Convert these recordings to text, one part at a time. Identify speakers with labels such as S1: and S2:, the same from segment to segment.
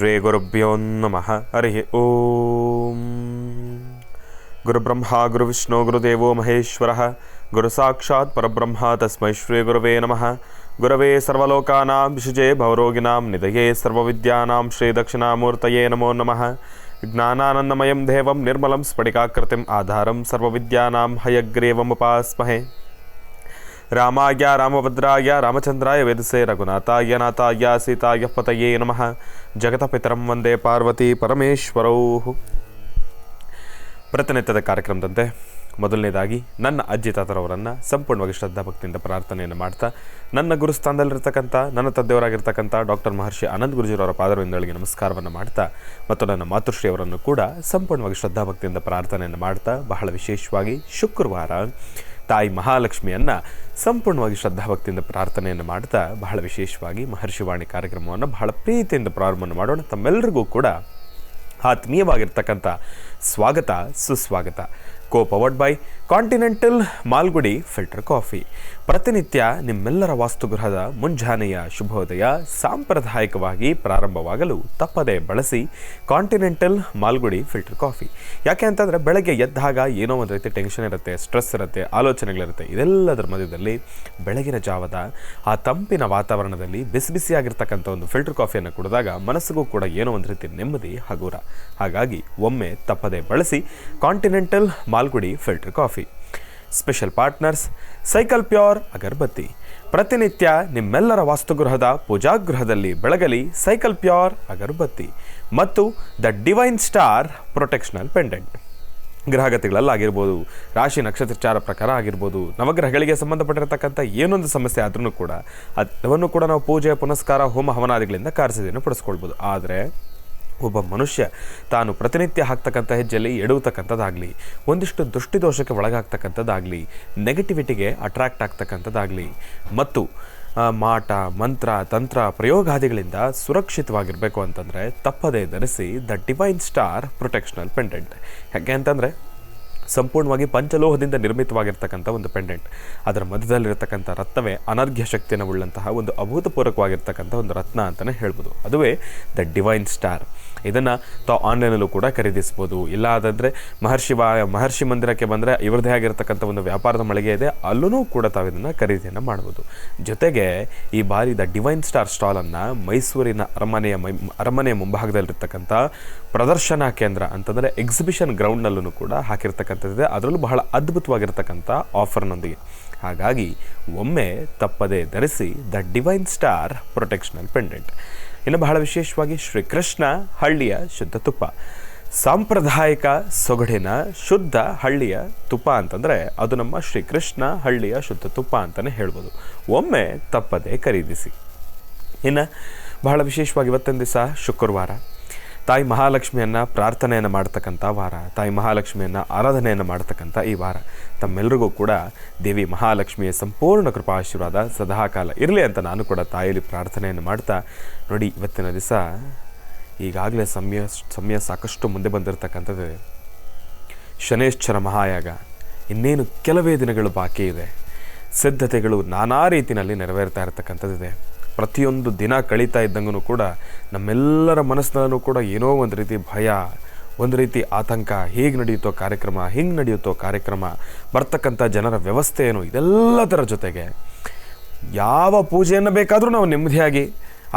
S1: ಶ್ರೀ ಗುರುಭ್ಯೋ ನಮಃ. ಹರಿ ಓಂ. ಗುರುಬ್ರಹ್ಮ ಗುರುವಿಷ್ಣು ಗುರುದೇವೋ ಮಹೇಶ್ವರಃ. ಗುರು ಸಾಕ್ಷಾತ್ ಪರಬ್ರಹ್ಮ ತಸ್ಮೈ ಶ್ರೀ ಗುರವೇ ನಮಃ. ಗುರವೇ ಸರ್ವಲೋಕಾನಾಂ ವಿಷಜೇ ಭವರೋಗಿಣಾಂ ನಿಧಯೇ ಸರ್ವವಿದ್ಯಾನಾಂ ಶ್ರೀ ದಕ್ಷಿಣಾಮೂರ್ತಯೇ ನಮೋ ನಮಃ. ಜ್ಞಾನಾನಂದಮಯಂ ದೇವಂ ನಿರ್ಮಲಂ ಸ್ಫಟಿಕಾಕೃತಿಂ ಆಧಾರಂ ಸರ್ವವಿದ್ಯಾನಾಂ ಹಯಗ್ರೀವಮುಪಾಸ್ಮಹೇ. ರಾಮಾಯ ರಾಮಭದ್ರಾಯ ರಾಮಚಂದ್ರಾಯ ವೇದಸೆ ರಘುನಾಥಾಯ ನಾಥಾಯ ಸೀತಾಯ ಪತಯೇ ನಮಃ. ಜಗತಪಿತರಂ ವಂದೇ ಪಾರ್ವತಿ ಪರಮೇಶ್ವರೌ. ಪ್ರತಿನಿತ್ಯದ ಕಾರ್ಯಕ್ರಮದಂತೆ ಮೊದಲನೇದಾಗಿ ನನ್ನ ಅಜ್ಜಿ ತಾತರವರನ್ನು ಸಂಪೂರ್ಣವಾಗಿ ಶ್ರದ್ಧಾಭಕ್ತಿಯಿಂದ ಪ್ರಾರ್ಥನೆಯನ್ನು ಮಾಡ್ತಾ, ನನ್ನ ಗುರುಸ್ಥಾನದಲ್ಲಿರ್ತಕ್ಕಂಥ ನನ್ನ ತಂದೆಯವರಾಗಿರ್ತಕ್ಕಂಥ ಡಾಕ್ಟರ್ ಮಹರ್ಷಿ ಆನಂದ್ ಗುರುಜಿಯವರ ಪಾದರವಿಂದಗಳಿಗೆ ನಮಸ್ಕಾರವನ್ನು ಮಾಡ್ತಾ, ಮತ್ತು ನನ್ನ ಮಾತೃಶ್ರೀಯವರನ್ನು ಕೂಡ ಸಂಪೂರ್ಣವಾಗಿ ಶ್ರದ್ಧಾಭಕ್ತಿಯಿಂದ ಪ್ರಾರ್ಥನೆಯನ್ನು ಮಾಡ್ತಾ, ಬಹಳ ವಿಶೇಷವಾಗಿ ಶುಕ್ರವಾರ ತಾಯಿ ಮಹಾಲಕ್ಷ್ಮಿಯನ್ನು ಸಂಪೂರ್ಣವಾಗಿ ಶ್ರದ್ಧಾಭಕ್ತಿಯಿಂದ ಪ್ರಾರ್ಥನೆಯನ್ನು ಮಾಡ್ತಾ, ಬಹಳ ವಿಶೇಷವಾಗಿ ಮಹರ್ಷಿವಾಣಿ ಕಾರ್ಯಕ್ರಮವನ್ನು ಬಹಳ ಪ್ರೀತಿಯಿಂದ ಪ್ರಾರಂಭ ಮಾಡೋಣ. ತಮ್ಮೆಲ್ಲರಿಗೂ ಕೂಡ ಆತ್ಮೀಯವಾಗಿರ್ತಕ್ಕಂಥ ಸ್ವಾಗತ ಸುಸ್ವಾಗತ. Powered by continental Malgudi filter coffee. ಪ್ರತಿನಿತ್ಯ ನಿಮ್ಮೆಲ್ಲರ ವಾಸ್ತುಗೃಹದ ಮುಂಜಾನೆಯ ಶುಭೋದಯ ಸಾಂಪ್ರದಾಯಿಕವಾಗಿ ಪ್ರಾರಂಭವಾಗಲು ತಪ್ಪದೇ ಬಳಸಿ ಕಾಂಟಿನೆಂಟಲ್ ಮಾಲ್ಗುಡಿ ಫಿಲ್ಟರ್ ಕಾಫಿ. ಯಾಕೆ ಅಂತಂದರೆ ಬೆಳಗ್ಗೆ ಎದ್ದಾಗ ಏನೋ ಒಂದು ರೀತಿ ಟೆನ್ಷನ್ ಇರುತ್ತೆ, ಸ್ಟ್ರೆಸ್ ಇರುತ್ತೆ, ಆಲೋಚನೆಗಳಿರುತ್ತೆ. ಇದೆಲ್ಲದರ ಮಧ್ಯದಲ್ಲಿ ಬೆಳಗಿನ ಜಾವದ ಆ ತಂಪಿನ ವಾತಾವರಣದಲ್ಲಿ ಬಿಸಿ ಬಿಸಿಯಾಗಿರ್ತಕ್ಕಂಥ ಒಂದು ಫಿಲ್ಟರ್ ಕಾಫಿಯನ್ನು ಕುಡಿದಾಗ ಮನಸ್ಸಿಗೂ ಕೂಡ ಏನೋ ಒಂದು ರೀತಿ ನೆಮ್ಮದಿ ಹಗುರ. ಹಾಗಾಗಿ ಒಮ್ಮೆ ತಪ್ಪದೇ ಬಳಸಿ continental Malgudi filter coffee. Special partners cycle pure agarbatti. ಪ್ರತಿನಿತ್ಯ ನಿಮ್ಮೆಲ್ಲರ ವಾಸ್ತುಗೃಹದ ಪೂಜಾಗೃಹದಲ್ಲಿ ಬೆಳಗಲಿ ಸೈಕಲ್ ಪ್ಯೂರ್ ಅಗರಬತ್ತಿ ಮತ್ತು the divine star protectional pendant. ಗ್ರಹಗತಿಗಳಲ್ಲಾಗಿರ್ಬೋದು, ರಾಶಿ ನಕ್ಷತ್ರಚಾರ ಪ್ರಕಾರ ಆಗಿರ್ಬೋದು, ನವಗ್ರಹಗಳಿಗೆ ಸಂಬಂಧಪಟ್ಟಿರತಕ್ಕಂಥ ಏನೊಂದು ಸಮಸ್ಯೆ ಆದ್ರೂ ಕೂಡ ಅದನ್ನು ಕೂಡ ನಾವು ಪೂಜೆ ಪುನಸ್ಕಾರ ಹೋಮ ಹವನಾದಿಗಳಿಂದ ಕಾರ್ಯಸಿದ್ಧಿಯನ್ನು ಪಡಿಸ್ಕೊಳ್ಬೋದು. ಆದರೆ ಒಬ್ಬ ಮನುಷ್ಯ ತಾನು ಪ್ರತಿನಿತ್ಯ ಹಾಕ್ತಕ್ಕಂಥ ಹೆಜ್ಜೆಯಲ್ಲಿ ಎಡುವತಕ್ಕಂಥದ್ದಾಗಲಿ, ಒಂದಿಷ್ಟು ದೃಷ್ಟಿದೋಷಕ್ಕೆ ಒಳಗಾಗ್ತಕ್ಕಂಥದ್ದಾಗಲಿ, ನೆಗೆಟಿವಿಟಿಗೆ ಅಟ್ರಾಕ್ಟ್ ಆಗ್ತಕ್ಕಂಥದ್ದಾಗಲಿ ಮತ್ತು ಮಾಟ ಮಂತ್ರ ತಂತ್ರ ಪ್ರಯೋಗಾದಿಗಳಿಂದ ಸುರಕ್ಷಿತವಾಗಿರಬೇಕು ಅಂತಂದರೆ ತಪ್ಪದೇ ಧರಿಸಿ the divine star protectional pendant. ಯಾಕೆ ಅಂತಂದರೆ ಸಂಪೂರ್ಣವಾಗಿ ಪಂಚಲೋಹದಿಂದ ನಿರ್ಮಿತವಾಗಿರ್ತಕ್ಕಂಥ ಒಂದು ಪೆಂಡೆಂಟ್. ಅದರ ಮಧ್ಯದಲ್ಲಿರ್ತಕ್ಕಂಥ ರತ್ನವೇ ಅನರ್ಘ್ಯ ಶಕ್ತಿಯನ್ನು ಉಳ್ಳಂತಹ ಒಂದು ಅಭೂತಪೂರ್ವಕವಾಗಿರ್ತಕ್ಕಂಥ ಒಂದು ರತ್ನ ಅಂತಲೇ ಹೇಳ್ಬೋದು. ಅದುವೇ ದ ಡಿವೈನ್ ಸ್ಟಾರ್. ಇದನ್ನು ತಾವು ಆನ್ಲೈನಲ್ಲೂ ಕೂಡ ಖರೀದಿಸ್ಬೋದು. ಇಲ್ಲ ಅದಾದರೆ ಮಹರ್ಷಿ ಮಂದಿರಕ್ಕೆ ಬಂದರೆ ಇವ್ರದ್ದೇ ಆಗಿರ್ತಕ್ಕಂಥ ಒಂದು ವ್ಯಾಪಾರದ ಮಳಿಗೆ ಇದೆ, ಅಲ್ಲೂ ಕೂಡ ತಾವು ಇದನ್ನು ಖರೀದಿಯನ್ನು ಮಾಡ್ಬೋದು. ಜೊತೆಗೆ ಈ ಬಾರಿ ದ ಡಿವೈನ್ ಸ್ಟಾರ್ ಸ್ಟಾಲನ್ನು ಮೈಸೂರಿನ ಅರಮನೆಯ ಮುಂಭಾಗದಲ್ಲಿರ್ತಕ್ಕಂಥ ಪ್ರದರ್ಶನ ಕೇಂದ್ರ ಅಂತಂದರೆ ಎಕ್ಸಿಬಿಷನ್ ಗ್ರೌಂಡ್ನಲ್ಲೂ ಕೂಡ ಹಾಕಿರ್ತಕ್ಕಂಥದ್ದಿದೆ. ಅದರಲ್ಲೂ ಬಹಳ ಅದ್ಭುತವಾಗಿರ್ತಕ್ಕಂಥ ಆಫರ್ನೊಂದಿಗೆ. ಹಾಗಾಗಿ ಒಮ್ಮೆ ತಪ್ಪದೇ ಧರಿಸಿ the divine star protectional pendant. ಇನ್ನು ಬಹಳ ವಿಶೇಷವಾಗಿ ಶ್ರೀಕೃಷ್ಣ ಹಳ್ಳಿಯ ಶುದ್ಧ ತುಪ್ಪ. ಸಾಂಪ್ರದಾಯಿಕ ಸೊಗಡಿನ ಶುದ್ಧ ಹಳ್ಳಿಯ ತುಪ್ಪ ಅಂತಂದರೆ ಅದು ನಮ್ಮ ಶ್ರೀಕೃಷ್ಣ ಹಳ್ಳಿಯ ಶುದ್ಧ ತುಪ್ಪ ಅಂತಲೇ ಹೇಳ್ಬೋದು. ಒಮ್ಮೆ ತಪ್ಪದೇ ಖರೀದಿಸಿ. ಇನ್ನು ಬಹಳ ವಿಶೇಷವಾಗಿ ಇವತ್ತಿನ ದಿವಸ ಶುಕ್ರವಾರ, ತಾಯಿ ಮಹಾಲಕ್ಷ್ಮಿಯನ್ನು ಪ್ರಾರ್ಥನೆಯನ್ನು ಮಾಡ್ತಕ್ಕಂಥ ವಾರ, ತಾಯಿ ಮಹಾಲಕ್ಷ್ಮಿಯನ್ನು ಆರಾಧನೆಯನ್ನು ಮಾಡ್ತಕ್ಕಂಥ ಈ ವಾರ. ತಮ್ಮೆಲ್ಲರಿಗೂ ಕೂಡ ದೇವಿ ಮಹಾಲಕ್ಷ್ಮಿಯ ಸಂಪೂರ್ಣ ಕೃಪಾಶೀರ್ವಾದ ಸದಾಕಾಲ ಇರಲಿ ಅಂತ ನಾನು ಕೂಡ ತಾಯಿಯಲ್ಲಿ ಪ್ರಾರ್ಥನೆಯನ್ನು ಮಾಡ್ತಾ, ನೋಡಿ ಇವತ್ತಿನ ದಿವಸ ಈಗಾಗಲೇ ಸಮಯ ಸಾಕಷ್ಟು ಮುಂದೆ ಬಂದಿರತಕ್ಕಂಥದ್ದು. ಶನೇಶ್ವರ ಮಹಾಯಾಗ ಇನ್ನೇನು ಕೆಲವೇ ದಿನಗಳು ಬಾಕಿ ಇದೆ. ಸಿದ್ಧತೆಗಳು ನಾನಾ ರೀತಿಯಲ್ಲಿ ನೆರವೇರ್ತಾ ಇರತಕ್ಕಂಥದ್ದಿದೆ. ಪ್ರತಿಯೊಂದು ದಿನ ಕಳೀತಾ ಇದ್ದಂಗೂ ಕೂಡ ನಮ್ಮೆಲ್ಲರ ಮನಸ್ಸಿನಲ್ಲೂ ಕೂಡ ಏನೋ ಒಂದು ರೀತಿ ಭಯ, ಒಂದು ರೀತಿ ಆತಂಕ. ಹೇಗೆ ನಡೆಯುತ್ತೋ ಕಾರ್ಯಕ್ರಮ, ಹಿಂಗೆ ನಡೆಯುತ್ತೋ ಕಾರ್ಯಕ್ರಮ, ಬರ್ತಕ್ಕಂಥ ಜನರ ವ್ಯವಸ್ಥೆ ಏನು, ಇದೆಲ್ಲದರ ಜೊತೆಗೆ ಯಾವ ಪೂಜೆಯನ್ನು ಬೇಕಾದರೂ ನಾವು ನೆಮ್ಮದಿಯಾಗಿ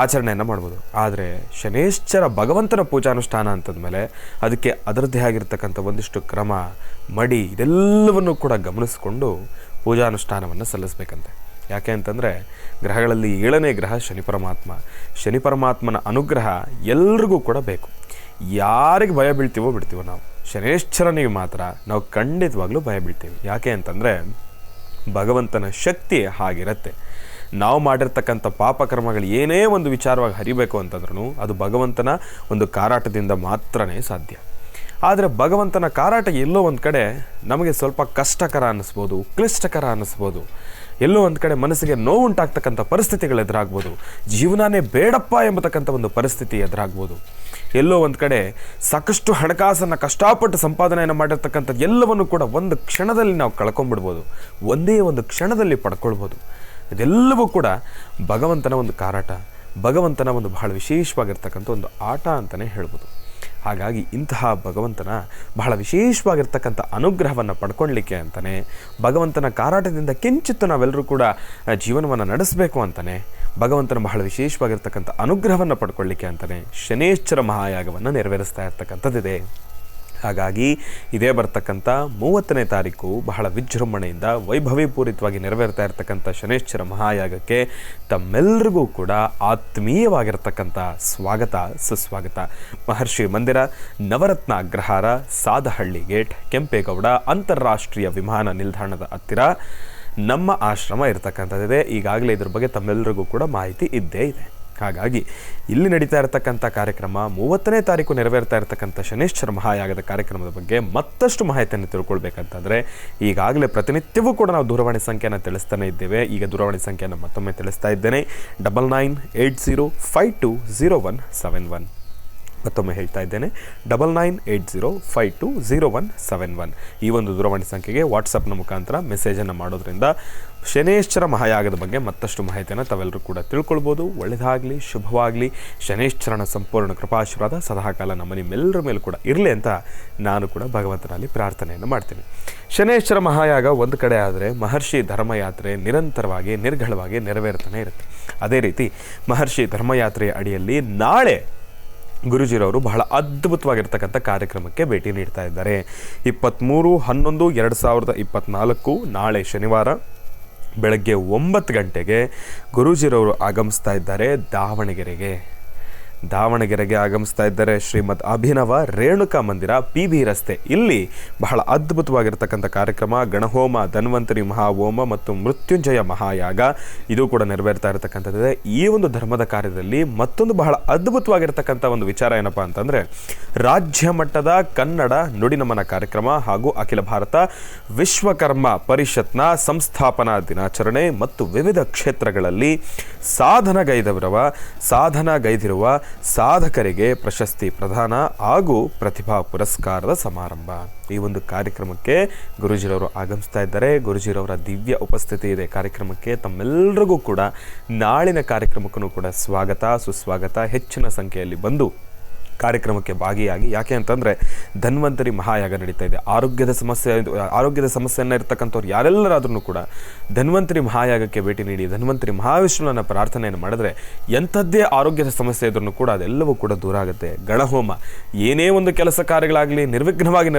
S1: ಆಚರಣೆಯನ್ನು ಮಾಡ್ಬೋದು. ಆದರೆ ಶನೇಶ್ವರ ಭಗವಂತನ ಪೂಜಾನುಷ್ಠಾನ ಅಂತಂದಮೇಲೆ ಅದಕ್ಕೆ ಅದರದ್ದೇ ಆಗಿರ್ತಕ್ಕಂಥ ಒಂದಿಷ್ಟು ಕ್ರಮ ಮಡಿ ಇದೆಲ್ಲವನ್ನು ಕೂಡ ಗಮನಿಸಿಕೊಂಡು ಪೂಜಾನುಷ್ಠಾನವನ್ನು ಸಲ್ಲಿಸಬೇಕಂತೆ. ಯಾಕೆ ಅಂತಂದರೆ ಗ್ರಹಗಳಲ್ಲಿ 7ನೇ ಗ್ರಹ ಶನಿ ಪರಮಾತ್ಮ. ಶನಿ ಪರಮಾತ್ಮನ ಅನುಗ್ರಹ ಎಲ್ರಿಗೂ ಕೂಡ ಬೇಕು. ಯಾರಿಗೆ ಭಯ ಬಿಡ್ತೀವೋ ನಾವು ಶನೇಶ್ವರನಿಗೆ ಮಾತ್ರ ನಾವು ಖಂಡಿತವಾಗ್ಲೂ ಭಯ ಬೀಳ್ತೀವಿ. ಯಾಕೆ ಅಂತಂದರೆ ಭಗವಂತನ ಶಕ್ತಿ ಹಾಗಿರುತ್ತೆ. ನಾವು ಮಾಡಿರ್ತಕ್ಕಂಥ ಪಾಪಕರ್ಮಗಳು ಏನೇ ಒಂದು ವಿಚಾರವಾಗಿ ಹರಿಬೇಕು ಅಂತಂದ್ರೂ ಅದು ಭಗವಂತನ ಒಂದು ಕಾರಾಟದಿಂದ ಮಾತ್ರನೇ ಸಾಧ್ಯ. ಆದರೆ ಭಗವಂತನ ಕಾರಾಟ ಎಲ್ಲೋ ಒಂದು ಕಡೆ ನಮಗೆ ಸ್ವಲ್ಪ ಕಷ್ಟಕರ ಅನ್ನಿಸ್ಬೋದು, ಕ್ಲಿಷ್ಟಕರ ಅನ್ನಿಸ್ಬೋದು, ಎಲ್ಲೋ ಒಂದು ಕಡೆ ಮನಸ್ಸಿಗೆ ನೋವುಂಟಾಗ್ತಕ್ಕಂಥ ಪರಿಸ್ಥಿತಿಗಳು ಎದುರಾಗ್ಬೋದು, ಜೀವನನೇ ಬೇಡಪ್ಪ ಎಂಬತಕ್ಕಂಥ ಒಂದು ಪರಿಸ್ಥಿತಿ ಎದುರಾಗ್ಬೋದು. ಎಲ್ಲೋ ಒಂದು ಕಡೆ ಸಾಕಷ್ಟು ಹಣಕಾಸನ್ನು ಕಷ್ಟಪಟ್ಟು ಸಂಪಾದನೆಯನ್ನು ಮಾಡಿರ್ತಕ್ಕಂಥದ್ದು ಎಲ್ಲವನ್ನು ಕೂಡ ಒಂದು ಕ್ಷಣದಲ್ಲಿ ನಾವು ಕಳ್ಕೊಂಡ್ಬಿಡ್ಬೋದು, ಒಂದೇ ಒಂದು ಕ್ಷಣದಲ್ಲಿ ಪಡ್ಕೊಳ್ಬೋದು. ಇದೆಲ್ಲವೂ ಕೂಡ ಭಗವಂತನ ಒಂದು ಕಾರಾಟ. ಭಗವಂತನ ಒಂದು ಬಹಳ ವಿಶೇಷವಾಗಿರ್ತಕ್ಕಂಥ ಒಂದು ಆಟ ಅಂತಲೇ ಹೇಳ್ಬೋದು. ಹಾಗಾಗಿ ಇಂತಹ ಭಗವಂತನ ಬಹಳ ವಿಶೇಷವಾಗಿರ್ತಕ್ಕಂಥ ಅನುಗ್ರಹವನ್ನು ಪಡ್ಕೊಳ್ಳಿಕ್ಕೆ ಅಂತಲೇ, ಭಗವಂತನ ಕಾರಾಟದಿಂದ ಕಿಂಚಿತ್ತು ನಾವೆಲ್ಲರೂ ಕೂಡ ಜೀವನವನ್ನು ನಡೆಸಬೇಕು ಅಂತಲೇ, ಭಗವಂತನ ಬಹಳ ವಿಶೇಷವಾಗಿರ್ತಕ್ಕಂಥ ಅನುಗ್ರಹವನ್ನು ಪಡ್ಕೊಳ್ಳಿಕ್ಕೆ ಅಂತಲೇ ಶನೇಶ್ವರ ಮಹಾಯಾಗವನ್ನು ನೆರವೇರಿಸ್ತಾ ಇರ್ತಕ್ಕಂಥದ್ದಿದೆ. ಹಾಗಾಗಿ ಇದೇ ಬರ್ತಕ್ಕಂಥ 30ನೇ ತಾರೀಕು ಬಹಳ ವಿಜೃಂಭಣೆಯಿಂದ ವೈಭವೀಪೂರಿತವಾಗಿ ನೆರವೇರ್ತಾ ಇರತಕ್ಕಂಥ ಶನೇಶ್ವರ ಮಹಾಯಾಗಕ್ಕೆ ತಮ್ಮೆಲ್ಲರಿಗೂ ಕೂಡ ಆತ್ಮೀಯವಾಗಿರ್ತಕ್ಕಂಥ ಸ್ವಾಗತ, ಸುಸ್ವಾಗತ. ಮಹರ್ಷಿ ಮಂದಿರ, ನವರತ್ನ ಅಗ್ರಹಾರ, ಸಾದಹಳ್ಳಿ ಗೇಟ್, ಕೆಂಪೇಗೌಡ ಅಂತಾರಾಷ್ಟ್ರೀಯ ವಿಮಾನ ನಿಲ್ದಾಣದ ಹತ್ತಿರ ನಮ್ಮ ಆಶ್ರಮ ಇರತಕ್ಕಂಥದ್ದಿದೆ. ಈಗಾಗಲೇ ಇದ್ರ ಬಗ್ಗೆ ತಮ್ಮೆಲ್ಲರಿಗೂ ಕೂಡ ಮಾಹಿತಿ ಇದ್ದೇ ಇದೆ. ಹಾಗಾಗಿ ಇಲ್ಲಿ ನಡೀತಾ ಇರತಕ್ಕಂಥ ಕಾರ್ಯಕ್ರಮ 30ನೇ ತಾರೀಕು ನೆರವೇರ್ತಾ ಇರತಕ್ಕಂಥ ಶನೇಶ್ವರ ಮಹಾಯಾಗದ ಕಾರ್ಯಕ್ರಮದ ಬಗ್ಗೆ ಮತ್ತಷ್ಟು ಮಾಹಿತಿಯನ್ನು ತಿಳ್ಕೊಳ್ಬೇಕಂತಂದರೆ ಈಗಾಗಲೇ ಪ್ರತಿನಿತ್ಯವೂ ಕೂಡ ನಾವು ದೂರವಾಣಿ ಸಂಖ್ಯೆಯನ್ನು ತಿಳಿಸ್ತಾನೆ ಇದ್ದೇವೆ. ಈಗ ದೂರವಾಣಿ ಸಂಖ್ಯೆಯನ್ನು ಮತ್ತೊಮ್ಮೆ ತಿಳಿಸ್ತಾ ಇದ್ದೇನೆ, 9980520171. ಮತ್ತೊಮ್ಮೆ ಹೇಳ್ತಾ ಇದ್ದೇನೆ, 9980520171. ಈ ಒಂದು ದೂರವಾಣಿ ಸಂಖ್ಯೆಗೆ ವಾಟ್ಸಪ್ನ ಮುಖಾಂತರ ಮೆಸೇಜನ್ನು ಮಾಡೋದ್ರಿಂದ ಶನೇಶ್ವರ ಮಹಾಯಾಗದ ಬಗ್ಗೆ ಮತ್ತಷ್ಟು ಮಾಹಿತಿಯನ್ನು ತಾವೆಲ್ಲರೂ ಕೂಡ ತಿಳ್ಕೊಳ್ಬೋದು. ಒಳ್ಳೆಯದಾಗಲಿ, ಶುಭವಾಗಲಿ. ಶನೇಶ್ವರನ ಸಂಪೂರ್ಣ ಕೃಪಾಶೀರ್ವಾದ ಸದಾಕಾಲ ನಮ್ಮ ನಿಮ್ಮೆಲ್ಲರ ಮೇಲೂ ಕೂಡ ಇರಲಿ ಅಂತ ನಾನು ಕೂಡ ಭಗವಂತನಲ್ಲಿ ಪ್ರಾರ್ಥನೆಯನ್ನು ಮಾಡ್ತೀನಿ. ಶನೇಶ್ವರ ಮಹಾಯಾಗ ಒಂದು ಕಡೆ ಆದರೆ, ಮಹರ್ಷಿ ಧರ್ಮಯಾತ್ರೆ ನಿರಂತರವಾಗಿ ನಿರ್ಘಳವಾಗಿ ನೆರವೇರ್ತಾನೆ ಇರುತ್ತೆ. ಅದೇ ರೀತಿ ಮಹರ್ಷಿ ಧರ್ಮಯಾತ್ರೆಯ ಅಡಿಯಲ್ಲಿ ನಾಳೆ ಗುರೂಜಿರವರು ಬಹಳ ಅದ್ಭುತವಾಗಿರ್ತಕ್ಕಂಥ ಕಾರ್ಯಕ್ರಮಕ್ಕೆ ಭೇಟಿ ನೀಡ್ತಾ ಇದ್ದಾರೆ. 23/11/2024 ನಾಳೆ ಶನಿವಾರ ಬೆಳಗ್ಗೆ 9 ಗಂಟೆಗೆ ಗುರೂಜಿರವರು ಆಗಮಿಸ್ತಾ ಇದ್ದಾರೆ ದಾವಣಗೆರೆಗೆ ಆಗಮಿಸ್ತಾ ಇದ್ದಾರೆ. ಶ್ರೀಮದ್ ಅಭಿನವ ರೇಣುಕಾ ಮಂದಿರ, PB ರಸ್ತೆ. ಇಲ್ಲಿ ಬಹಳ ಅದ್ಭುತವಾಗಿರ್ತಕ್ಕಂಥ ಕಾರ್ಯಕ್ರಮ, ಗಣಹೋಮ, ಧನ್ವಂತರಿ ಮಹಾಹೋಮ ಮತ್ತು ಮೃತ್ಯುಂಜಯ ಮಹಾಯಾಗ ಇದು ಕೂಡ ನೆರವೇರ್ತಾ ಇರತಕ್ಕಂಥದ್ದಿದೆ. ಈ ಒಂದು ಧರ್ಮದ ಕಾರ್ಯದಲ್ಲಿ ಮತ್ತೊಂದು ಬಹಳ ಅದ್ಭುತವಾಗಿರ್ತಕ್ಕಂಥ ಒಂದು ವಿಚಾರ ಏನಪ್ಪ ಅಂತಂದರೆ, ರಾಜ್ಯ ಮಟ್ಟದ ಕನ್ನಡ ನುಡಿನಮನ ಕಾರ್ಯಕ್ರಮ ಹಾಗೂ ಅಖಿಲ ಭಾರತ ವಿಶ್ವಕರ್ಮ ಪರಿಷತ್ನ ಸಂಸ್ಥಾಪನಾ ದಿನಾಚರಣೆ ಮತ್ತು ವಿವಿಧ ಕ್ಷೇತ್ರಗಳಲ್ಲಿ ಸಾಧನಗೈದಿರುವ ಸಾಧಕರಿಗೆ ಪ್ರಶಸ್ತಿ ಪ್ರದಾನ ಹಾಗೂ ಪ್ರತಿಭಾ ಪುರಸ್ಕಾರದ ಸಮಾರಂಭ. ಈ ಒಂದು ಕಾರ್ಯಕ್ರಮಕ್ಕೆ ಗುರೂಜಿರವರು ಆಗಮಿಸ್ತಾ ಇದ್ದಾರೆ. ಗುರೂಜಿರವರ ದಿವ್ಯ ಉಪಸ್ಥಿತಿ ಇದೆ ಕಾರ್ಯಕ್ರಮಕ್ಕೆ. ತಮ್ಮೆಲ್ಲರಿಗೂ ಕೂಡ ನಾಳಿನ ಕಾರ್ಯಕ್ರಮಕ್ಕೂ ಕೂಡ ಸ್ವಾಗತ, ಸುಸ್ವಾಗತ. ಹೆಚ್ಚಿನ ಸಂಖ್ಯೆಯಲ್ಲಿ ಬಂದು ಕಾರ್ಯಕ್ರಮಕ್ಕೆ ಭಾಗಿಯಾಗಿ. ಯಾಕೆ ಅಂತಂದರೆ ಧನ್ವಂತರಿ ಮಹಾಯಾಗ ನಡೀತಾ ಇದೆ. ಆರೋಗ್ಯದ ಸಮಸ್ಯೆಯನ್ನು ಇರ್ತಕ್ಕಂಥವ್ರು ಯಾರೆಲ್ಲರಾದ್ರೂ ಕೂಡ ಧನ್ವಂತರಿ ಮಹಾಯಾಗಕ್ಕೆ ಭೇಟಿ ನೀಡಿ ಧನ್ವಂತರಿ ಮಹಾವಿಷ್ಣುವನ್ನ ಪ್ರಾರ್ಥನೆಯನ್ನು ಮಾಡಿದ್ರೆ ಎಂಥದ್ದೇ ಆರೋಗ್ಯದ ಸಮಸ್ಯೆ ಇದ್ರೂ ಕೂಡ ಅದೆಲ್ಲವೂ ಕೂಡ ದೂರ ಆಗುತ್ತೆ. ಗಣಹೋಮ, ಏನೇ ಒಂದು ಕೆಲಸ ಕಾರ್ಯಗಳಾಗಲಿ ನಿರ್ವಿಘ್ನವಾಗಿ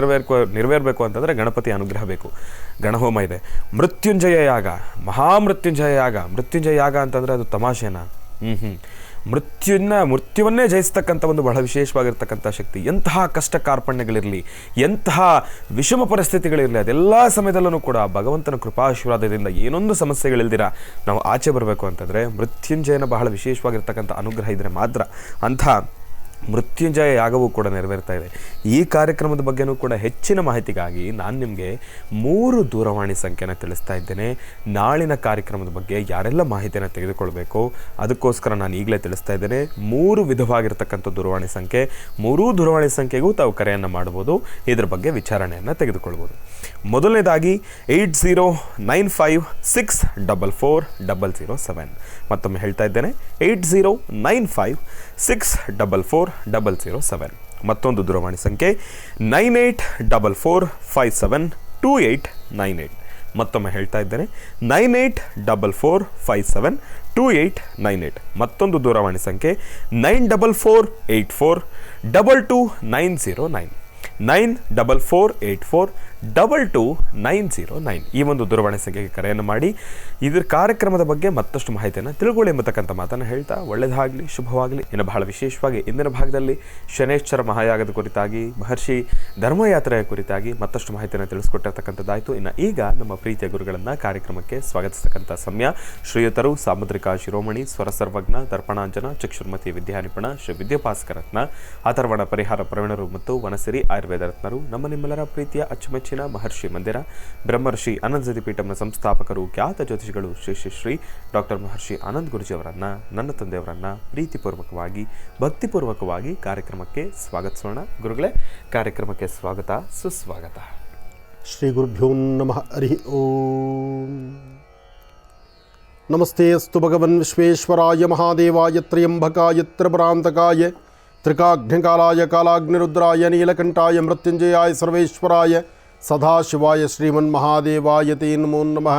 S1: ನೆರವೇರಬೇಕು ಅಂತಂದರೆ ಗಣಪತಿ ಅನುಗ್ರಹ ಬೇಕು. ಗಣಹೋಮ ಇದೆ. ಮೃತ್ಯುಂಜಯ ಯಾಗ, ಮೃತ್ಯುಂಜಯ ಯಾಗ ಅಂತಂದರೆ ಅದು ತಮಾಷೆನಾ? ಮೃತ್ಯುವನ್ನೇ ಜಯಿಸ್ತಕ್ಕಂಥ ಒಂದು ಬಹಳ ವಿಶೇಷವಾಗಿರ್ತಕ್ಕಂಥ ಶಕ್ತಿ. ಎಂತಹ ಕಷ್ಟ ಕಾರ್ಪಣ್ಯಗಳಿರಲಿ, ಎಂತಹ ವಿಷಮ ಪರಿಸ್ಥಿತಿಗಳಿರಲಿ, ಅದೆಲ್ಲ ಸಮಯದಲ್ಲೂ ಕೂಡ ಭಗವಂತನ ಕೃಪಾಶೀರ್ವಾದದಿಂದ ಏನೊಂದು ಸಮಸ್ಯೆಗಳಿಲ್ದಿರ ನಾವು ಆಚೆ ಬರಬೇಕು ಅಂತಂದರೆ ಮೃತ್ಯುಂಜಯನ ಬಹಳ ವಿಶೇಷವಾಗಿರ್ತಕ್ಕಂಥ ಅನುಗ್ರಹ ಇದ್ದರೆ ಮಾತ್ರ ಅಂಥ ಮೃತ್ಯುಂಜಯ ಯಾಗವೂ ಕೂಡ ನೆರವೇರ್ತಾ ಇದೆ. ಈ ಕಾರ್ಯಕ್ರಮದ ಬಗ್ಗೆನೂ ಕೂಡ ಹೆಚ್ಚಿನ ಮಾಹಿತಿಗಾಗಿ ನಾನು ನಿಮಗೆ 3 ದೂರವಾಣಿ ಸಂಖ್ಯೆನ ತಿಳಿಸ್ತಾ ಇದ್ದೇನೆ. ನಾಳಿನ ಕಾರ್ಯಕ್ರಮದ ಬಗ್ಗೆ ಯಾರೆಲ್ಲ ಮಾಹಿತಿಯನ್ನು ತೆಗೆದುಕೊಳ್ಬೇಕು ಅದಕ್ಕೋಸ್ಕರ ನಾನು ಈಗಲೇ ತಿಳಿಸ್ತಾ ಇದ್ದೇನೆ. 3 ವಿಧವಾಗಿರ್ತಕ್ಕಂಥ ದೂರವಾಣಿ ಸಂಖ್ಯೆ, 3 ದೂರವಾಣಿ ಸಂಖ್ಯೆಗೂ ತಾವು ಕರೆಯನ್ನು ಮಾಡ್ಬೋದು, ಇದ್ರ ಬಗ್ಗೆ ವಿಚಾರಣೆಯನ್ನು ತೆಗೆದುಕೊಳ್ಬೋದು. ಮೊದಲನೇದಾಗಿ 8095644007. ಮತ್ತೊಮ್ಮೆ ಹೇಳ್ತಾ ಇದ್ದೇನೆ, 8095644007. ಮತ್ತೊಂದು ದೂರವಾಣಿ ಸಂಖ್ಯೆ 9844572898. ಮತ್ತೊಮ್ಮೆ ಹೇಳ್ತಾ ಇದ್ದೇನೆ, 9844572898. ಮತ್ತೊಂದು ದೂರವಾಣಿ ಸಂಖ್ಯೆ 9448422909. 9448422909. ಈ ಒಂದು ದೂರವಾಣಿ ಸಂಖ್ಯೆಗೆ ಕರೆಯನ್ನು ಮಾಡಿ ಇದರ ಕಾರ್ಯಕ್ರಮದ ಬಗ್ಗೆ ಮತ್ತಷ್ಟು ಮಾಹಿತಿಯನ್ನು ತಿಳ್ಕೊಳ್ಳಿ ಎಂಬತಕ್ಕಂಥ ಮಾತನ್ನು ಹೇಳ್ತಾ ಒಳ್ಳೆಯದಾಗಲಿ, ಶುಭವಾಗಲಿ. ಇನ್ನು ಬಹಳ ವಿಶೇಷವಾಗಿ ಇಂದಿನ ಭಾಗದಲ್ಲಿ ಶನೇಶ್ವರ ಮಹಾಯಾಗದ ಕುರಿತಾಗಿ, ಮಹರ್ಷಿ ಧರ್ಮಯಾತ್ರೆಯ ಕುರಿತಾಗಿ ಮತ್ತಷ್ಟು ಮಾಹಿತಿಯನ್ನು ತಿಳಿಸ್ಕೊಟ್ಟಿರ್ತಕ್ಕಂಥದ್ದಾಯಿತು. ಇನ್ನು ಈಗ ನಮ್ಮ ಪ್ರೀತಿಯ ಗುರುಗಳನ್ನು ಕಾರ್ಯಕ್ರಮಕ್ಕೆ ಸ್ವಾಗತಿಸ್ತಕ್ಕಂಥ ಸಮಯ. ಶ್ರೀಯುತರು ಸಾಮುದ್ರಿಕ ಶಿರೋಮಣಿ, ಸ್ವರ ಸರ್ವಜ್ಞ, ದರ್ಪಣಾಂಜನ, ಚಕ್ಷುರ್ಮತಿ ವಿದ್ಯಾನಿಪುಣ, ಶ್ರೀ ವಿದ್ಯಾಭಾಸ್ಕರತ್ನ, ಅಥರ್ವಣ ಪರಿಹಾರ ಪ್ರವೀಣರು ಮತ್ತು ವನಸಿರಿ ಆಯುರ್ವೇದ ರತ್ನರು, ನಮ್ಮ ನಿಮ್ಮೆಲ್ಲರ ಪ್ರೀತಿಯ ಅಚ್ಚುಮೆಚ್ಚಿನ ಮಹರ್ಷಿ ಮಂದಿರ ಬ್ರಹ್ಮರ್ಷಿ ಆನಂದ ಪೀಠಂನ ಸಂಸ್ಥಾಪಕರು, ಖ್ಯಾತ ಜ್ಯೋತಿಷಿಗಳು ಶ್ರೀ ಡಾಕ್ಟರ್ ಮಹರ್ಷಿ ಆನಂದ್ ಗುರೂಜಿಯವರನ್ನು, ನನ್ನ ತಂದೆಯವರನ್ನು ಪ್ರೀತಿಪೂರ್ವಕವಾಗಿ ಭಕ್ತಿಪೂರ್ವಕವಾಗಿ ಕಾರ್ಯಕ್ರಮಕ್ಕೆ ಸ್ವಾಗತಿಸೋಣ. ಗುರುಗಳೇ, ಕಾರ್ಯಕ್ರಮಕ್ಕೆ ಸ್ವಾಗತ, ಸುಸ್ವಾಗತ.
S2: ಶ್ರೀ ಗುರುಭ್ಯೋ ನಮಃ. ಹರಿ ಓಂ. ನಮಸ್ತೆ ಅಸ್ತು ಭಗವನ್ ವಿಶ್ವೇಶ್ವರಾಯ ಮಹಾದೇವಾಯ ತ್ರ್ಯಂಬಕಾಯ ತ್ರಿಪುರಾಂತಕಾಯ ತ್ರಿಕಾಗ್ನಿಕಾಲಾಯ ಕಾಲಾಗ್ನಿರುದ್ರಾಯ ನೀಲಕಂಠಾಯ ಮೃತ್ಯುಂಜಯಾಯ ಸರ್ವೇಶ್ವರಾಯ ಸದಾಶಿವಾಯ ಶ್ರೀಮನ್ಮಹಾದೇವಾಯ ತೇ ನಮೋ ನಮಃ.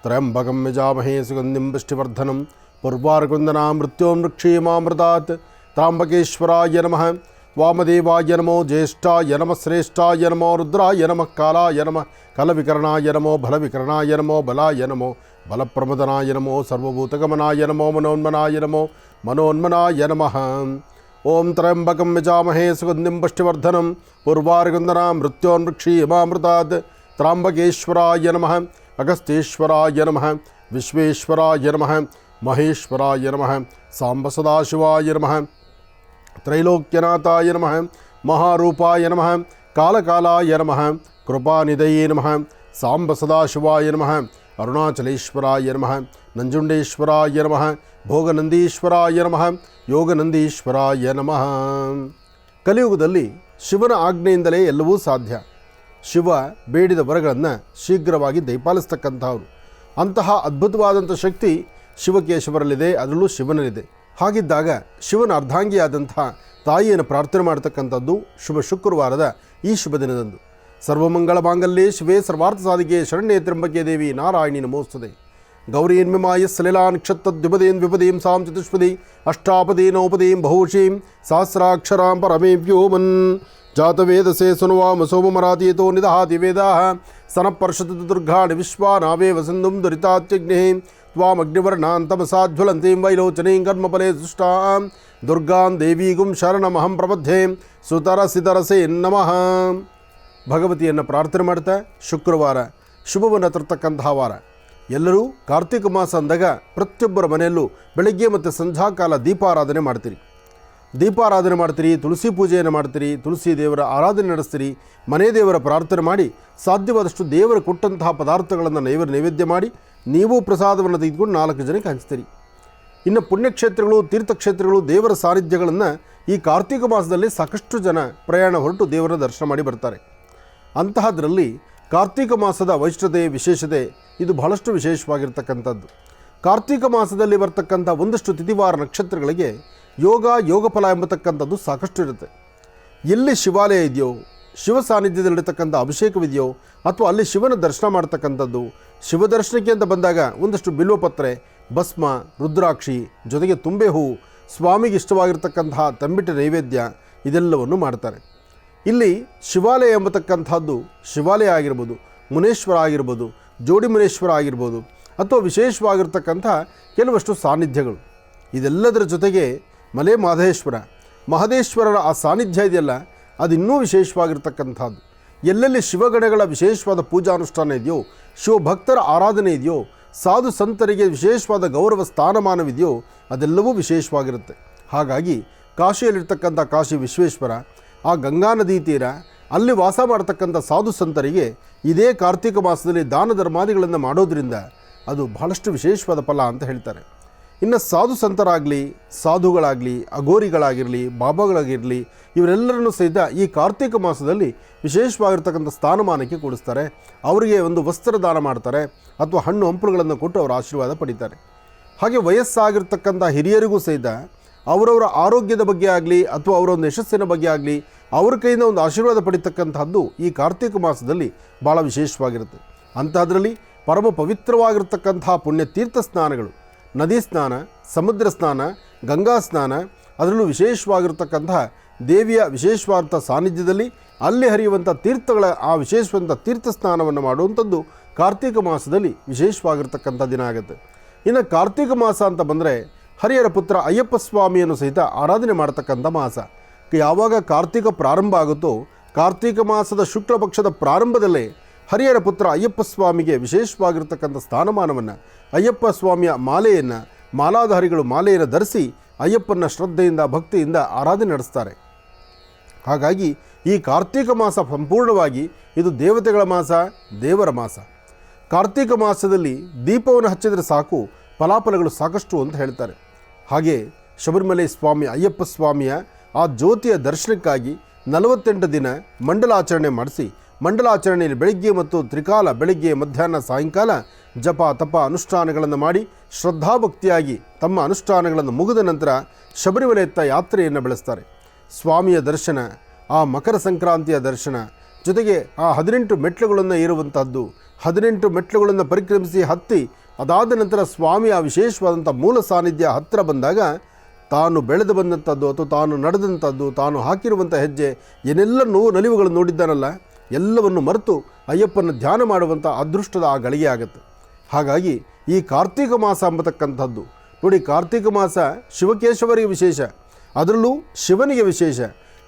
S2: ತ್ರಯಂಬಕಂ ಯಜಾಮಹೇ ಸುಗಂಧಿಂ ಪುಷ್ಟಿವರ್ಧನಂ ಪೂರ್ವಾರ್ಕುಂದನಾ ಮೃತ್ಯೋರ್ಮೃಕ್ಷೇಮಾಮೃತಾತ್. ತ್ರ್ಯಂಬಕೇಶ್ವರಾಯ ನಮಃ. ವಾಮದೇವಾಯ ನಮೋ ಜ್ಯೇಷ್ಠಾಯ ನಮಃ ಶ್ರೇಷ್ಠಾಯ ನಮೋ ರುದ್ರಾಯ ನಮಃ ಕಾಲಾಯ ನಮಃ ಕಲವಿಕರಣಾಯ ನಮೋ ಬಲವಿಕರಣಾಯ ನಮೋ ಬಲಾಯ ನಮೋ ಬಲಪ್ರಮದನಾಯ ನಮೋ ಸರ್ವಭೂತಗಮನಾಯ ನಮೋ ಮನೋನ್ಮನಾಯ ನಮೋ ಮನೋನ್ಮನಾಯ ನಮಃ. ಓಂ ತ್ರಯಂಬಕಂ ಯಜಾಮಹೇ ಸುಗಂಧಿಂ ಪುಷ್ಟಿವರ್ಧನಂ ಪೂರ್ವಾರ್ಕುಂದನಾ ಮೃತ್ಯೋರ್ಮೃಕ್ಷೇಮಾಮೃತಾತ್. ತ್ರ್ಯಂಬಕೇಶ್ವರಾಯ ನಮಃ. ಅಗಸ್ತ್ಯೇಶ್ವರಾಯ ನಮಃ. ವಿಶ್ವೇಶ್ವರಾಯ ನಮಃ. ಮಹೇಶ್ವರಾಯ ನಮಃ. ಸಾಂಬ ಸದಾಶಿವಾಯ ನಮಃ. ತ್ರೈಲೋಕ್ಯನಾಥಾಯ ನಮಃ. ಮಹಾರೂಪಾಯ ನಮಃ. ಕಾಲಕಾಲಾಯ ನಮಃ. ಕೃಪಾನಿಧಯೇ ನಮಃ. ಸಾಂಬ ಸದಾಶಿವಾಯ ನಮಃ. ಅರುಣಾಚಲೇಶ್ವರಾಯ ನಮಃ. ನಂಜುಂಡೇಶ್ವರಾಯ ನಮಃ. ಭೋಗನಂದೀಶ್ವರಾಯ ನಮಃ. ಯೋಗನಂದೀಶ್ವರಾಯ ನಮಃ. ಕಲಿಯುಗದಲ್ಲಿ ಶಿವನ ಆಜ್ಞೆಯಿಂದಲೇ ಎಲ್ಲವೂ ಸಾಧ್ಯ. ಶಿವ ಬೇಡಿದ ವರಗಳನ್ನು ಶೀಘ್ರವಾಗಿ ದಯಪಾಲಿಸ್ತಕ್ಕಂಥವ್ರು. ಅಂತಹ ಅದ್ಭುತವಾದಂಥ ಶಕ್ತಿ ಶಿವಕೇಶವರಲ್ಲಿದೆ, ಅದರಲ್ಲೂ ಶಿವನಲ್ಲಿದೆ. ಹಾಗಿದ್ದಾಗ ಶಿವನ ಅರ್ಧಾಂಗಿಯಾದಂಥ ತಾಯಿಯನ್ನು ಪ್ರಾರ್ಥನೆ ಮಾಡ್ತಕ್ಕಂಥದ್ದು ಶುಭ ಶುಕ್ರವಾರದ ಈ ಶುಭ ದಿನದಂದು. ಸರ್ವಮಂಗಳ ಮಾಂಗಲ್ಯೇ ಶಿವೇ ಸರ್ವಾರ್ಥ ಸಾಧಿಕೆ ಶರಣ್ಯೇ ತ್ರ್ಯಂಬಕೆ ದೇವಿ ನಾರಾಯಣಿ ನಮೋಸ್ತುತೆ. ಗೌರೀನ್ಮಿಮಾಯ ಸಲಿಲಾನ್ ಕ್ಷತ್ತದ್ವಿಪದೀಂ ವಿಪದೀಂ ಸಾಂ ಚತುಷ್ಪದಿ ಅಷ್ಟಾಪದೀನೋಪದೀಂ ಬಹುಶೀಂ ಸಹಸ್ರಾಕ್ಷರಾಂ ಪರಮೇ ವ್ಯೋಮನ್. ಜಾತವೇದಸೇ ಸುನುವಾಮ ಸೋಮಮರಾತೀತೋ ನಿದಹಾತಿ ವೇದಾಃ ಸನಃಪರ್ಷತ ದುರ್ಗಾಣಿ ವಿಶ್ವಾನಾವೇವ ಸಿಂಧುಂ ದುರಿತಾತ್ಯಗ್ನಿಃ ತ್ವಾಮಗ್ನಿವರ್ಣಾನ್ ತಮಸಾಜ್ವಲಂತೀಂ ವೈಲೋಚನೀಂ ಕರ್ಮಫಲೇ ಸುಷ್ಟಾಂ ದುರ್ಗಾಂ ದೇವೀಗುಂ ಶರಣಮಹಂ ಪ್ರಪದ್ಯೆ ಸುತರಸಿತರಸೇ ನಮಃ. ಭಗವತಿಯನ್ನು ಪ್ರಾರ್ಥನೆ ಮಾಡ್ತಾ ಶುಕ್ರವಾರ ಶುಭವನ್ನು ತರ್ತಕ್ಕಂತಹ ವಾರ. ಎಲ್ಲರೂ ಕಾರ್ತಿಕ ಮಾಸ ಅಂದಾಗ ಪ್ರತಿಯೊಬ್ಬರ ಮನೆಯಲ್ಲೂ ಬೆಳಗ್ಗೆ ಮತ್ತು ಸಂಧ್ಯಾಕಾಲ ದೀಪಾರಾಧನೆ ಮಾಡ್ತೀರಿ. ದೀಪಾರಾಧನೆ ಮಾಡ್ತೀರಿ, ತುಳಸಿ ಪೂಜೆಯನ್ನು ಮಾಡ್ತೀರಿ, ತುಳಸಿ ದೇವರ ಆರಾಧನೆ ನಡೆಸ್ತೀರಿ, ಮನೆ ದೇವರ ಪ್ರಾರ್ಥನೆ ಮಾಡಿ ಸಾಧ್ಯವಾದಷ್ಟು ದೇವರು ಕೊಟ್ಟಂತಹ ಪದಾರ್ಥಗಳನ್ನು ನೈವೇದ್ಯ ಮಾಡಿ ನೀವು ಪ್ರಸಾದವನ್ನು ತೆಗೆದುಕೊಂಡು 4 ಜನಕ್ಕೆ ಹಂಚ್ತೀರಿ. ಇನ್ನು ಪುಣ್ಯಕ್ಷೇತ್ರಗಳು, ತೀರ್ಥಕ್ಷೇತ್ರಗಳು, ದೇವರ ಸಾನ್ನಿಧ್ಯಗಳನ್ನು ಈ ಕಾರ್ತಿಕ ಮಾಸದಲ್ಲಿ ಸಾಕಷ್ಟು ಜನ ಪ್ರಯಾಣ ಹೊರಟು ದೇವರ ದರ್ಶನ ಮಾಡಿ ಬರ್ತಾರೆ. ಅಂತಹದ್ರಲ್ಲಿ ಕಾರ್ತಿಕ ಮಾಸದ ವೈಶಿಷ್ಟ್ಯತೆ, ವಿಶೇಷತೆ ಇದು ಬಹಳಷ್ಟು ವಿಶೇಷವಾಗಿರ್ತಕ್ಕಂಥದ್ದು. ಕಾರ್ತಿಕ ಮಾಸದಲ್ಲಿ ಬರ್ತಕ್ಕಂಥ ಒಂದಷ್ಟು ತಿಥಿವಾರ ನಕ್ಷತ್ರಗಳಿಗೆ ಯೋಗಫಲ ಎಂಬತಕ್ಕಂಥದ್ದು ಸಾಕಷ್ಟು ಇರುತ್ತೆ. ಎಲ್ಲಿ ಶಿವಾಲಯ ಇದೆಯೋ, ಶಿವ ಸಾನ್ನಿಧ್ಯದಲ್ಲಿರ್ತಕ್ಕಂಥ ಅಭಿಷೇಕವಿದೆಯೋ, ಅಥವಾ ಅಲ್ಲಿ ಶಿವನ ದರ್ಶನ ಮಾಡ್ತಕ್ಕಂಥದ್ದು, ಶಿವ ದರ್ಶನಕ್ಕೆ ಅಂತ ಬಂದಾಗ ಒಂದಷ್ಟು ಬಿಲ್ವಪತ್ರೆ, ಭಸ್ಮ, ರುದ್ರಾಕ್ಷಿ, ಜೊತೆಗೆ ತುಂಬೆ ಹೂವು, ಸ್ವಾಮಿಗೆ ಇಷ್ಟವಾಗಿರ್ತಕ್ಕಂತಹ ತಂಬಿಟ್ಟು ನೈವೇದ್ಯ ಇದೆಲ್ಲವನ್ನು ಮಾಡ್ತಾರೆ. ಇಲ್ಲಿ ಶಿವಾಲಯ ಎಂಬತಕ್ಕಂಥದ್ದು ಶಿವಾಲಯ ಆಗಿರ್ಬೋದು, ಮುನೇಶ್ವರ ಆಗಿರ್ಬೋದು, ಜೋಡಿ ಮುನೇಶ್ವರ ಆಗಿರ್ಬೋದು, ಅಥವಾ ವಿಶೇಷವಾಗಿರ್ತಕ್ಕಂಥ ಕೆಲವಷ್ಟು ಸಾನ್ನಿಧ್ಯಗಳು. ಇದೆಲ್ಲದರ ಜೊತೆಗೆ ಮಲೆ ಮಹದೇಶ್ವರರ ಆ ಸಾನ್ನಿಧ್ಯ ಇದೆಯಲ್ಲ, ಅದು ಇನ್ನೂ ವಿಶೇಷವಾಗಿರ್ತಕ್ಕಂಥದ್ದು. ಎಲ್ಲೆಲ್ಲಿ ಶಿವಗಣಗಳ ವಿಶೇಷವಾದ ಪೂಜಾನುಷ್ಠಾನ ಇದೆಯೋ, ಶಿವಭಕ್ತರ ಆರಾಧನೆ ಇದೆಯೋ, ಸಾಧು ಸಂತರಿಗೆ ವಿಶೇಷವಾದ ಗೌರವ ಸ್ಥಾನಮಾನವಿದೆಯೋ, ಅದೆಲ್ಲವೂ ವಿಶೇಷವಾಗಿರುತ್ತೆ. ಹಾಗಾಗಿ ಕಾಶಿಯಲ್ಲಿರ್ತಕ್ಕಂಥ ಕಾಶಿ ವಿಶ್ವೇಶ್ವರ, ಆ ಗಂಗಾ ನದಿ ತೀರ, ಅಲ್ಲಿ ವಾಸ ಮಾಡ್ತಕ್ಕಂಥ ಸಾಧು ಸಂತರಿಗೆ ಇದೇ ಕಾರ್ತಿಕ ಮಾಸದಲ್ಲಿ ದಾನ ಧರ್ಮಾದಿಗಳನ್ನು ಮಾಡೋದ್ರಿಂದ ಅದು ಬಹಳಷ್ಟು ವಿಶೇಷವಾದ ಫಲ ಅಂತ ಹೇಳ್ತಾರೆ. ಇನ್ನು ಸಾಧು ಸಂತರಾಗಲಿ, ಸಾಧುಗಳಾಗಲಿ, ಅಘೋರಿಗಳಾಗಿರಲಿ, ಬಾಬಾಗಳಾಗಿರಲಿ, ಇವರೆಲ್ಲರನ್ನು ಸಹಿತ ಈ ಕಾರ್ತಿಕ ಮಾಸದಲ್ಲಿ ವಿಶೇಷವಾಗಿರ್ತಕ್ಕಂಥ ಸ್ಥಾನಮಾನಕ್ಕೆ ಕೂಡಿಸ್ತಾರೆ. ಅವರಿಗೆ ಒಂದು ವಸ್ತ್ರದಾನ ಮಾಡ್ತಾರೆ ಅಥವಾ ಹಣ್ಣು ಹಂಪಲುಗಳನ್ನು ಕೊಟ್ಟು ಅವರ ಆಶೀರ್ವಾದ ಪಡಿತಾರೆ. ಹಾಗೆ ವಯಸ್ಸಾಗಿರ್ತಕ್ಕಂಥ ಹಿರಿಯರಿಗೂ ಸಹಿತ ಅವರವರ ಆರೋಗ್ಯದ ಬಗ್ಗೆ ಆಗಲಿ ಅಥವಾ ಅವರ ಒಂದು ಯಶಸ್ಸಿನ ಬಗ್ಗೆ ಆಗಲಿ ಅವ್ರ ಕೈಯಿಂದ ಒಂದು ಆಶೀರ್ವಾದ ಪಡಿತಕ್ಕಂಥದ್ದು ಈ ಕಾರ್ತಿಕ ಮಾಸದಲ್ಲಿ ಭಾಳ ವಿಶೇಷವಾಗಿರುತ್ತೆ. ಅಂಥದ್ರಲ್ಲಿ ಪರಮ ಪವಿತ್ರವಾಗಿರ್ತಕ್ಕಂಥ ಪುಣ್ಯತೀರ್ಥ ಸ್ನಾನಗಳು, ನದಿ ಸ್ನಾನ, ಸಮುದ್ರ ಸ್ನಾನ, ಗಂಗಾ ಸ್ನಾನ, ಅದರಲ್ಲೂ ವಿಶೇಷವಾಗಿರ್ತಕ್ಕಂತಹ ದೇವಿಯ ವಿಶೇಷವಾದಂಥ ಸಾನ್ನಿಧ್ಯದಲ್ಲಿ ಅಲ್ಲಿ ಹರಿಯುವಂಥ ತೀರ್ಥಗಳ ಆ ವಿಶೇಷವಾದಂಥ ತೀರ್ಥ ಸ್ನಾನವನ್ನು ಮಾಡುವಂಥದ್ದು ಕಾರ್ತಿಕ ಮಾಸದಲ್ಲಿ ವಿಶೇಷವಾಗಿರ್ತಕ್ಕಂಥ ದಿನ ಆಗುತ್ತೆ. ಇನ್ನು ಕಾರ್ತಿಕ ಮಾಸ ಅಂತ ಬಂದರೆ ಹರಿಹರ ಪುತ್ರ ಅಯ್ಯಪ್ಪ ಸ್ವಾಮಿಯನ್ನು ಸಹಿತ ಆರಾಧನೆ ಮಾಡ್ತಕ್ಕಂಥ ಮಾಸ. ಯಾವಾಗ ಕಾರ್ತಿಕ ಪ್ರಾರಂಭ ಆಗುತ್ತೋ ಕಾರ್ತಿಕ ಮಾಸದ ಶುಕ್ಲ ಪಕ್ಷದ ಪ್ರಾರಂಭದಲ್ಲೇ ಹರಿಹರ ಪುತ್ರ ಅಯ್ಯಪ್ಪ ಸ್ವಾಮಿಗೆ ವಿಶೇಷವಾಗಿರ್ತಕ್ಕಂಥ ಸ್ಥಾನಮಾನವನ್ನು, ಅಯ್ಯಪ್ಪ ಸ್ವಾಮಿಯ ಮಾಲೆಯನ್ನು, ಮಾಲಾಧಾರಿಗಳು ಮಾಲೆಯನ್ನು ಧರಿಸಿ ಅಯ್ಯಪ್ಪನ ಶ್ರದ್ಧೆಯಿಂದ ಭಕ್ತಿಯಿಂದ ಆರಾಧನೆ ನಡೆಸ್ತಾರೆ. ಹಾಗಾಗಿ ಈ ಕಾರ್ತಿಕ ಮಾಸ ಸಂಪೂರ್ಣವಾಗಿ ಇದು ದೇವತೆಗಳ ಮಾಸ, ದೇವರ ಮಾಸ. ಕಾರ್ತಿಕ ಮಾಸದಲ್ಲಿ ದೀಪವನ್ನು ಹಚ್ಚಿದರೆ ಸಾಕು, ಫಲಾಫಲಗಳು ಸಾಕಷ್ಟು ಅಂತ ಹೇಳ್ತಾರೆ. ಹಾಗೆ ಶಬರಿಮಲೆ ಸ್ವಾಮಿ ಅಯ್ಯಪ್ಪ ಸ್ವಾಮಿಯ ಆ ಜ್ಯೋತಿಯ ದರ್ಶನಕ್ಕಾಗಿ 48 ದಿನ ಮಂಡಲಾಚರಣೆ ಮಾಡಿಸಿ, ಮಂಡಲಾಚರಣೆಯಲ್ಲಿ ಬೆಳಗ್ಗೆ ಮತ್ತು ತ್ರಿಕಾಲ ಬೆಳಗ್ಗೆ, ಮಧ್ಯಾಹ್ನ, ಸಾಯಂಕಾಲ ಜಪ ತಪ ಅನುಷ್ಠಾನಗಳನ್ನು ಮಾಡಿ ಶ್ರದ್ಧಾಭಕ್ತಿಯಾಗಿ ತಮ್ಮ ಅನುಷ್ಠಾನಗಳನ್ನು ಮುಗಿದ ನಂತರ ಶಬರಿಮಲೆಯತ್ತ ಯಾತ್ರೆಯನ್ನು ಬೆಳೆಸ್ತಾರೆ. ಸ್ವಾಮಿಯ ದರ್ಶನ, ಆ ಮಕರ ಸಂಕ್ರಾಂತಿಯ ದರ್ಶನ, ಜೊತೆಗೆ ಆ 18 ಮೆಟ್ಲುಗಳನ್ನು ಏರುವಂಥದ್ದು, 18 ಮೆಟ್ಲುಗಳನ್ನು ಪರಿಕ್ರಮಿಸಿ ಹತ್ತಿ ಅದಾದ ನಂತರ ಸ್ವಾಮಿಯ ವಿಶೇಷವಾದಂಥ ಮೂಲ ಸಾನ್ನಿಧ್ಯ ಹತ್ತಿರ ಬಂದಾಗ ತಾನು ಬೆಳೆದು ಬಂದಂಥದ್ದು ಅಥವಾ ತಾನು ನಡೆದಂಥದ್ದು, ತಾನು ಹಾಕಿರುವಂಥ ಹೆಜ್ಜೆ ಏನೆಲ್ಲ ನೋವು ನಲಿವುಗಳನ್ನು ನೋಡಿದ್ದಾನಲ್ಲ ಎಲ್ಲವನ್ನು ಮರೆತು ಅಯ್ಯಪ್ಪನ ಧ್ಯಾನ ಮಾಡುವಂಥ ಅದೃಷ್ಟದ ಆ ಗಳಿಗೆ ಆಗುತ್ತೆ. ಹಾಗಾಗಿ ಈ ಕಾರ್ತೀಕ ಮಾಸ ಅಂಬತಕ್ಕಂಥದ್ದು ನೋಡಿ, ಕಾರ್ತೀಕ ಮಾಸ ಶಿವಕೇಶವರಿಗೆ ವಿಶೇಷ, ಅದರಲ್ಲೂ ಶಿವನಿಗೆ ವಿಶೇಷ.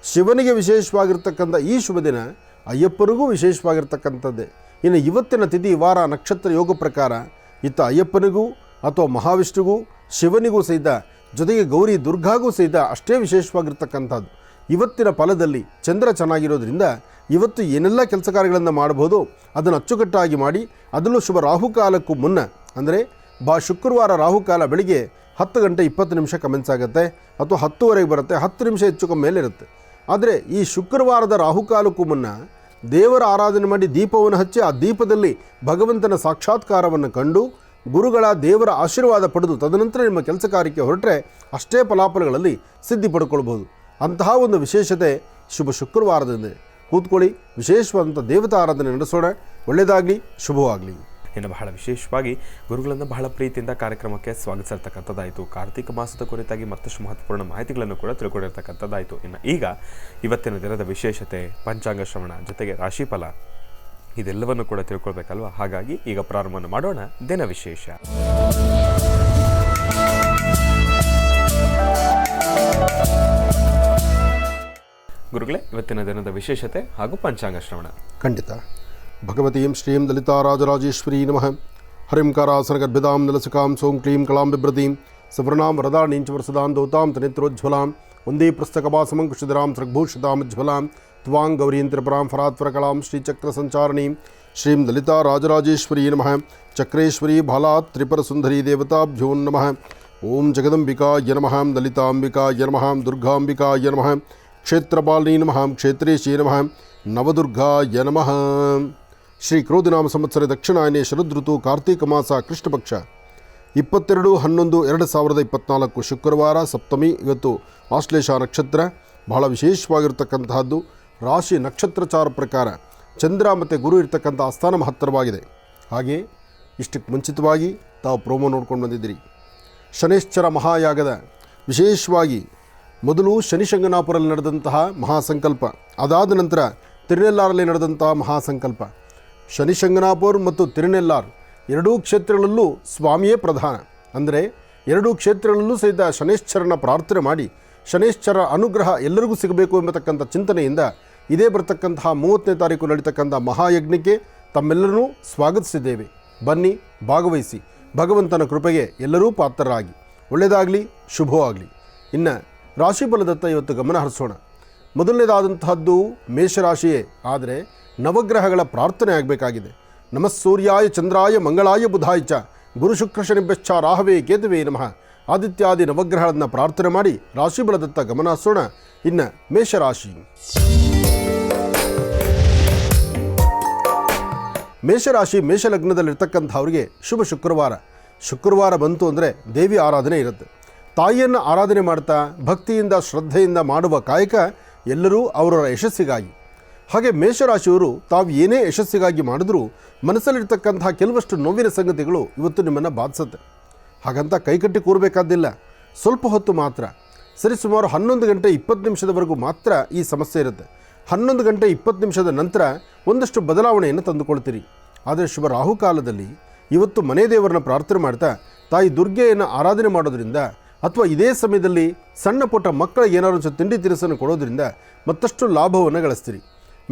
S2: ಶಿವನಿಗೆ ವಿಶೇಷವಾಗಿರ್ತಕ್ಕಂಥ ಈ ಶುಭ ದಿನ ಅಯ್ಯಪ್ಪನಿಗೂ ವಿಶೇಷವಾಗಿರ್ತಕ್ಕಂಥದ್ದೇ. ಇನ್ನು ಇವತ್ತಿನ ತಿಥಿ ವಾರ ನಕ್ಷತ್ರ ಯೋಗ ಪ್ರಕಾರ ಇತ್ತ ಅಯ್ಯಪ್ಪನಿಗೂ ಅಥವಾ ಮಹಾವಿಷ್ಣುಗೂ ಶಿವನಿಗೂ ಸಹಿತ, ಜೊತೆಗೆ ಗೌರಿ ದುರ್ಗಾಗೂ ಸಹಿತ ಅಷ್ಟೇ ವಿಶೇಷವಾಗಿರ್ತಕ್ಕಂಥದ್ದು. ಇವತ್ತಿನ ಫಲದಲ್ಲಿ ಚಂದ್ರ ಚೆನ್ನಾಗಿರೋದ್ರಿಂದ ಇವತ್ತು ಏನೆಲ್ಲ ಕೆಲಸ ಕಾರ್ಯಗಳನ್ನು ಮಾಡಬಹುದು ಅದನ್ನು ಅಚ್ಚುಕಟ್ಟಾಗಿ ಮಾಡಿ, ಅದರಲ್ಲೂ ಶುಭ ರಾಹುಕಾಲಕ್ಕೂ ಮುನ್ನ ಅಂದರೆ ಶುಕ್ರವಾರ ರಾಹುಕಾಲ ಬೆಳಿಗ್ಗೆ 10 ಗಂಟೆ 20 ನಿಮಿಷ ಕಮೆನ್ಸ್ ಆಗುತ್ತೆ ಅಥವಾ 10:30 ಬರುತ್ತೆ, 10 ನಿಮಿಷ ಹೆಚ್ಚು ಕಮ್ಮಿ ಮೇಲೆ ಇರುತ್ತೆ. ಆದರೆ ಈ ಶುಕ್ರವಾರದ ರಾಹುಕಾಲಕ್ಕೂ ಮುನ್ನ ದೇವರ ಆರಾಧನೆ ಮಾಡಿ ದೀಪವನ್ನು ಹಚ್ಚಿ ಆ ದೀಪದಲ್ಲಿ ಭಗವಂತನ ಸಾಕ್ಷಾತ್ಕಾರವನ್ನು ಕಂಡು ಗುರುಗಳ ದೇವರ ಆಶೀರ್ವಾದ ಪಡೆದು ತದನಂತರ ನಿಮ್ಮ ಕೆಲಸ ಕಾರ್ಯಕ್ಕೆ ಹೊರಟರೆ ಅಷ್ಟೇ ಫಲಾಫಲಗಳಲ್ಲಿ ಸಿದ್ಧಿ ಪಡ್ಕೊಳ್ಬೋದು. ಅಂತಹ ಒಂದು ವಿಶೇಷತೆ ಶುಭ ಶುಕ್ರವಾರದಿಂದ ಕೂತ್ಕೊಳ್ಳಿ, ವಿಶೇಷವಾದಂಥ ದೇವತಾ ಆರಾಧನೆ ನಡೆಸೋಣ. ಒಳ್ಳೆಯದಾಗಲಿ, ಶುಭವಾಗಲಿ.
S1: ಇನ್ನು ಬಹಳ ವಿಶೇಷವಾಗಿ ಗುರುಗಳನ್ನು ಬಹಳ ಪ್ರೀತಿಯಿಂದ ಕಾರ್ಯಕ್ರಮಕ್ಕೆ ಸ್ವಾಗತಿಸಿರ್ತಕ್ಕಂಥದ್ದಾಯಿತು. ಕಾರ್ತಿಕ ಮಾಸದ ಕುರಿತಾಗಿ ಮತ್ತಷ್ಟು ಮಹತ್ವಪೂರ್ಣ ಮಾಹಿತಿಗಳನ್ನು ಕೂಡ ತಿಳ್ಕೊಂಡಿರ್ತಕ್ಕಂಥದ್ದಾಯಿತು. ಇನ್ನು ಈಗ ಇವತ್ತಿನ ದಿನದ ವಿಶೇಷತೆ, ಪಂಚಾಂಗ ಶ್ರವಣ, ಜೊತೆಗೆ ರಾಶಿಫಲ ಇದೆಲ್ಲವನ್ನು ಕೂಡ ತಿಳ್ಕೊಳ್ಬೇಕಲ್ವ. ಹಾಗಾಗಿ ಈಗ ಪ್ರಾರಂಭವನ್ನು ಮಾಡೋಣ ದಿನ ವಿಶೇಷ. ಗುರುಗಳೇ, ಇವತ್ತಿನ ದಿನದ ವಿಶೇಷತೆ ಹಾಗೂ ಪಂಚಾಂಗ ಶ್ರವಣ.
S2: ಖಂಡಿತ. ಭಗವತೀಂ ಶ್ರೀಂ ಲಲಿತಾರಾಜರಾಜೇಶ್ವರೀ ನಮಃ. ಹರಿಂ ಕಾರಾಸನಗರ್ಭಿದಾಂ ನಲಸಿಕಾಂ ಸೋಂ ಕ್ಲೀಂ ಕಲಾಂ ಬಿಭ್ರತೀಂ ಸವರ್ಣಾಂ ವರದಾಣೀಂಚ ವರಸದಾಂ ದೌತಾಂ ತನೇತ್ರೋಜ್ವಲಾಂ ವಂದೇ ಪುಸ್ತಕವಾಸಮಂ ಕುಶಿಧರಾಂ ಸೃಗ್ಭೂಷಿತಾಮಜ್ವಲಾಂ ತ್ವಾಂ ಗೌರೀಂ ತ್ರಿಪುರಾಂ ಫರಾತ್ವರಕಲಾಂ ಶ್ರೀಚಕ್ರ ಸಂಚಾರಣೀಂ ಶ್ರೀಂ ಲಲಿತಾರಾಜರಾಜೇಶ್ವರೀ ನಮಃ. ಚಕ್ರೇಶ್ವರೀ ಬಾಲಾತ್ ತ್ರಿಪುರಸುಂದರೀ ದೇವತಾಭ್ಯೋ ನಮಃ. ಓಂ ಜಗದಂಬಿಕಾಯ ನಮಃ, ಲಲಿತಾಂಬಿಕಾಯ ನಮಃ, ದುರ್ಗಾಂಬಿಕಾಯ ನಮಃ, ಕ್ಷೇತ್ರಪಾಲಿನಿ ನಮಃ, ಕ್ಷೇತ್ರೇಶಿ ನಮಃ, ನವದುರ್ಗಾಯ ನಮಃ. ಶ್ರೀ ಕ್ರೋಧಿನಾಮ ಸಂವತ್ಸರ ದಕ್ಷಿಣಾಯನೆ ಶರದೃತು ಕಾರ್ತೀಕ ಮಾಸ ಕೃಷ್ಣಪಕ್ಷ 22/11/2024 ಶುಕ್ರವಾರ ಸಪ್ತಮಿ. ಇವತ್ತು ಆಶ್ಲೇಷ ನಕ್ಷತ್ರ ಬಹಳ ವಿಶೇಷವಾಗಿರ್ತಕ್ಕಂತಹದ್ದು. ರಾಶಿ ನಕ್ಷತ್ರಚಾರ ಪ್ರಕಾರ ಚಂದ್ರ ಮತ್ತು ಗುರು ಇರ್ತಕ್ಕಂಥ ಆಸ್ಥಾನ ಮಹತ್ತರವಾಗಿದೆ. ಹಾಗೆ ಇಷ್ಟಕ್ಕೆ ಮುಂಚಿತವಾಗಿ ತಾವು ಪ್ರೋಮೋ ನೋಡ್ಕೊಂಡು ಬಂದಿದ್ದೀರಿ. ಶನೇಶ್ಚರ ಮಹಾಯಾಗದ ವಿಶೇಷವಾಗಿ ಮೊದಲು ಶನಿಶಂಗನಾಪುರಲ್ಲಿ ನಡೆದಂತಹ ಮಹಾಸಂಕಲ್ಪ, ಅದಾದ ನಂತರ ತಿರುನೆಲ್ಲಾರಲ್ಲಿ ನಡೆದಂತಹ ಮಹಾಸಂಕಲ್ಪ. ಶನಿಶಂಗನಾಪುರ್ ಮತ್ತು ತಿರುನೆಲ್ಲಾರ್ ಎರಡೂ ಕ್ಷೇತ್ರಗಳಲ್ಲೂ ಸ್ವಾಮಿಯೇ ಪ್ರಧಾನ. ಅಂದರೆ ಎರಡೂ ಕ್ಷೇತ್ರಗಳಲ್ಲೂ ಸಹಿತ ಶನೇಶ್ಚರನ ಪ್ರಾರ್ಥನೆ ಮಾಡಿ ಶನೇಶ್ಚರ ಅನುಗ್ರಹ ಎಲ್ಲರಿಗೂ ಸಿಗಬೇಕು ಎಂಬತಕ್ಕಂಥ ಚಿಂತನೆಯಿಂದ ಇದೇ ಬರ್ತಕ್ಕಂತಹ 30ನೇ ತಾರೀಕು ನಡೀತಕ್ಕಂಥ ಮಹಾಯಜ್ಞಕ್ಕೆ ತಮ್ಮೆಲ್ಲರೂ ಸ್ವಾಗತಿಸಿದ್ದೇವೆ. ಬನ್ನಿ, ಭಾಗವಹಿಸಿ, ಭಗವಂತನ ಕೃಪೆಗೆ ಎಲ್ಲರೂ ಪಾತ್ರರಾಗಿ. ಒಳ್ಳೆಯದಾಗಲಿ, ಶುಭವಾಗಲಿ. ಇನ್ನು ರಾಶಿಫಲದತ್ತ ಇವತ್ತು ಗಮನ ಹರಿಸೋಣ. ಮೊದಲನೇದಾದಂತಹದ್ದು ಮೇಷರಾಶಿಯೇ, ಆದರೆ ನವಗ್ರಹಗಳ ಪ್ರಾರ್ಥನೆ ಆಗಬೇಕಾಗಿದೆ. ನಮಃ ಸೂರ್ಯಾಯ ಚಂದ್ರಾಯ ಮಂಗಳಾಯ ಬುಧಾಯ ಚ ಗುರು ಶುಕ್ರ ಶನಿಭ್ಯಶ್ಚ ರಾಹವೇ ಕೇತುವೇ ನಮಃ. ಆದಿತ್ಯಾದಿ ನವಗ್ರಹಗಳನ್ನು ಪ್ರಾರ್ಥನೆ ಮಾಡಿ ರಾಶಿಫಲದತ್ತ ಗಮನ ಹರಿಸೋಣ. ಇನ್ನು ಮೇಷರಾಶಿ. ಮೇಷರಾಶಿ ಮೇಷಲಗ್ನದಲ್ಲಿರ್ತಕ್ಕಂಥವ್ರಿಗೆ ಶುಭ ಶುಕ್ರವಾರ ಬಂತು ಅಂದರೆ ದೇವಿ ಆರಾಧನೆ ಇರುತ್ತೆ. ತಾಯಿಯನ್ನು ಆರಾಧನೆ ಮಾಡ್ತಾ ಭಕ್ತಿಯಿಂದ ಶ್ರದ್ಧೆಯಿಂದ ಮಾಡುವ ಕಾಯಕ ಎಲ್ಲರೂ ಅವರವರ ಯಶಸ್ಸಿಗಾಗಿ. ಹಾಗೆ ಮೇಷರಾಶಿಯವರು ತಾವು ಏನೇ ಯಶಸ್ಸಿಗಾಗಿ ಮಾಡಿದ್ರೂ ಮನಸ್ಸಲ್ಲಿರ್ತಕ್ಕಂತಹ ಕೆಲವಷ್ಟು ನೋವಿನ ಸಂಗತಿಗಳು ಇವತ್ತು ನಿಮ್ಮನ್ನು ಬಾಧಿಸುತ್ತೆ. ಹಾಗಂತ ಕೈಕಟ್ಟಿ ಕೂರಬೇಕಾದ್ದಿಲ್ಲ, ಸ್ವಲ್ಪ ಹೊತ್ತು ಮಾತ್ರ, ಸರಿಸುಮಾರು 11 ಗಂಟೆ 20 ನಿಮಿಷದವರೆಗೂ ಮಾತ್ರ ಈ ಸಮಸ್ಯೆ ಇರುತ್ತೆ. 11 ಗಂಟೆ 20 ನಿಮಿಷದ ನಂತರ ಒಂದಷ್ಟು ಬದಲಾವಣೆಯನ್ನು ತಂದುಕೊಳ್ತೀರಿ. ಆದರೆ ಶುಭ ರಾಹುಕಾಲದಲ್ಲಿ ಇವತ್ತು ಮನೆ ದೇವರನ್ನ ಪ್ರಾರ್ಥನೆ ಮಾಡ್ತಾ ತಾಯಿ ದುರ್ಗೆಯನ್ನು ಆರಾಧನೆ ಮಾಡೋದ್ರಿಂದ ಅಥವಾ ಇದೇ ಸಮಯದಲ್ಲಿ ಸಣ್ಣ ಪುಟ್ಟ ಮಕ್ಕಳಿಗೆ ಏನಾದ್ರು ತಿಂಡಿ ತಿನಿಸನ್ನು ಕೊಡೋದ್ರಿಂದ ಮತ್ತಷ್ಟು ಲಾಭವನ್ನು ಗಳಿಸ್ತೀರಿ.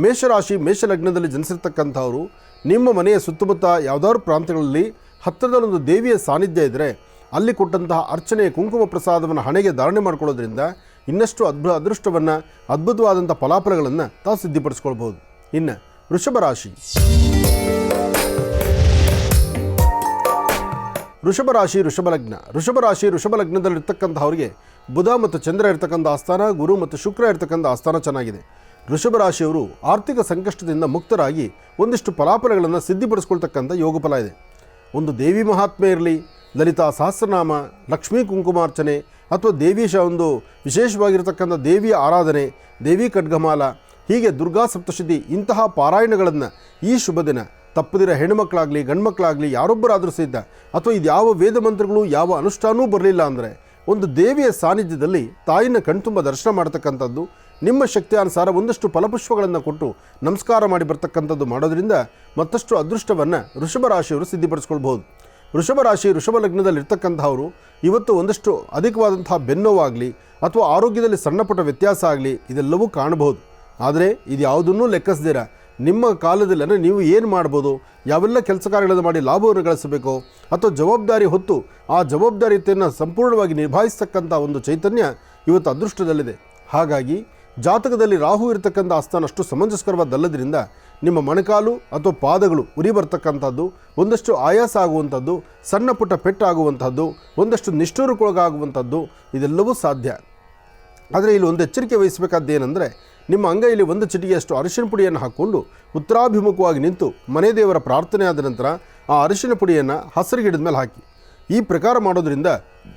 S2: ಮೇಷರಾಶಿ ಮೇಷಲಗ್ನದಲ್ಲಿ ಜನಿಸಿರ್ತಕ್ಕಂಥವರು ನಿಮ್ಮ ಮನೆಯ ಸುತ್ತಮುತ್ತ ಯಾವುದಾದ್ರು ಪ್ರಾಂತ್ಯಗಳಲ್ಲಿ ಹತ್ತಿರದಲ್ಲೊಂದು ದೇವಿಯ ಸಾನ್ನಿಧ್ಯ ಇದ್ದರೆ ಅಲ್ಲಿ ಕೊಟ್ಟಂತಹ ಅರ್ಚನೆ ಕುಂಕುಮ ಪ್ರಸಾದವನ್ನು ಹಣೆಗೆ ಧಾರಣೆ ಮಾಡ್ಕೊಳ್ಳೋದ್ರಿಂದ ಇನ್ನಷ್ಟು ಅದೃಷ್ಟವನ್ನು ಅದ್ಭುತವಾದಂಥ ಫಲಾಫಲಗಳನ್ನು ತಾವು ಸಿದ್ಧಿಪಡಿಸ್ಕೊಳ್ಬೋದು. ಇನ್ನು ವೃಷಭ ರಾಶಿ. ವೃಷಭ ಲಗ್ನದಲ್ಲಿರ್ತಕ್ಕಂಥವ್ರಿಗೆ ಬುಧ ಮತ್ತು ಚಂದ್ರ ಇರ್ತಕ್ಕಂಥ ಆಸ್ಥಾನ, ಗುರು ಮತ್ತು ಶುಕ್ರ ಇರ್ತಕ್ಕಂಥ ಆಸ್ಥಾನ ಚೆನ್ನಾಗಿದೆ. ವೃಷಭ ರಾಶಿಯವರು ಆರ್ಥಿಕ ಸಂಕಷ್ಟದಿಂದ ಮುಕ್ತರಾಗಿ ಒಂದಿಷ್ಟು ಫಲಾಫಲಗಳನ್ನು ಸಿದ್ಧಿಪಡಿಸ್ಕೊಳ್ತಕ್ಕಂಥ ಯೋಗ ಫಲ ಇದೆ. ಒಂದು ದೇವಿ ಮಹಾತ್ಮೆ ಇರಲಿ, ಲಲಿತಾ ಸಹಸ್ರನಾಮ, ಲಕ್ಷ್ಮೀ ಕುಂಕುಮಾರ್ಚನೆ ಅಥವಾ ಒಂದು ವಿಶೇಷವಾಗಿರತಕ್ಕಂಥ ದೇವಿಯ ಆರಾಧನೆ, ದೇವಿ ಖಡ್ಗಮಾಲ, ಹೀಗೆ ದುರ್ಗಾ ಸಪ್ತಶತಿ ಇಂತಹ ಪಾರಾಯಣಗಳನ್ನು ಈ ಶುಭ ದಿನ ತಪ್ಪದಿರ ಹೆಣ್ಣುಮಕ್ಕಳಾಗಲಿ ಗಂಡ್ಮಕ್ಕಳಾಗಲಿ ಯಾರೊಬ್ಬರಾದರೂ ಸಹಿತ, ಅಥವಾ ಇದು ಯಾವ ವೇದ ಮಂತ್ರಗಳು ಯಾವ ಅನುಷ್ಠಾನವೂ ಬರಲಿಲ್ಲ ಅಂದರೆ ಒಂದು ದೇವಿಯ ಸಾನ್ನಿಧ್ಯದಲ್ಲಿ ತಾಯಿನ ಕಣ್ತುಂಬ ದರ್ಶನ ಮಾಡ್ತಕ್ಕಂಥದ್ದು, ನಿಮ್ಮ ಶಕ್ತಿಯಾನುಸಾರ ಒಂದಷ್ಟು ಫಲಪುಷ್ಪಗಳನ್ನು ಕೊಟ್ಟು ನಮಸ್ಕಾರ ಮಾಡಿ ಬರ್ತಕ್ಕಂಥದ್ದು ಮಾಡೋದ್ರಿಂದ ಮತ್ತಷ್ಟು ಅದೃಷ್ಟವನ್ನು ವೃಷಭ ರಾಶಿಯವರು ಸಿದ್ಧಿಪಡಿಸ್ಕೊಳ್ಬೋದು. ವೃಷಭ ರಾಶಿ ವೃಷಭ ಲಗ್ನದಲ್ಲಿರ್ತಕ್ಕಂಥವರು ಇವತ್ತು ಒಂದಷ್ಟು ಅಧಿಕವಾದಂತಹ ಬೆನ್ನೋವಾಗಲಿ ಅಥವಾ ಆರೋಗ್ಯದಲ್ಲಿ ಸಣ್ಣಪುಟ್ಟ ವ್ಯತ್ಯಾಸ ಆಗಲಿ ಇದೆಲ್ಲವೂ ಕಾಣಬಹುದು. ಆದರೆ ಇದು ಯಾವುದನ್ನೂ ಲೆಕ್ಕಿಸ್ದಿರ ನಿಮ್ಮ ಕಾಲದಲ್ಲಿ ಅಂದರೆ ನೀವು ಏನು ಮಾಡ್ಬೋದು, ಯಾವೆಲ್ಲ ಕೆಲಸ ಕಾರ್ಯಗಳನ್ನು ಮಾಡಿ ಲಾಭವನ್ನು ಗಳಿಸಬೇಕು ಅಥವಾ ಜವಾಬ್ದಾರಿ ಹೊತ್ತು ಆ ಜವಾಬ್ದಾರಿತೆಯನ್ನು ಸಂಪೂರ್ಣವಾಗಿ ನಿಭಾಯಿಸ್ತಕ್ಕಂಥ ಒಂದು ಚೈತನ್ಯ ಇವತ್ತು ಅದೃಷ್ಟದಲ್ಲಿದೆ. ಹಾಗಾಗಿ ಜಾತಕದಲ್ಲಿ ರಾಹು ಇರತಕ್ಕಂಥ ಆಸ್ಥಾನ ಅಷ್ಟು ಸಮಂಜಸ್ಕರವಾದಲ್ಲದ್ರಿಂದ ನಿಮ್ಮ ಮೊಣಕಾಲು ಅಥವಾ ಪಾದಗಳು ಉರಿ ಬರ್ತಕ್ಕಂಥದ್ದು, ಒಂದಷ್ಟು ಆಯಾಸ ಆಗುವಂಥದ್ದು, ಸಣ್ಣ ಪುಟ್ಟ ಪೆಟ್ಟಾಗುವಂಥದ್ದು, ಒಂದಷ್ಟು ನಿಷ್ಠೂರಕ್ಕೊಳಗಾಗುವಂಥದ್ದು ಇದೆಲ್ಲವೂ ಸಾಧ್ಯ. ಆದರೆ ಇಲ್ಲಿ ಒಂದು ಎಚ್ಚರಿಕೆ ವಹಿಸಬೇಕಾದ್ದು ಏನಂದರೆ, ನಿಮ್ಮ ಅಂಗೈಯಲ್ಲಿ ಒಂದು ಚಿಟಿಗೆಯಷ್ಟು ಅರಿಶಿನ ಪುಡಿಯನ್ನು ಹಾಕ್ಕೊಂಡು ಉತ್ತರಾಭಿಮುಖವಾಗಿ ನಿಂತು ಮನೆ ದೇವರ ಪ್ರಾರ್ಥನೆ ಆದ ನಂತರ ಆ ಅರಿಶಿನ ಪುಡಿಯನ್ನು ಹಸಿರು ಗಿಡದ ಮೇಲೆ ಹಾಕಿ. ಈ ಪ್ರಕಾರ ಮಾಡೋದ್ರಿಂದ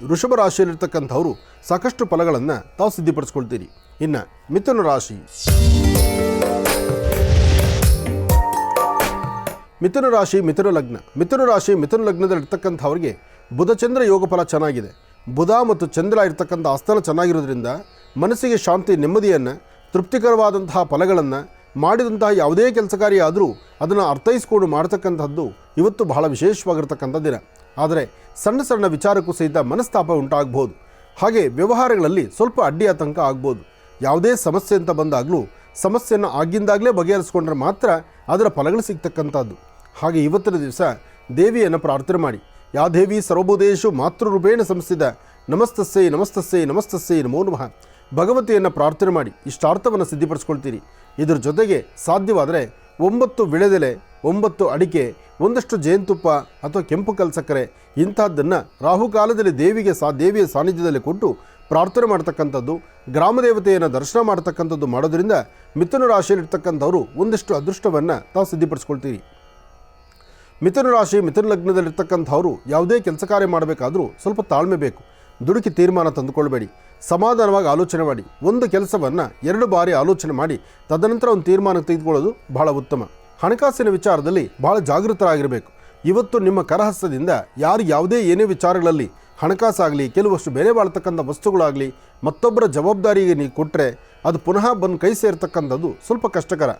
S2: ವೃಷಭ ರಾಶಿಯಲ್ಲಿರ್ತಕ್ಕಂಥವರು ಸಾಕಷ್ಟು ಫಲಗಳನ್ನು ತಾವು ಸಿದ್ಧಿಪಡಿಸ್ಕೊಳ್ತೀರಿ. ಇನ್ನು ಮಿಥುನ ರಾಶಿ, ಮಿಥುನ ರಾಶಿ ಮಿಥುನ ಲಗ್ನ. ಮಿಥುನ ರಾಶಿ ಮಿಥುನ ಲಗ್ನದಲ್ಲಿರ್ತಕ್ಕಂಥವ್ರಿಗೆ ಬುಧ ಚಂದ್ರ ಯೋಗ ಫಲ ಚೆನ್ನಾಗಿದೆ. ಬುಧ ಮತ್ತು ಚಂದ್ರ ಇರ್ತಕ್ಕಂಥ ಆಸ್ಥಾನ ಚೆನ್ನಾಗಿರೋದ್ರಿಂದ ಮನಸ್ಸಿಗೆ ಶಾಂತಿ, ನೆಮ್ಮದಿಯನ್ನು, ತೃಪ್ತಿಕರವಾದಂತಹ ಫಲಗಳನ್ನು, ಮಾಡಿದಂತಹ ಯಾವುದೇ ಕೆಲಸ ಕಾರ್ಯ ಆದರೂ ಅದನ್ನು ಅರ್ಥೈಸ್ಕೊಂಡು ಮಾಡ್ತಕ್ಕಂಥದ್ದು ಇವತ್ತು ಬಹಳ ವಿಶೇಷವಾಗಿರ್ತಕ್ಕಂಥ ದಿನ. ಆದರೆ ಸಣ್ಣ ಸಣ್ಣ ವಿಚಾರಕ್ಕೂ ಸಹಿತ ಮನಸ್ತಾಪ ಉಂಟಾಗ್ಬೋದು. ಹಾಗೆ ವ್ಯವಹಾರಗಳಲ್ಲಿ ಸ್ವಲ್ಪ ಅಡ್ಡಿ ಆತಂಕ ಆಗ್ಬೋದು. ಯಾವುದೇ ಸಮಸ್ಯೆ ಅಂತ ಬಂದಾಗಲೂ ಸಮಸ್ಯೆಯನ್ನು ಆಗಿಂದಾಗಲೇ ಬಗೆಹರಿಸ್ಕೊಂಡ್ರೆ ಮಾತ್ರ ಅದರ ಫಲಗಳು ಸಿಗ್ತಕ್ಕಂಥದ್ದು. ಹಾಗೆ ಇವತ್ತಿನ ದಿವಸ ದೇವಿಯನ್ನು ಪ್ರಾರ್ಥನೆ ಮಾಡಿ. ಯಾ ದೇವಿ ಸರ್ವಭೂತೇಷು ಮಾತೃರೂಪೇಣ ಸಂಸ್ಥಿತ ನಮಸ್ತಸ್ಸೈ ನಮಸ್ತಸ್ಸೈ ನಮಸ್ತಸ್ಸೈ ನಮೋ ನಮಃ. ಭಗವತಿಯನ್ನು ಪ್ರಾರ್ಥನೆ ಮಾಡಿ ಇಷ್ಟಾರ್ಥವನ್ನು ಸಿದ್ಧಿಪಡಿಸ್ಕೊಳ್ತೀರಿ. ಇದರ ಜೊತೆಗೆ ಸಾಧ್ಯವಾದರೆ 9 ವಿಳೆದೆಲೆ, 9 ಅಡಿಕೆ, ಒಂದಷ್ಟು ಜೇನುತುಪ್ಪ ಅಥವಾ ಕೆಂಪು ಕಲ್ಸಕ್ಕರೆ ಇಂಥದ್ದನ್ನು ರಾಹುಕಾಲದಲ್ಲಿ ದೇವಿಯ ಸಾನ್ನಿಧ್ಯದಲ್ಲಿ ಕೊಟ್ಟು ಪ್ರಾರ್ಥನೆ ಮಾಡ್ತಕ್ಕಂಥದ್ದು, ಗ್ರಾಮದೇವತೆಯನ್ನು ದರ್ಶನ ಮಾಡ್ತಕ್ಕಂಥದ್ದು ಮಾಡೋದ್ರಿಂದ ಮಿಥುನ ರಾಶಿಯಲ್ಲಿರ್ತಕ್ಕಂಥವರು ಒಂದಷ್ಟು ಅದೃಷ್ಟವನ್ನು ತಾವು ಸಿದ್ಧಿಪಡಿಸ್ಕೊಳ್ತೀರಿ. ಮಿಥುನ ರಾಶಿ ಮಿಥುನ ಲಗ್ನದಲ್ಲಿರ್ತಕ್ಕಂಥವರು ಯಾವುದೇ ಕೆಲಸ ಕಾರ್ಯ ಮಾಡಬೇಕಾದ್ರೂ ಸ್ವಲ್ಪ ತಾಳ್ಮೆ ಬೇಕು. ದುಡುಕಿ ತೀರ್ಮಾನ ತಂದುಕೊಳ್ಬೇಡಿ. ಸಮಾಧಾನವಾಗಿ ಆಲೋಚನೆ ಮಾಡಿ. ಒಂದು ಕೆಲಸವನ್ನು 2 ಬಾರಿ ಆಲೋಚನೆ ಮಾಡಿ ತದನಂತರ ಒಂದು ತೀರ್ಮಾನ ತೆಗೆದುಕೊಳ್ಳೋದು ಬಹಳ ಉತ್ತಮ. ಹಣಕಾಸಿನ ವಿಚಾರದಲ್ಲಿ ಬಹಳ ಜಾಗೃತರಾಗಿರಬೇಕು. ಇವತ್ತು ನಿಮ್ಮ ಕರಹಸ್ತದಿಂದ ಯಾವುದೇ ಏನೇ ವಿಚಾರಗಳಲ್ಲಿ ಹಣಕಾಸಾಗಲಿ, ಕೆಲವಷ್ಟು ಬೆಲೆ ಬಾಳ್ತಕ್ಕಂಥ ವಸ್ತುಗಳಾಗಲಿ ಮತ್ತೊಬ್ಬರ ಜವಾಬ್ದಾರಿಗೆ ನೀವು ಕೊಟ್ಟರೆ ಅದು ಪುನಃ ಬಂದು ಕೈ ಸೇರ್ತಕ್ಕಂಥದ್ದು ಸ್ವಲ್ಪ ಕಷ್ಟಕರ.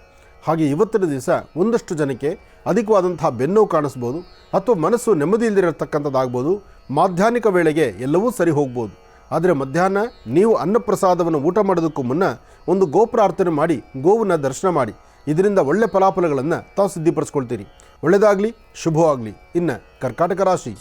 S2: ಹಾಗೆ ಇವತ್ತಿನ ದಿವಸ ಒಂದಷ್ಟು ಜನಕ್ಕೆ ಅಧಿಕವಾದಂತಹ ಬೆನ್ನೋವು ಕಾಣಿಸ್ಬೋದು ಅಥವಾ ಮನಸ್ಸು ನೆಮ್ಮದಿ ಇಲ್ಲದಿರತಕ್ಕಂಥದ್ದಾಗ್ಬೋದು. ಮಾಧ್ಯಾಹ್ನಿಕ ವೇಳೆಗೆ ಎಲ್ಲವೂ ಸರಿ ಹೋಗ್ಬೋದು. ಆದರೆ ಮಧ್ಯಾಹ್ನ ನೀವು ಅನ್ನಪ್ರಸಾದವನ್ನು ಊಟ ಮಾಡೋದಕ್ಕೂ ಮುನ್ನ ಒಂದು ಗೋಪ್ರಾರ್ಥನೆ ಮಾಡಿ ಗೋವನ್ನು ದರ್ಶನ ಮಾಡಿ. ಇದರಿಂದ ಒಳ್ಳೆ ಫಲಾಫಲಗಳನ್ನು ತಾವು ಸಿದ್ಧಿಪಡಿಸ್ಕೊಳ್ತೀರಿ. ಒಳ್ಳೆಯದಾಗಲಿ, ಶುಭವಾಗಲಿ. ಇನ್ನು ಕರ್ಕಾಟಕ ರಾಶಿ,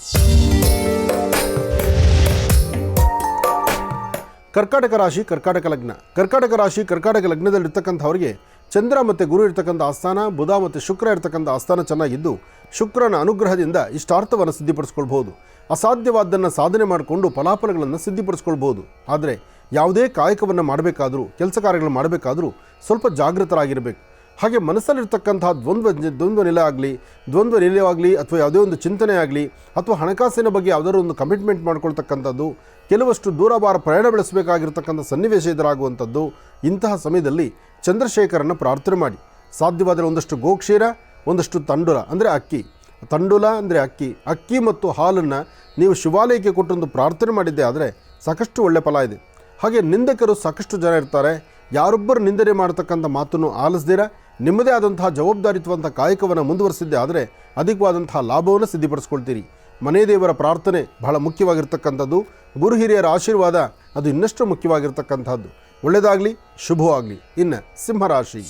S2: ಕರ್ಕಾಟಕ ರಾಶಿ ಕರ್ಕಾಟಕ ಲಗ್ನ. ಕರ್ಕಾಟಕ ರಾಶಿ ಕರ್ಕಾಟಕ ಲಗ್ನದಲ್ಲಿರ್ತಕ್ಕಂಥವ್ರಿಗೆ ಚಂದ್ರ ಮತ್ತು ಗುರು ಇರ್ತಕ್ಕಂಥ ಆಸ್ಥಾನ, ಬುಧ ಮತ್ತು ಶುಕ್ರ ಇರ್ತಕ್ಕಂಥ ಆಸ್ಥಾನ ಚೆನ್ನಾಗಿದ್ದು ಶುಕ್ರನ ಅನುಗ್ರಹದಿಂದ ಇಷ್ಟಾರ್ಥವನ್ನು ಸಿದ್ಧಿಪಡಿಸ್ಕೊಳ್ಬೋದು. ಅಸಾಧ್ಯವಾದ್ದನ್ನು ಸಾಧನೆ ಮಾಡಿಕೊಂಡು ಫಲಾಫಲಗಳನ್ನು ಸಿದ್ಧಿಪಡಿಸ್ಕೊಳ್ಬೋದು. ಆದರೆ ಯಾವುದೇ ಕಾಯಕವನ್ನು ಮಾಡಬೇಕಾದ್ರೂ, ಕೆಲಸ ಕಾರ್ಯಗಳನ್ನು ಮಾಡಬೇಕಾದ್ರೂ ಸ್ವಲ್ಪ ಜಾಗೃತರಾಗಿರಬೇಕು. ಹಾಗೆ ಮನಸ್ಸಲ್ಲಿರ್ತಕ್ಕಂತಹ ದ್ವಂದ್ವ ನಿಲಯವಾಗಲಿ ಅಥವಾ ಯಾವುದೇ ಒಂದು ಚಿಂತನೆ ಆಗಲಿ ಅಥವಾ ಹಣಕಾಸಿನ ಬಗ್ಗೆ ಯಾವುದಾದ್ರು ಒಂದು ಕಮಿಟ್ಮೆಂಟ್ ಮಾಡ್ಕೊಳ್ತಕ್ಕಂಥದ್ದು, ಕೆಲವಷ್ಟು ದೂರಭಾರ ಪ್ರಯಾಣ ಬೆಳೆಸಬೇಕಾಗಿರ್ತಕ್ಕಂಥ ಸನ್ನಿವೇಶ ಎದುರಾಗುವಂಥದ್ದು. ಇಂತಹ ಸಮಯದಲ್ಲಿ ಚಂದ್ರಶೇಖರನ್ನು ಪ್ರಾರ್ಥನೆ ಮಾಡಿ. ಸಾಧ್ಯವಾದರೆ ಒಂದಷ್ಟು ಗೋಕ್ಷೀರ, ಒಂದಷ್ಟು ತಂಡೂಲ ಅಂದರೆ ಅಕ್ಕಿ ಮತ್ತು ಹಾಲನ್ನು ನೀವು ಶಿವಾಲಯಕ್ಕೆ ಕೊಟ್ಟೊಂದು ಪ್ರಾರ್ಥನೆ ಮಾಡಿದ್ದೆ ಆದರೆ ಸಾಕಷ್ಟು ಒಳ್ಳೆ ಫಲ ಇದೆ. ಹಾಗೆ ನಿಂದಕರು ಸಾಕಷ್ಟು ಜನ ಇರ್ತಾರೆ. ಯಾರೊಬ್ಬರು ನಿಂದನೆ ಮಾಡತಕ್ಕಂಥ ಮಾತನ್ನು ಆಲಿಸ್ದಿರ ನಿಮ್ಮದೇ ಆದಂತಹ ಜವಾಬ್ದಾರಿತ್ವಂಥ ಕಾಯಕವನ್ನು ಮುಂದುವರಿಸಿದ್ದೆ ಆದರೆ ಅಧಿಕವಾದಂತಹ ಲಾಭವನ್ನು ಸಿದ್ಧಿಪಡಿಸ್ಕೊಳ್ತೀರಿ. ಮನೆ ದೇವರ ಪ್ರಾರ್ಥನೆ ಬಹಳ ಮುಖ್ಯವಾಗಿರ್ತಕ್ಕಂಥದ್ದು. ಗುರು ಹಿರಿಯರ ಆಶೀರ್ವಾದ ಅದು ಇನ್ನಷ್ಟು ಮುಖ್ಯವಾಗಿರ್ತಕ್ಕಂಥದ್ದು. ಒಳ್ಳೆಯದಾಗಲಿ, ಶುಭವಾಗಲಿ. ಇನ್ನು ಸಿಂಹರಾಶಿ,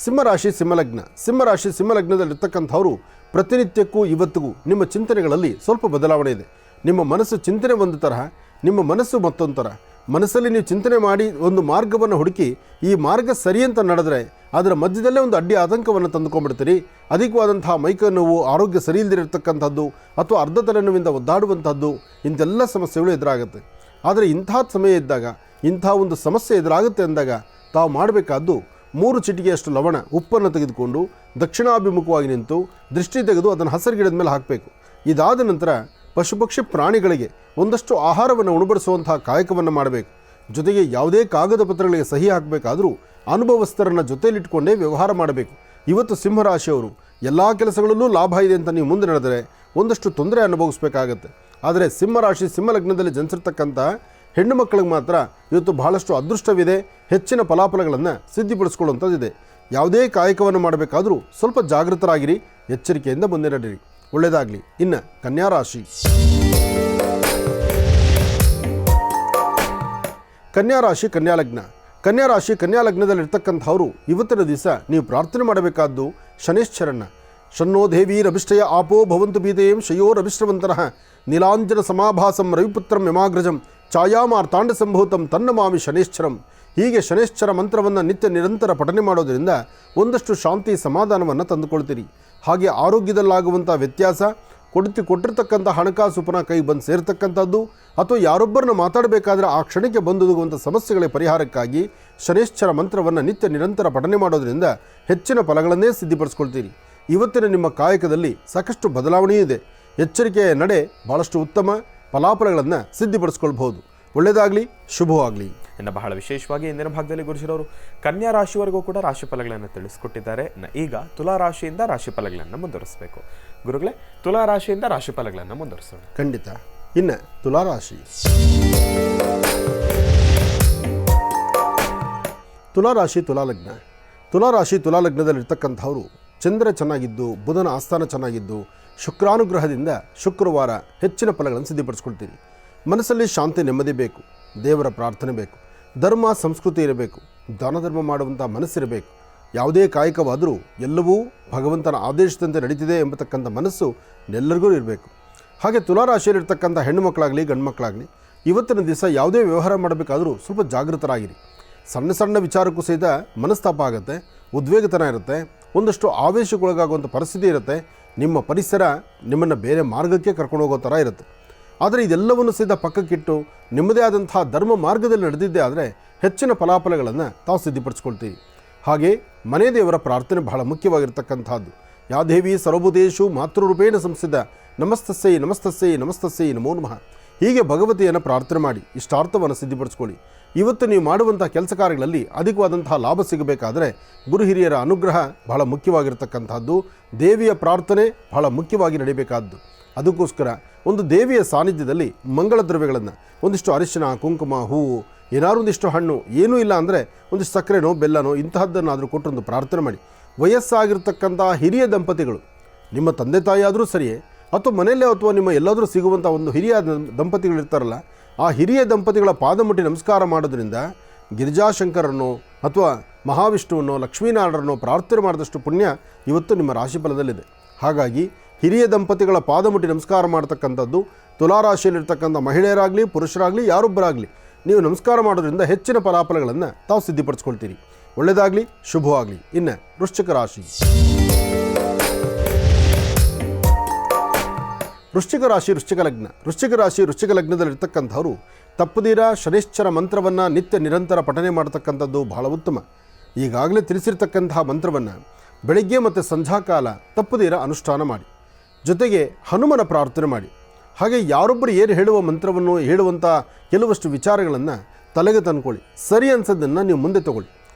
S2: ಸಿಂಹರಾಶಿ ಸಿಂಹಲಗ್ನ. ಸಿಂಹಲಗ್ನದಲ್ಲಿರ್ತಕ್ಕಂಥವರು ಪ್ರತಿನಿತ್ಯಕ್ಕೂ ಇವತ್ತಿಗೂ ನಿಮ್ಮ ಚಿಂತನೆಗಳಲ್ಲಿ ಸ್ವಲ್ಪ ಬದಲಾವಣೆ ಇದೆ. ನಿಮ್ಮ ಮನಸ್ಸು ಚಿಂತನೆ ಒಂದು ತರಹ, ನಿಮ್ಮ ಮನಸ್ಸು ಮತ್ತೊಂದು ಥರ. ಮನಸ್ಸಲ್ಲಿ ನೀವು ಚಿಂತನೆ ಮಾಡಿ ಒಂದು ಮಾರ್ಗವನ್ನು ಹುಡುಕಿ ಈ ಮಾರ್ಗ ಸರಿ ಅಂತ ನಡೆದರೆ ಅದರ ಮಧ್ಯದಲ್ಲೇ ಒಂದು ಅಡ್ಡಿ ಆತಂಕವನ್ನು ತಂದುಕೊಂಡ್ಬಿಡ್ತೀರಿ. ಅಧಿಕವಾದಂತಹ ಮೈಕೈ ನೋವು, ಆರೋಗ್ಯ ಸರಿ ಇಲ್ಲದಿರತಕ್ಕಂಥದ್ದು ಅಥವಾ ಅರ್ಧ ತಲೆನೋವಿಂದ ಒದ್ದಾಡುವಂಥದ್ದು, ಇಂಥೆಲ್ಲ ಸಮಸ್ಯೆಗಳು ಎದುರಾಗುತ್ತೆ. ಆದರೆ ಇಂಥ ಸಮಯ ಇದ್ದಾಗ, ಇಂಥ ಒಂದು ಸಮಸ್ಯೆ ಎದುರಾಗುತ್ತೆ ಅಂದಾಗ ತಾವು ಮಾಡಬೇಕಾದ್ದು 3 ಚಿಟಿಕೆಯಷ್ಟು ಲವಣ ಉಪ್ಪನ್ನು ತೆಗೆದುಕೊಂಡು ದಕ್ಷಿಣಾಭಿಮುಖವಾಗಿ ನಿಂತು ದೃಷ್ಟಿ ತೆಗೆದು ಅದನ್ನು ಹಸಿರು ಗಿಡದ ಮೇಲೆ ಹಾಕಬೇಕು. ಇದಾದ ನಂತರ ಪಶುಪಕ್ಷಿ ಪ್ರಾಣಿಗಳಿಗೆ ಒಂದಷ್ಟು ಆಹಾರವನ್ನು ಉಣಬಡಿಸುವಂತಹ ಕಾಯಕವನ್ನು ಮಾಡಬೇಕು. ಜೊತೆಗೆ ಯಾವುದೇ ಕಾಗದ ಪತ್ರಗಳಿಗೆ ಸಹಿ ಹಾಕಬೇಕಾದರೂ ಅನುಭವಸ್ಥರನ್ನು ಜೊತೆಯಲ್ಲಿಟ್ಟುಕೊಂಡೇ ವ್ಯವಹಾರ ಮಾಡಬೇಕು. ಇವತ್ತು ಸಿಂಹರಾಶಿಯವರು ಎಲ್ಲ ಕೆಲಸಗಳಲ್ಲೂ ಲಾಭ ಇದೆ ಅಂತ ನೀವು ಮುಂದೆ ನಡೆದರೆ ಒಂದಷ್ಟು ತೊಂದರೆ ಅನುಭವಿಸಬೇಕಾಗತ್ತೆ. ಆದರೆ ಸಿಂಹರಾಶಿ ಸಿಂಹಲಗ್ನದಲ್ಲಿ ಜನಿಸಿರ್ತಕ್ಕಂಥ ಹೆಣ್ಣು ಮಕ್ಕಳಿಗೆ ಮಾತ್ರ ಇವತ್ತು ಬಹಳಷ್ಟು ಅದೃಷ್ಟವಿದೆ, ಹೆಚ್ಚಿನ ಫಲಾಫಲಗಳನ್ನು ಸಿದ್ಧಿಪಡಿಸ್ಕೊಳ್ಳುವಂಥದ್ದಿದೆ. ಯಾವುದೇ ಕಾಯಕವನ್ನು ಮಾಡಬೇಕಾದರೂ ಸ್ವಲ್ಪ ಜಾಗೃತರಾಗಿರಿ, ಎಚ್ಚರಿಕೆಯಿಂದ ಮುಂದೆ ನಡೆಯಿರಿ. ಒಳ್ಳೆಯದಾಗಲಿ. ಇನ್ನು ಕನ್ಯಾ ರಾಶಿ. ಕನ್ಯಾ ರಾಶಿ ಕನ್ಯಾ ಲಗ್ನ. ಕನ್ಯಾ ರಾಶಿ ಕನ್ಯಾ ಲಗ್ನದಲ್ಲಿರ್ತಕ್ಕಂಥವರು ಇವತ್ತಿನ ದಿವಸ ನೀವು ಪ್ರಾರ್ಥನೆ ಮಾಡಬೇಕಾದ್ದು ಶನೇಶ್ವರನ್ನ. ಶನ್ನೋ ದೇವೀರಭಿಷ್ಟಯ ಆಪೋ ಭವಂತು ಬೀದೇಂ ಶಯೋರಭಿಷ್ಟವಂತನಃ ನೀಲಾಂಜನ ಸಮಾಭಾಸಂ ರವಿಪುತ್ರಂ ಯಮಾಗ್ರಜಂ ಛಾಯಾಮಾರ್ತಾಂಡ ಸಂಭೂತಂ ತನ್ನಮಾಮಿ ಶನೇಶ್ವರಂ. ಹೀಗೆ ಶನೇಶ್ವರ ಮಂತ್ರವನ್ನು ನಿತ್ಯ ನಿರಂತರ ಪಠನೆ ಮಾಡೋದರಿಂದ ಒಂದಷ್ಟು ಶಾಂತಿ ಸಮಾಧಾನವನ್ನು ತಂದುಕೊಳ್ತೀರಿ. ಹಾಗೆ ಆರೋಗ್ಯದಲ್ಲಾಗುವಂಥ ವ್ಯತ್ಯಾಸ, ಕೊಟ್ಟಿರ್ತಕ್ಕಂಥ ಹಣಕಾಸು ಪುನಃ ಕೈ ಬಂದು ಸೇರ್ತಕ್ಕಂಥದ್ದು, ಅಥವಾ ಯಾರೊಬ್ಬರನ್ನ ಮಾತಾಡಬೇಕಾದ್ರೆ ಆ ಕ್ಷಣಕ್ಕೆ ಬಂದೊದಗುವಂಥ ಸಮಸ್ಯೆಗಳ ಪರಿಹಾರಕ್ಕಾಗಿ ಶನೇಶ್ವರ ಮಂತ್ರವನ್ನು ನಿತ್ಯ ನಿರಂತರ ಪಠನೆ ಮಾಡೋದರಿಂದ ಹೆಚ್ಚಿನ ಫಲಗಳನ್ನೇ ಸಿದ್ಧಿಪಡಿಸ್ಕೊಳ್ತೀರಿ. ಇವತ್ತಿನ ನಿಮ್ಮ ಕಾಯಕದಲ್ಲಿ ಸಾಕಷ್ಟು ಬದಲಾವಣೆಯೂ ಇದೆ. ಎಚ್ಚರಿಕೆಯ ನಡೆ ಭಾಳಷ್ಟು ಉತ್ತಮ ಫಲಾಫಲಗಳನ್ನು ಸಿದ್ಧಿಪಡಿಸ್ಕೊಳ್ಬಹುದು. ಒಳ್ಳೆಯದಾಗಲಿ, ಶುಭವಾಗಲಿ.
S1: ಇನ್ನು ಬಹಳ ವಿಶೇಷವಾಗಿ ಇಂದಿನ ಭಾಗದಲ್ಲಿ ಗುರುಜಿರವರು ಕನ್ಯಾ ರಾಶಿವರೆಗೂ ಕೂಡ ರಾಶಿ ಫಲಗಳನ್ನು ತಿಳಿಸ್ಕೊಟ್ಟಿದ್ದಾರೆ. ಈಗ ತುಲಾ ರಾಶಿಯಿಂದ ರಾಶಿ ಫಲಗಳನ್ನು ಮುಂದುವರಿಸಬೇಕು. ಗುರುಗಳೇ, ತುಲಾ ರಾಶಿಯಿಂದ ರಾಶಿ ಫಲಗಳನ್ನು ಮುಂದುವರಿಸೋಣ.
S2: ಖಂಡಿತ. ಇನ್ನು ತುಲಾ ರಾಶಿ. ತುಲಾ ರಾಶಿ ತುಲಾ ಲಗ್ನ. ತುಲಾ ರಾಶಿ ತುಲಾ ಲಗ್ನದಲ್ಲಿರ್ತಕ್ಕಂಥವರು ಚಂದ್ರ ಚೆನ್ನಾಗಿದ್ದು, ಬುಧನ ಆಸ್ಥಾನ ಚೆನ್ನಾಗಿದ್ದು, ಶುಕ್ರಾನುಗ್ರಹದಿಂದ ಶುಕ್ರವಾರ ಹೆಚ್ಚಿನ ಫಲಗಳನ್ನು ಸಿದ್ಧಪಡಿಸ್ಕೊಳ್ತೀರಿ. ಮನಸ್ಸಲ್ಲಿ ಶಾಂತಿ ನೆಮ್ಮದಿ ಬೇಕು, ದೇವರ ಪ್ರಾರ್ಥನೆ ಬೇಕು, ಧರ್ಮ ಸಂಸ್ಕೃತಿ ಇರಬೇಕು, ದಾನ ಧರ್ಮ ಮಾಡುವಂಥ ಮನಸ್ಸಿರಬೇಕು. ಯಾವುದೇ ಕಾಯಕವಾದರೂ ಎಲ್ಲವೂ ಭಗವಂತನ ಆದೇಶದಂತೆ ನಡೀತಿದೆ ಎಂಬತಕ್ಕಂಥ ಮನಸ್ಸು ಎಲ್ಲರಿಗೂ ಇರಬೇಕು. ಹಾಗೆ ತುಲಾರಾಶಿಯಲ್ಲಿರ್ತಕ್ಕಂಥ ಹೆಣ್ಣು ಮಕ್ಕಳಾಗಲಿ ಗಂಡು ಮಕ್ಕಳಾಗಲಿ ಇವತ್ತಿನ ದಿವಸ ಯಾವುದೇ ವ್ಯವಹಾರ ಮಾಡಬೇಕಾದರೂ ಸ್ವಲ್ಪ ಜಾಗೃತರಾಗಿರಿ. ಸಣ್ಣ ಸಣ್ಣ ವಿಚಾರಕ್ಕೂ ಸಹಿತ ಮನಸ್ತಾಪ ಆಗುತ್ತೆ, ಉದ್ವೇಗತನ ಇರುತ್ತೆ, ಒಂದಷ್ಟು ಆವೇಶಕ್ಕೊಳಗಾಗುವಂಥ ಪರಿಸ್ಥಿತಿ ಇರುತ್ತೆ. ನಿಮ್ಮ ಪರಿಸರ ನಿಮ್ಮನ್ನು ಬೇರೆ ಮಾರ್ಗಕ್ಕೆ ಕರ್ಕೊಂಡು ಹೋಗೋ ಥರ ಇರುತ್ತೆ. ಆದರೆ ಇದೆಲ್ಲವನ್ನು ಸಹಿತ ಪಕ್ಕಕ್ಕಿಟ್ಟು ನಿಮ್ಮದೇ ಆದಂತಹ ಧರ್ಮ ಮಾರ್ಗದಲ್ಲಿ ನಡೆದಿದ್ದೇ ಆದರೆ ಹೆಚ್ಚಿನ ಫಲಾಫಲಗಳನ್ನು ತಾವು ಸಿದ್ಧಿಪಡಿಸ್ಕೊಳ್ತೀವಿ. ಹಾಗೆ ಮನೆ ದೇವರ ಪ್ರಾರ್ಥನೆ ಬಹಳ ಮುಖ್ಯವಾಗಿರ್ತಕ್ಕಂಥದ್ದು. ಯಾ ದೇವಿ ಸರ್ವಭೂತೇಷು ಮಾತೃರೂಪೇಣ ಸಂಸ್ಥಿತ ನಮಸ್ತಸ್ಸೈ ನಮಸ್ತಸ್ಸೈ ನಮಸ್ತಸ್ಸೈ ನಮೋ ನಮಃ. ಹೀಗೆ ಭಗವತಿಯನ್ನು ಪ್ರಾರ್ಥನೆ ಮಾಡಿ ಇಷ್ಟಾರ್ಥವನ್ನು ಸಿದ್ಧಿಪಡಿಸ್ಕೊಳ್ಳಿ. ಇವತ್ತು ನೀವು ಮಾಡುವಂಥ ಕೆಲಸ ಕಾರ್ಯಗಳಲ್ಲಿ ಅಧಿಕವಾದಂತಹ ಲಾಭ ಸಿಗಬೇಕಾದರೆ ಗುರು ಹಿರಿಯರ ಅನುಗ್ರಹ ಬಹಳ ಮುಖ್ಯವಾಗಿರ್ತಕ್ಕಂಥದ್ದು. ದೇವಿಯ ಪ್ರಾರ್ಥನೆ ಬಹಳ ಮುಖ್ಯವಾಗಿ ನಡೀಬೇಕಾದ್ದು. ಅದಕ್ಕೋಸ್ಕರ ಒಂದು ದೇವಿಯ ಸಾನ್ನಿಧ್ಯದಲ್ಲಿ ಮಂಗಳ ದ್ರವ್ಯಗಳನ್ನು, ಒಂದಿಷ್ಟು ಅರಿಶಿನ, ಕುಂಕುಮ, ಹೂವು, ಏನಾದ್ರು ಒಂದಿಷ್ಟು ಹಣ್ಣು, ಏನೂ ಇಲ್ಲ ಅಂದರೆ ಒಂದಿಷ್ಟು ಸಕ್ಕರೆನೋ ಬೆಲ್ಲನೋ ಇಂತಹದ್ದನ್ನಾದರೂ ಕೊಟ್ಟೊಂದು ಪ್ರಾರ್ಥನೆ ಮಾಡಿ. ವಯಸ್ಸಾಗಿರ್ತಕ್ಕಂಥ ಹಿರಿಯ ದಂಪತಿಗಳು, ನಿಮ್ಮ ತಂದೆ ತಾಯಿ ಆದರೂ ಸರಿಯೇ, ಅಥವಾ ಮನೆಯಲ್ಲೇ ಅಥವಾ ನಿಮ್ಮ ಎಲ್ಲಾದರೂ ಸಿಗುವಂಥ ಒಂದು ಹಿರಿಯ ದಂಪತಿಗಳಿರ್ತಾರಲ್ಲ, ಆ ಹಿರಿಯ ದಂಪತಿಗಳ ಪಾದ ಮುಟ್ಟಿ ನಮಸ್ಕಾರ ಮಾಡೋದ್ರಿಂದ ಗಿರಿಜಾಶಂಕರನ್ನು ಅಥವಾ ಮಹಾವಿಷ್ಣುವನ್ನು, ಲಕ್ಷ್ಮೀನಾರಾಯಣರನ್ನು ಪ್ರಾರ್ಥನೆ ಮಾಡಿದಷ್ಟು ಪುಣ್ಯ ಇವತ್ತು ನಿಮ್ಮ ರಾಶಿಫಲದಲ್ಲಿದೆ. ಹಾಗಾಗಿ ಹಿರಿಯ ದಂಪತಿಗಳ ಪಾದ ಮುಟ್ಟಿ ನಮಸ್ಕಾರ ಮಾಡ್ತಕ್ಕಂಥದ್ದು ತುಲಾರಾಶಿಯಲ್ಲಿರ್ತಕ್ಕಂಥ ಮಹಿಳೆಯರಾಗಲಿ ಪುರುಷರಾಗಲಿ ಯಾರೊಬ್ಬರಾಗಲಿ ನೀವು ನಮಸ್ಕಾರ ಮಾಡೋದ್ರಿಂದ ಹೆಚ್ಚಿನ ಫಲಾಫಲಗಳನ್ನು ತಾವು ಸಿದ್ಧಿಪಡಿಸ್ಕೊಳ್ತೀರಿ. ಒಳ್ಳೆಯದಾಗಲಿ, ಶುಭವಾಗಲಿ. ಇನ್ನು ವೃಶ್ಚಿಕ ರಾಶಿ. ವೃಶ್ಚಿಕ ರಾಶಿ ವೃಶ್ಚಿಕ ಲಗ್ನ. ವೃಶ್ಚಿಕ ರಾಶಿ ವೃಶ್ಚಿಕ ಲಗ್ನದಲ್ಲಿರ್ತಕ್ಕಂಥವರು ತಪ್ಪದೀರ ಶನೇಶ್ವರ ಮಂತ್ರವನ್ನು ನಿತ್ಯ ನಿರಂತರ ಪಠನೆ ಮಾಡ್ತಕ್ಕಂಥದ್ದು ಬಹಳ ಉತ್ತಮ. ಈಗಾಗಲೇ ತಿಳಿಸಿರ್ತಕ್ಕಂತಹ ಮಂತ್ರವನ್ನು ಬೆಳಗ್ಗೆ ಮತ್ತು ಸಂಧ್ಯಾಕಾಲ ತಪ್ಪದೀರ ಅನುಷ್ಠಾನ ಮಾಡಿ. ಜೊತೆಗೆ ಹನುಮನ ಪ್ರಾರ್ಥನೆ ಮಾಡಿ. ಹಾಗೆ ಯಾರೊಬ್ಬರು ಏನು ಹೇಳುವ ಮಂತ್ರವನ್ನು ಹೇಳುವಂಥ ಕೆಲವಷ್ಟು ವಿಚಾರಗಳನ್ನು ತಲೆಗೆ ತಂದ್ಕೊಳ್ಳಿ. ಸರಿ ಅನ್ಸೋದನ್ನು ನೀವು ಮುಂದೆ ತಗೊಳ್ಳಿ.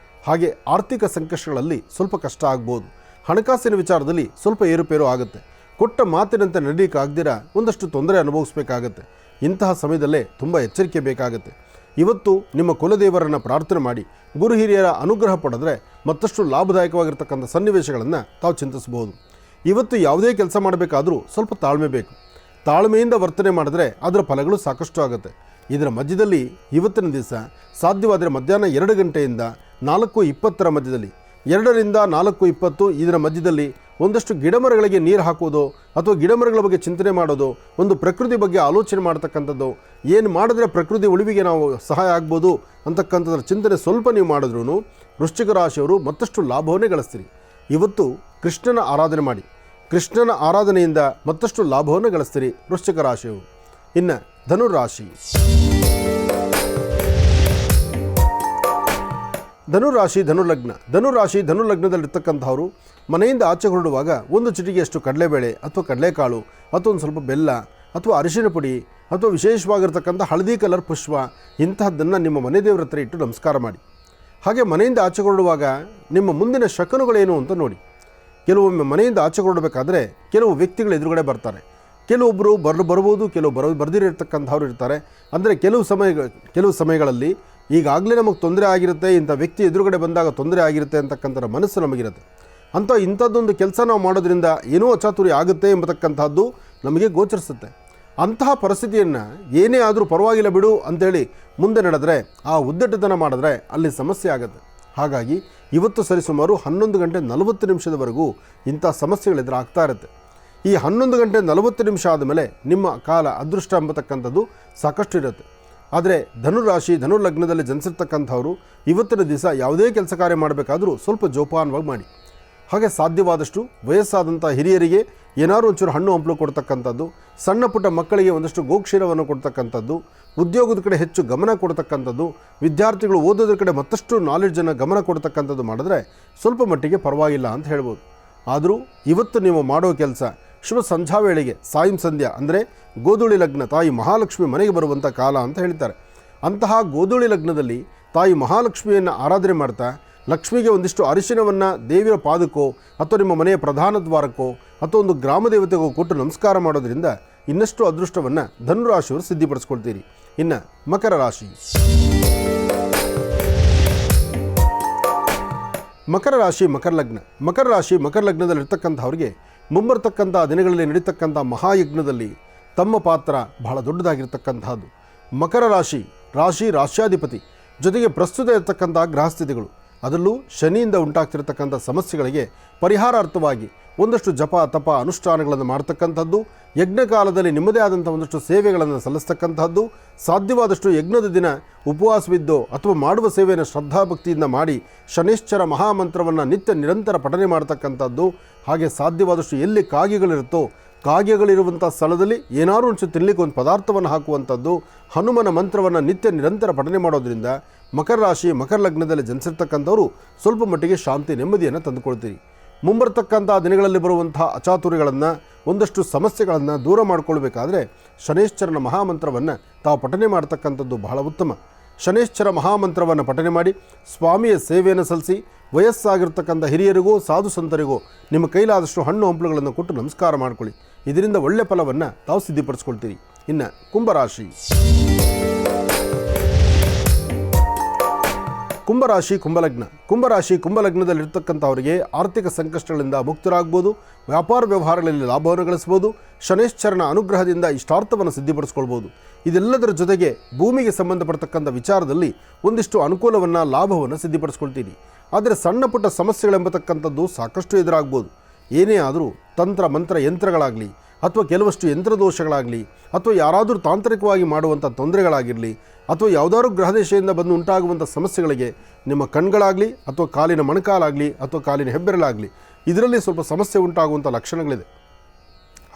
S2: ಹಾಗೆ ಆರ್ಥಿಕ ಸಂಕಷ್ಟಗಳಲ್ಲಿ ಸ್ವಲ್ಪ ಕಷ್ಟ ಆಗ್ಬೋದು. ಹಣಕಾಸಿನ ವಿಚಾರದಲ್ಲಿ ಸ್ವಲ್ಪ ಏರುಪೇರು ಆಗುತ್ತೆ. ಕೊಟ್ಟ ಮಾತಿನಂತೆ ನಡೀಲಿಕ್ಕಾಗ್ದಿರ ಒಂದಷ್ಟು ತೊಂದರೆ ಅನುಭವಿಸಬೇಕಾಗತ್ತೆ. ಇಂತಹ ಸಮಯದಲ್ಲೇ ತುಂಬ ಎಚ್ಚರಿಕೆ ಬೇಕಾಗುತ್ತೆ. ಇವತ್ತು ನಿಮ್ಮ ಕುಲದೇವರನ್ನು ಪ್ರಾರ್ಥನೆ ಮಾಡಿ ಗುರು ಹಿರಿಯರ ಅನುಗ್ರಹ ಪಡೆದರೆ ಮತ್ತಷ್ಟು ಲಾಭದಾಯಕವಾಗಿರ್ತಕ್ಕಂಥ ಸನ್ನಿವೇಶಗಳನ್ನು ತಾವು ಚಿಂತಿಸಬಹುದು. ಇವತ್ತು ಯಾವುದೇ ಕೆಲಸ ಮಾಡಬೇಕಾದರೂ ಸ್ವಲ್ಪ ತಾಳ್ಮೆ ಬೇಕು. ತಾಳ್ಮೆಯಿಂದ ವರ್ತನೆ ಮಾಡಿದ್ರೆ ಅದರ ಫಲಗಳು ಸಾಕಷ್ಟು ಆಗುತ್ತೆ. ಇದರ ಮಧ್ಯದಲ್ಲಿ ಇವತ್ತಿನ ದಿವಸ ಸಾಧ್ಯವಾದರೆ ಮಧ್ಯಾಹ್ನ 2 ಗಂಟೆಯಿಂದ 4:20 ಮಧ್ಯದಲ್ಲಿ, 2 ರಿಂದ 4:20 ಇದರ ಮಧ್ಯದಲ್ಲಿ ಒಂದಷ್ಟು ಗಿಡಮರಗಳಿಗೆ ನೀರು ಹಾಕೋದು ಅಥವಾ ಗಿಡಮರಗಳ ಬಗ್ಗೆ ಚಿಂತನೆ ಮಾಡೋದು, ಒಂದು ಪ್ರಕೃತಿ ಬಗ್ಗೆ ಆಲೋಚನೆ ಮಾಡ್ತಕ್ಕಂಥದ್ದು, ಏನು ಮಾಡಿದ್ರೆ ಪ್ರಕೃತಿ ಉಳಿವಿಗೆ ನಾವು ಸಹಾಯ ಆಗ್ಬೋದು ಅಂತಕ್ಕಂಥದ್ರ ಚಿಂತನೆ ಸ್ವಲ್ಪ ನೀವು ಮಾಡಿದ್ರೂ ವೃಶ್ಚಿಕ ರಾಶಿಯವರು ಮತ್ತಷ್ಟು ಲಾಭವನ್ನೇ ಗಳಿಸ್ತೀರಿ. ಇವತ್ತು ಕೃಷ್ಣನ ಆರಾಧನೆ ಮಾಡಿ. ಕೃಷ್ಣನ ಆರಾಧನೆಯಿಂದ ಮತ್ತಷ್ಟು ಲಾಭವನ್ನು ಗಳಿಸ್ತೀರಿ ವೃಶ್ಚಿಕ ರಾಶಿಯವರು. ಇನ್ನು ಧನುರಾಶಿ. ಧನುರಾಶಿ ಧನುಲಗ್ನ. ಧನುರಾಶಿ ಧನುಲಗ್ನದಲ್ಲಿರ್ತಕ್ಕಂಥವರು ಮನೆಯಿಂದ ಆಚೆ ಹೊರಡುವಾಗ ಒಂದು ಚಿಟಿಗೆಯಷ್ಟು ಕಡಲೆಬೇಳೆ ಅಥವಾ ಕಡಲೆಕಾಳು ಅಥವಾ ಒಂದು ಸ್ವಲ್ಪ ಬೆಲ್ಲ ಅಥವಾ ಅರಿಶಿನ ಪುಡಿ ಅಥವಾ ವಿಶೇಷವಾಗಿರ್ತಕ್ಕಂಥ ಹಳದಿ ಕಲರ್ ಪುಷ್ಪ ಇಂತಹದ್ದನ್ನು ನಿಮ್ಮ ಮನೆ ದೇವರ ಹತ್ರ ಇಟ್ಟು ನಮಸ್ಕಾರ ಮಾಡಿ. ಹಾಗೆ ಮನೆಯಿಂದ ಆಚೆ ಹೊರಡುವಾಗ ನಿಮ್ಮ ಮುಂದಿನ ಶಕನುಗಳೇನು ಅಂತ ನೋಡಿ. ಕೆಲವೊಮ್ಮೆ ಮನೆಯಿಂದ ಆಚೆ ಹೊರಡಬೇಕಾದ್ರೆ ಕೆಲವು ವ್ಯಕ್ತಿಗಳು ಎದುರುಗಡೆ ಬರ್ತಾರೆ. ಕೆಲವೊಬ್ಬರು ಬರ್ಬೋದು, ಕೆಲವು ಬರೆದಿರತಕ್ಕಂಥವ್ರು ಇರ್ತಾರೆ. ಅಂದರೆ ಕೆಲವು ಸಮಯಗಳಲ್ಲಿ ಈಗಾಗಲೇ ನಮಗೆ ತೊಂದರೆ ಆಗಿರುತ್ತೆ, ಇಂಥ ವ್ಯಕ್ತಿ ಎದುರುಗಡೆ ಬಂದಾಗ ತೊಂದರೆ ಆಗಿರುತ್ತೆ ಅಂತಕ್ಕಂಥ ಮನಸ್ಸು ನಮಗಿರುತ್ತೆ. ಇಂಥದ್ದೊಂದು ಕೆಲಸ ನಾವು ಮಾಡೋದ್ರಿಂದ ಏನೋ ಅಚಾತುರ್ಯ ಆಗುತ್ತೆ ಎಂಬತಕ್ಕಂಥದ್ದು ನಮಗೆ ಗೋಚರಿಸುತ್ತೆ. ಅಂತಹ ಪರಿಸ್ಥಿತಿಯನ್ನು ಏನೇ ಆದರೂ ಪರವಾಗಿಲ್ಲ ಬಿಡು ಅಂಥೇಳಿ ಮುಂದೆ ನಡೆದರೆ, ಆ ಉದ್ದಟತನ ಮಾಡಿದ್ರೆ ಅಲ್ಲಿ ಸಮಸ್ಯೆ ಆಗುತ್ತೆ. ಹಾಗಾಗಿ ಇವತ್ತು ಸರಿಸುಮಾರು 11 ಗಂಟೆ 40 ನಿಮಿಷದವರೆಗೂ ಇಂಥ ಸಮಸ್ಯೆಗಳು ಎದುರಾಗ್ತಾ ಇರುತ್ತೆ. ಈ 11 ಗಂಟೆ 40 ನಿಮಿಷ ಆದಮೇಲೆ ನಿಮ್ಮ ಕಾಲ ಅದೃಷ್ಟ ಎಂಬತಕ್ಕಂಥದ್ದು ಸಾಕಷ್ಟು ಇರುತ್ತೆ. ಆದರೆ ಧನುರಾಶಿ ಧನುಲಗ್ನದಲ್ಲಿ ಜನಿಸಿರ್ತಕ್ಕಂಥವರು ಇವತ್ತಿನ ದಿವಸ ಯಾವುದೇ ಕೆಲಸ ಕಾರ್ಯ ಮಾಡಬೇಕಾದರೂ ಸ್ವಲ್ಪ ಜೋಪಾನವಾಗಿ ಮಾಡಿ. ಹಾಗೆ ಸಾಧ್ಯವಾದಷ್ಟು ವಯಸ್ಸಾದಂಥ ಹಿರಿಯರಿಗೆ ಏನಾದ್ರು ಒಂಚೂರು ಹಣ್ಣು ಹಂಪಲು ಕೊಡ್ತಕ್ಕಂಥದ್ದು, ಸಣ್ಣ ಪುಟ್ಟ ಮಕ್ಕಳಿಗೆ ಒಂದಷ್ಟು ಗೋಕ್ಷೀರವನ್ನು ಕೊಡ್ತಕ್ಕಂಥದ್ದು, ಉದ್ಯೋಗದ ಕಡೆ ಹೆಚ್ಚು ಗಮನ ಕೊಡ್ತಕ್ಕಂಥದ್ದು, ವಿದ್ಯಾರ್ಥಿಗಳು ಓದೋದ್ರ ಕಡೆ ಮತ್ತಷ್ಟು ನಾಲೆಡ್ಜನ್ನು ಗಮನ ಕೊಡ್ತಕ್ಕಂಥದ್ದು ಮಾಡಿದ್ರೆ ಸ್ವಲ್ಪ ಮಟ್ಟಿಗೆ ಪರವಾಗಿಲ್ಲ ಅಂತ ಹೇಳ್ಬೋದು. ಆದರೂ ಇವತ್ತು ನೀವು ಮಾಡೋ ಕೆಲಸ ಶುಭ ಸಂಧ್ಯಾ ವೇಳೆಗೆ ಸಾಯಂ ಸಂಧ್ಯಾ ಅಂದರೆ ಗೋಧೂಳಿ ಲಗ್ನ, ತಾಯಿ ಮಹಾಲಕ್ಷ್ಮಿ ಮನೆಗೆ ಬರುವಂಥ ಕಾಲ ಅಂತ ಹೇಳ್ತಾರೆ. ಅಂತಹ ಗೋಧೂಳಿ ಲಗ್ನದಲ್ಲಿ ತಾಯಿ ಮಹಾಲಕ್ಷ್ಮಿಯನ್ನು ಆರಾಧನೆ ಮಾಡ್ತಾ ಲಕ್ಷ್ಮಿಗೆ ಒಂದಿಷ್ಟು ಅರಿಶಿನವನ್ನು ದೇವಿಯ ಪಾದಕ್ಕೋ ಅಥವಾ ನಿಮ್ಮ ಮನೆಯ ಪ್ರಧಾನ ದ್ವಾರಕ್ಕೋ ಅಥವಾ ಒಂದು ಗ್ರಾಮ ದೇವತೆಗೋ ಕೊಟ್ಟು ನಮಸ್ಕಾರ ಮಾಡೋದ್ರಿಂದ ಇನ್ನಷ್ಟು ಅದೃಷ್ಟವನ್ನು ಧನುರಾಶಿಯವರು ಸಿದ್ಧಿಪಡಿಸ್ಕೊಳ್ತೀರಿ. ಇನ್ನು ಮಕರ ರಾಶಿ. ಮಕರ ರಾಶಿ ಮಕರ ಲಗ್ನ. ಮಕರ ರಾಶಿ ಮಕರ ಲಗ್ನದಲ್ಲಿರ್ತಕ್ಕಂಥವ್ರಿಗೆ ಮುಂಬರ್ತಕ್ಕಂಥ ದಿನಗಳಲ್ಲಿ ನಡೀತಕ್ಕಂಥ ಮಹಾಯಜ್ಞದಲ್ಲಿ ತಮ್ಮ ಪಾತ್ರ ಬಹಳ ದೊಡ್ಡದಾಗಿರ್ತಕ್ಕಂಥದ್ದು. ಮಕರ ರಾಶ್ಯಾಧಿಪತಿ ಜೊತೆಗೆ ಪ್ರಸ್ತುತ ಇರತಕ್ಕಂಥ ಗ್ರಹಸ್ಥಿತಿಗಳು, ಅದರಲ್ಲೂ ಶನಿಯಿಂದ ಉಂಟಾಗ್ತಿರತಕ್ಕಂಥ ಸಮಸ್ಯೆಗಳಿಗೆ ಪರಿಹಾರಾರ್ಥವಾಗಿ ಒಂದಷ್ಟು ಜಪ ತಪ ಅನುಷ್ಠಾನಗಳನ್ನು ಮಾಡ್ತಕ್ಕಂಥದ್ದು, ಯಜ್ಞ ಕಾಲದಲ್ಲಿ ನಿಮ್ಮದೇ ಆದಂಥ ಒಂದಷ್ಟು ಸೇವೆಗಳನ್ನು ಸಲ್ಲಿಸ್ತಕ್ಕಂಥದ್ದು, ಸಾಧ್ಯವಾದಷ್ಟು ಯಜ್ಞದ ದಿನ ಉಪವಾಸವಿದ್ದೋ ಅಥವಾ ಮಾಡುವ ಸೇವೆಯನ್ನು ಶ್ರದ್ಧಾಭಕ್ತಿಯಿಂದ ಮಾಡಿ ಶನೈಶ್ಚರ ಮಹಾಮಂತ್ರವನ್ನು ನಿತ್ಯ ನಿರಂತರ ಪಠನೆ ಮಾಡ್ತಕ್ಕಂಥದ್ದು. ಹಾಗೆ ಸಾಧ್ಯವಾದಷ್ಟು ಎಲ್ಲಿ ಕಾಗೆಗಳಿರುತ್ತೋ ಕಾಗೆಗಳಿರುವಂಥ ಸ್ಥಳದಲ್ಲಿ ಏನಾದರೂ ಒಂಚೂರು ತಿನ್ನಲಿಕ್ಕೆ ಒಂದು ಪದಾರ್ಥವನ್ನು ಹಾಕುವಂಥದ್ದು, ಹನುಮನ ಮಂತ್ರವನ್ನು ನಿತ್ಯ ನಿರಂತರ ಪಠನೆ ಮಾಡೋದ್ರಿಂದ ಮಕರ ರಾಶಿ ಮಕರ ಲಗ್ನದಲ್ಲಿ ಜನಿಸಿರ್ತಕ್ಕಂಥವರು ಸ್ವಲ್ಪ ಮಟ್ಟಿಗೆ ಶಾಂತಿ ನೆಮ್ಮದಿಯನ್ನು ತಂದುಕೊಳ್ತೀರಿ. ಮುಂಬರ್ತಕ್ಕಂಥ ದಿನಗಳಲ್ಲಿ ಬರುವಂಥ ಅಚಾತುರ್ಯಗಳನ್ನು ಒಂದಷ್ಟು ಸಮಸ್ಯೆಗಳನ್ನು ದೂರ ಮಾಡಿಕೊಳ್ಬೇಕಾದ್ರೆ ಶನೈಶ್ಚರನ ಮಹಾಮಂತ್ರವನ್ನು ತಾವು ಪಠನೆ ಮಾಡ್ತಕ್ಕಂಥದ್ದು ಬಹಳ ಉತ್ತಮ. ಶನೈಶ್ಚರ ಮಹಾಮಂತ್ರವನ್ನು ಪಠನೆ ಮಾಡಿ ಸ್ವಾಮಿಯ ಸೇವೆಯನ್ನು ಸಲ್ಲಿಸಿ ವಯಸ್ಸಾಗಿರ್ತಕ್ಕಂಥ ಹಿರಿಯರಿಗೂ ಸಾಧು ಸಂತರಿಗೂ ನಿಮ್ಮ ಕೈಲಾದಷ್ಟು ಹಣ್ಣು ಹಂಪಲುಗಳನ್ನು ಕೊಟ್ಟು ನಮಸ್ಕಾರ ಮಾಡಿಕೊಳ್ಳಿ. ಇದರಿಂದ ಒಳ್ಳೆಯ ಫಲವನ್ನು ತಾವು ಸಿದ್ಧಿಪಡಿಸ್ಕೊಳ್ತೀರಿ. ಇನ್ನು ಕುಂಭರಾಶಿ. ಕುಂಭಲಗ್ನದಲ್ಲಿರ್ತಕ್ಕಂಥವರಿಗೆ ಆರ್ಥಿಕ ಸಂಕಷ್ಟಗಳಿಂದ ಮುಕ್ತರಾಗ್ಬೋದು, ವ್ಯಾಪಾರ ವ್ಯವಹಾರಗಳಲ್ಲಿ ಲಾಭವನ್ನು ಗಳಿಸ್ಬೋದು, ಶನೈಶ್ಚರನ ಅನುಗ್ರಹದಿಂದ ಇಷ್ಟಾರ್ಥವನ್ನು ಸಿದ್ಧಿಪಡಿಸ್ಕೊಳ್ಬೋದು. ಇದೆಲ್ಲದರ ಜೊತೆಗೆ ಭೂಮಿಗೆ ಸಂಬಂಧಪಡ್ತಕ್ಕಂಥ ವಿಚಾರದಲ್ಲಿ ಒಂದಿಷ್ಟು ಅನುಕೂಲವನ್ನು ಲಾಭವನ್ನು ಸಿದ್ಧಿಪಡಿಸ್ಕೊಳ್ತೀರಿ. ಆದರೆ ಸಣ್ಣ ಪುಟ್ಟ ಸಮಸ್ಯೆಗಳೆಂಬತಕ್ಕಂಥದ್ದು ಸಾಕಷ್ಟು ಎದುರಾಗ್ಬೋದು. ಏನೇ ಆದರೂ ತಂತ್ರ ಮಂತ್ರ ಯಂತ್ರಗಳಾಗಲಿ ಅಥವಾ ಕೆಲವಷ್ಟು ಯಂತ್ರದೋಷಗಳಾಗಲಿ ಅಥವಾ ಯಾರಾದರೂ ತಾಂತ್ರಿಕವಾಗಿ ಮಾಡುವಂಥ ತೊಂದರೆಗಳಾಗಿರಲಿ ಅಥವಾ ಯಾವುದಾದ್ರೂ ಗ್ರಹದೇಶದಿಂದ ಬಂದು ಉಂಟಾಗುವಂಥ ಸಮಸ್ಯೆಗಳಿಗೆ ನಿಮ್ಮ ಕಣ್ಗಳಾಗಲಿ ಅಥವಾ ಕಾಲಿನ ಮೊಣಕಾಲಾಗಲಿ ಅಥವಾ ಕಾಲಿನ ಹೆಬ್ಬೆರಳಾಗಲಿ ಇದರಲ್ಲಿ ಸ್ವಲ್ಪ ಸಮಸ್ಯೆ ಉಂಟಾಗುವಂಥ ಲಕ್ಷಣಗಳಿದೆ.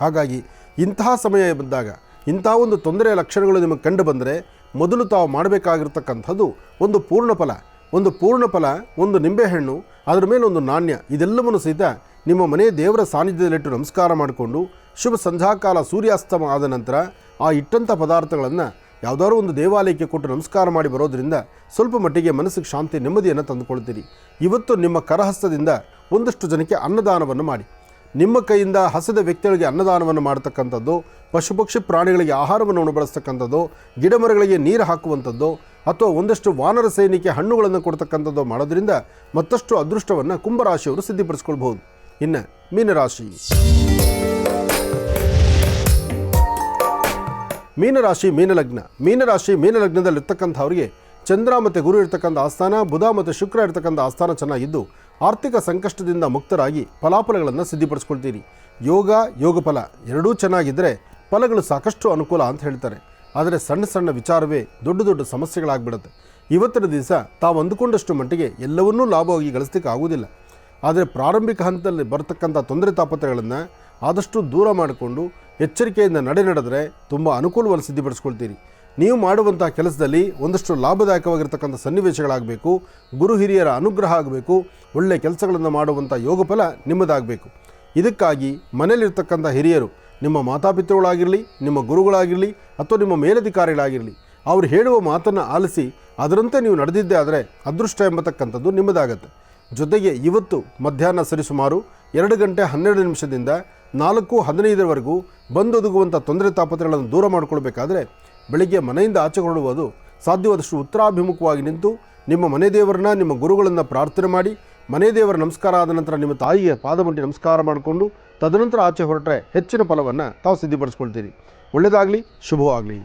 S2: ಹಾಗಾಗಿ ಇಂತಹ ಸಮಯ ಬಂದಾಗ ಇಂಥ ಒಂದು ತೊಂದರೆಯ ಲಕ್ಷಣಗಳು ನಿಮಗೆ ಕಂಡು ಬಂದರೆ ಮೊದಲು ತಾವು ಮಾಡಬೇಕಾಗಿರ್ತಕ್ಕಂಥದ್ದು ಒಂದು ಪೂರ್ಣ ಫಲ, ಒಂದು ನಿಂಬೆಹಣ್ಣು, ಅದರ ಮೇಲೆ ಒಂದು ನಾಣ್ಯ, ಇದೆಲ್ಲವನ್ನು ಸಹಿತ ನಿಮ್ಮ ಮನೆಯ ದೇವರ ಸಾನ್ನಿಧ್ಯದಲ್ಲಿಟ್ಟು ನಮಸ್ಕಾರ ಮಾಡಿಕೊಂಡು ಶುಭ ಸಂಧ್ಯಾಕಾಲ ಸೂರ್ಯಾಸ್ತಮ ಆದ ನಂತರ ಆ ಇಟ್ಟಂಥ ಪದಾರ್ಥಗಳನ್ನು ಯಾವುದಾದ್ರೂ ಒಂದು ದೇವಾಲಯಕ್ಕೆ ಕೊಟ್ಟು ನಮಸ್ಕಾರ ಮಾಡಿ ಬರೋದರಿಂದ ಸ್ವಲ್ಪ ಮಟ್ಟಿಗೆ ಮನಸ್ಸಿಗೆ ಶಾಂತಿ ನೆಮ್ಮದಿಯನ್ನು ತಂದುಕೊಳ್ತೀರಿ. ಇವತ್ತು ನಿಮ್ಮ ಕರಹಸ್ತದಿಂದ ಒಂದಷ್ಟು ಜನಕ್ಕೆ ಅನ್ನದಾನವನ್ನು ಮಾಡಿ. ನಿಮ್ಮ ಕೈಯಿಂದ ಹಸಿದ ವ್ಯಕ್ತಿಗಳಿಗೆ ಅನ್ನದಾನವನ್ನು ಮಾಡ್ತಕ್ಕಂಥದ್ದು, ಪಶು ಪಕ್ಷಿ ಪ್ರಾಣಿಗಳಿಗೆ ಆಹಾರವನ್ನು ಉಣಬಡಿಸ್ತಕ್ಕಂಥದ್ದು, ಗಿಡ ಮರಗಳಿಗೆ ನೀರು ಹಾಕುವಂಥದ್ದು ಅಥವಾ ಒಂದಷ್ಟು ವಾನರ ಸೈನಿಕ ಹಣ್ಣುಗಳನ್ನು ಕೊಡ್ತಕ್ಕಂಥದ್ದು ಮಾಡೋದ್ರಿಂದ ಮತ್ತಷ್ಟು ಅದೃಷ್ಟವನ್ನು ಕುಂಭರಾಶಿಯವರು ಸಿದ್ಧಿಪಡಿಸ್ಕೊಳ್ಬಹುದು. ಇನ್ನು ಮೀನರಾಶಿ. ಮೀನಲಗ್ನದಲ್ಲಿರ್ತಕ್ಕಂಥವ್ರಿಗೆ ಚಂದ್ರ ಮತ್ತು ಗುರು ಇರ್ತಕ್ಕಂಥ ಆಸ್ಥಾನ, ಬುಧ ಮತ್ತು ಶುಕ್ರ ಇರ್ತಕ್ಕಂಥ ಆಸ್ಥಾನ ಚೆನ್ನಾಗಿದ್ದು ಆರ್ಥಿಕ ಸಂಕಷ್ಟದಿಂದ ಮುಕ್ತರಾಗಿ ಫಲಾಫಲಗಳನ್ನು ಸಿದ್ಧಿಪಡಿಸ್ಕೊಳ್ತೀರಿ. ಯೋಗಫಲ ಎರಡೂ ಚೆನ್ನಾಗಿದ್ದರೆ ಫಲಗಳು ಸಾಕಷ್ಟು ಅನುಕೂಲ ಅಂತ ಹೇಳ್ತಾರೆ. ಆದರೆ ಸಣ್ಣ ಸಣ್ಣ ವಿಚಾರವೇ ದೊಡ್ಡ ದೊಡ್ಡ ಸಮಸ್ಯೆಗಳಾಗ್ಬಿಡುತ್ತೆ. ಇವತ್ತಿನ ದಿವಸ ತಾವು ಅಂದುಕೊಂಡಷ್ಟು ಮಟ್ಟಿಗೆ ಎಲ್ಲವನ್ನೂ ಲಾಭವಾಗಿ ಗಳಿಸ್ಲಿಕ್ಕೆ ಆಗೋದಿಲ್ಲ. ಆದರೆ ಪ್ರಾರಂಭಿಕ ಹಂತದಲ್ಲಿ ಬರತಕ್ಕಂಥ ತೊಂದರೆ ತಾಪತ್ರಗಳನ್ನು ಆದಷ್ಟು ದೂರ ಮಾಡಿಕೊಂಡು ಎಚ್ಚರಿಕೆಯಿಂದ ನಡೆದರೆ ತುಂಬ ಅನುಕೂಲವನ್ನು ಸಿದ್ಧಿಪಡಿಸ್ಕೊಳ್ತೀರಿ. ನೀವು ಮಾಡುವಂಥ ಕೆಲಸದಲ್ಲಿ ಒಂದಷ್ಟು ಲಾಭದಾಯಕವಾಗಿರ್ತಕ್ಕಂಥ ಸನ್ನಿವೇಶಗಳಾಗಬೇಕು, ಗುರು ಹಿರಿಯರ ಅನುಗ್ರಹ ಆಗಬೇಕು, ಒಳ್ಳೆಯ ಕೆಲಸಗಳನ್ನು ಮಾಡುವಂಥ ಯೋಗಫಲ ನಿಮ್ಮದಾಗಬೇಕು. ಇದಕ್ಕಾಗಿ ಮನೆಯಲ್ಲಿರ್ತಕ್ಕಂಥ ಹಿರಿಯರು, ನಿಮ್ಮ ಮಾತಾಪಿತೃಗಳಾಗಿರಲಿ, ನಿಮ್ಮ ಗುರುಗಳಾಗಿರಲಿ ಅಥವಾ ನಿಮ್ಮ ಮೇಲಧಿಕಾರಿಗಳಾಗಿರಲಿ, ಅವರು ಹೇಳುವ ಮಾತನ್ನು ಆಲಿಸಿ ಅದರಂತೆ ನೀವು ನಡೆದಿದ್ದೇ ಆದರೆ ಅದೃಷ್ಟ ಎಂಬತಕ್ಕಂಥದ್ದು ನಿಮ್ಮದಾಗತ್ತೆ. ಜೊತೆಗೆ ಇವತ್ತು ಮಧ್ಯಾಹ್ನ ಸರಿಸುಮಾರು 2 ಗಂಟೆ 12 ನಿಮಿಷದಿಂದ 4:15 ಬಂದೊದಗುವಂಥ ತೊಂದರೆ ತಾಪತ್ರೆಗಳನ್ನು ದೂರ ಮಾಡಿಕೊಳ್ಬೇಕಾದ್ರೆ ಬೆಳಿಗ್ಗೆ ಮನೆಯಿಂದ ಆಚೆ ಹೊರಡುವುದು ಸಾಧ್ಯವಾದಷ್ಟು ಉತ್ತರಾಭಿಮುಖವಾಗಿ ನಿಂತು ನಿಮ್ಮ ಮನೆ ದೇವರನ್ನ, ನಿಮ್ಮ ಗುರುಗಳನ್ನು ಪ್ರಾರ್ಥನೆ ಮಾಡಿ, ಮನೆ ದೇವರ ನಮಸ್ಕಾರ ಆದ ನಂತರ ನಿಮ್ಮ ತಾಯಿಗೆ ಪಾದಮುಟ್ಟಿ ನಮಸ್ಕಾರ ಮಾಡಿಕೊಂಡು ತದನಂತರ ಆಚೆ ಹೊರಟ್ರೆ ಹೆಚ್ಚಿನ ಫಲವನ್ನು ತಾವು ಸಿದ್ಧಿಪಡಿಸ್ಕೊಳ್ತೀರಿ. ಒಳ್ಳೆಯದಾಗಲಿ, ಶುಭವಾಗಲಿ.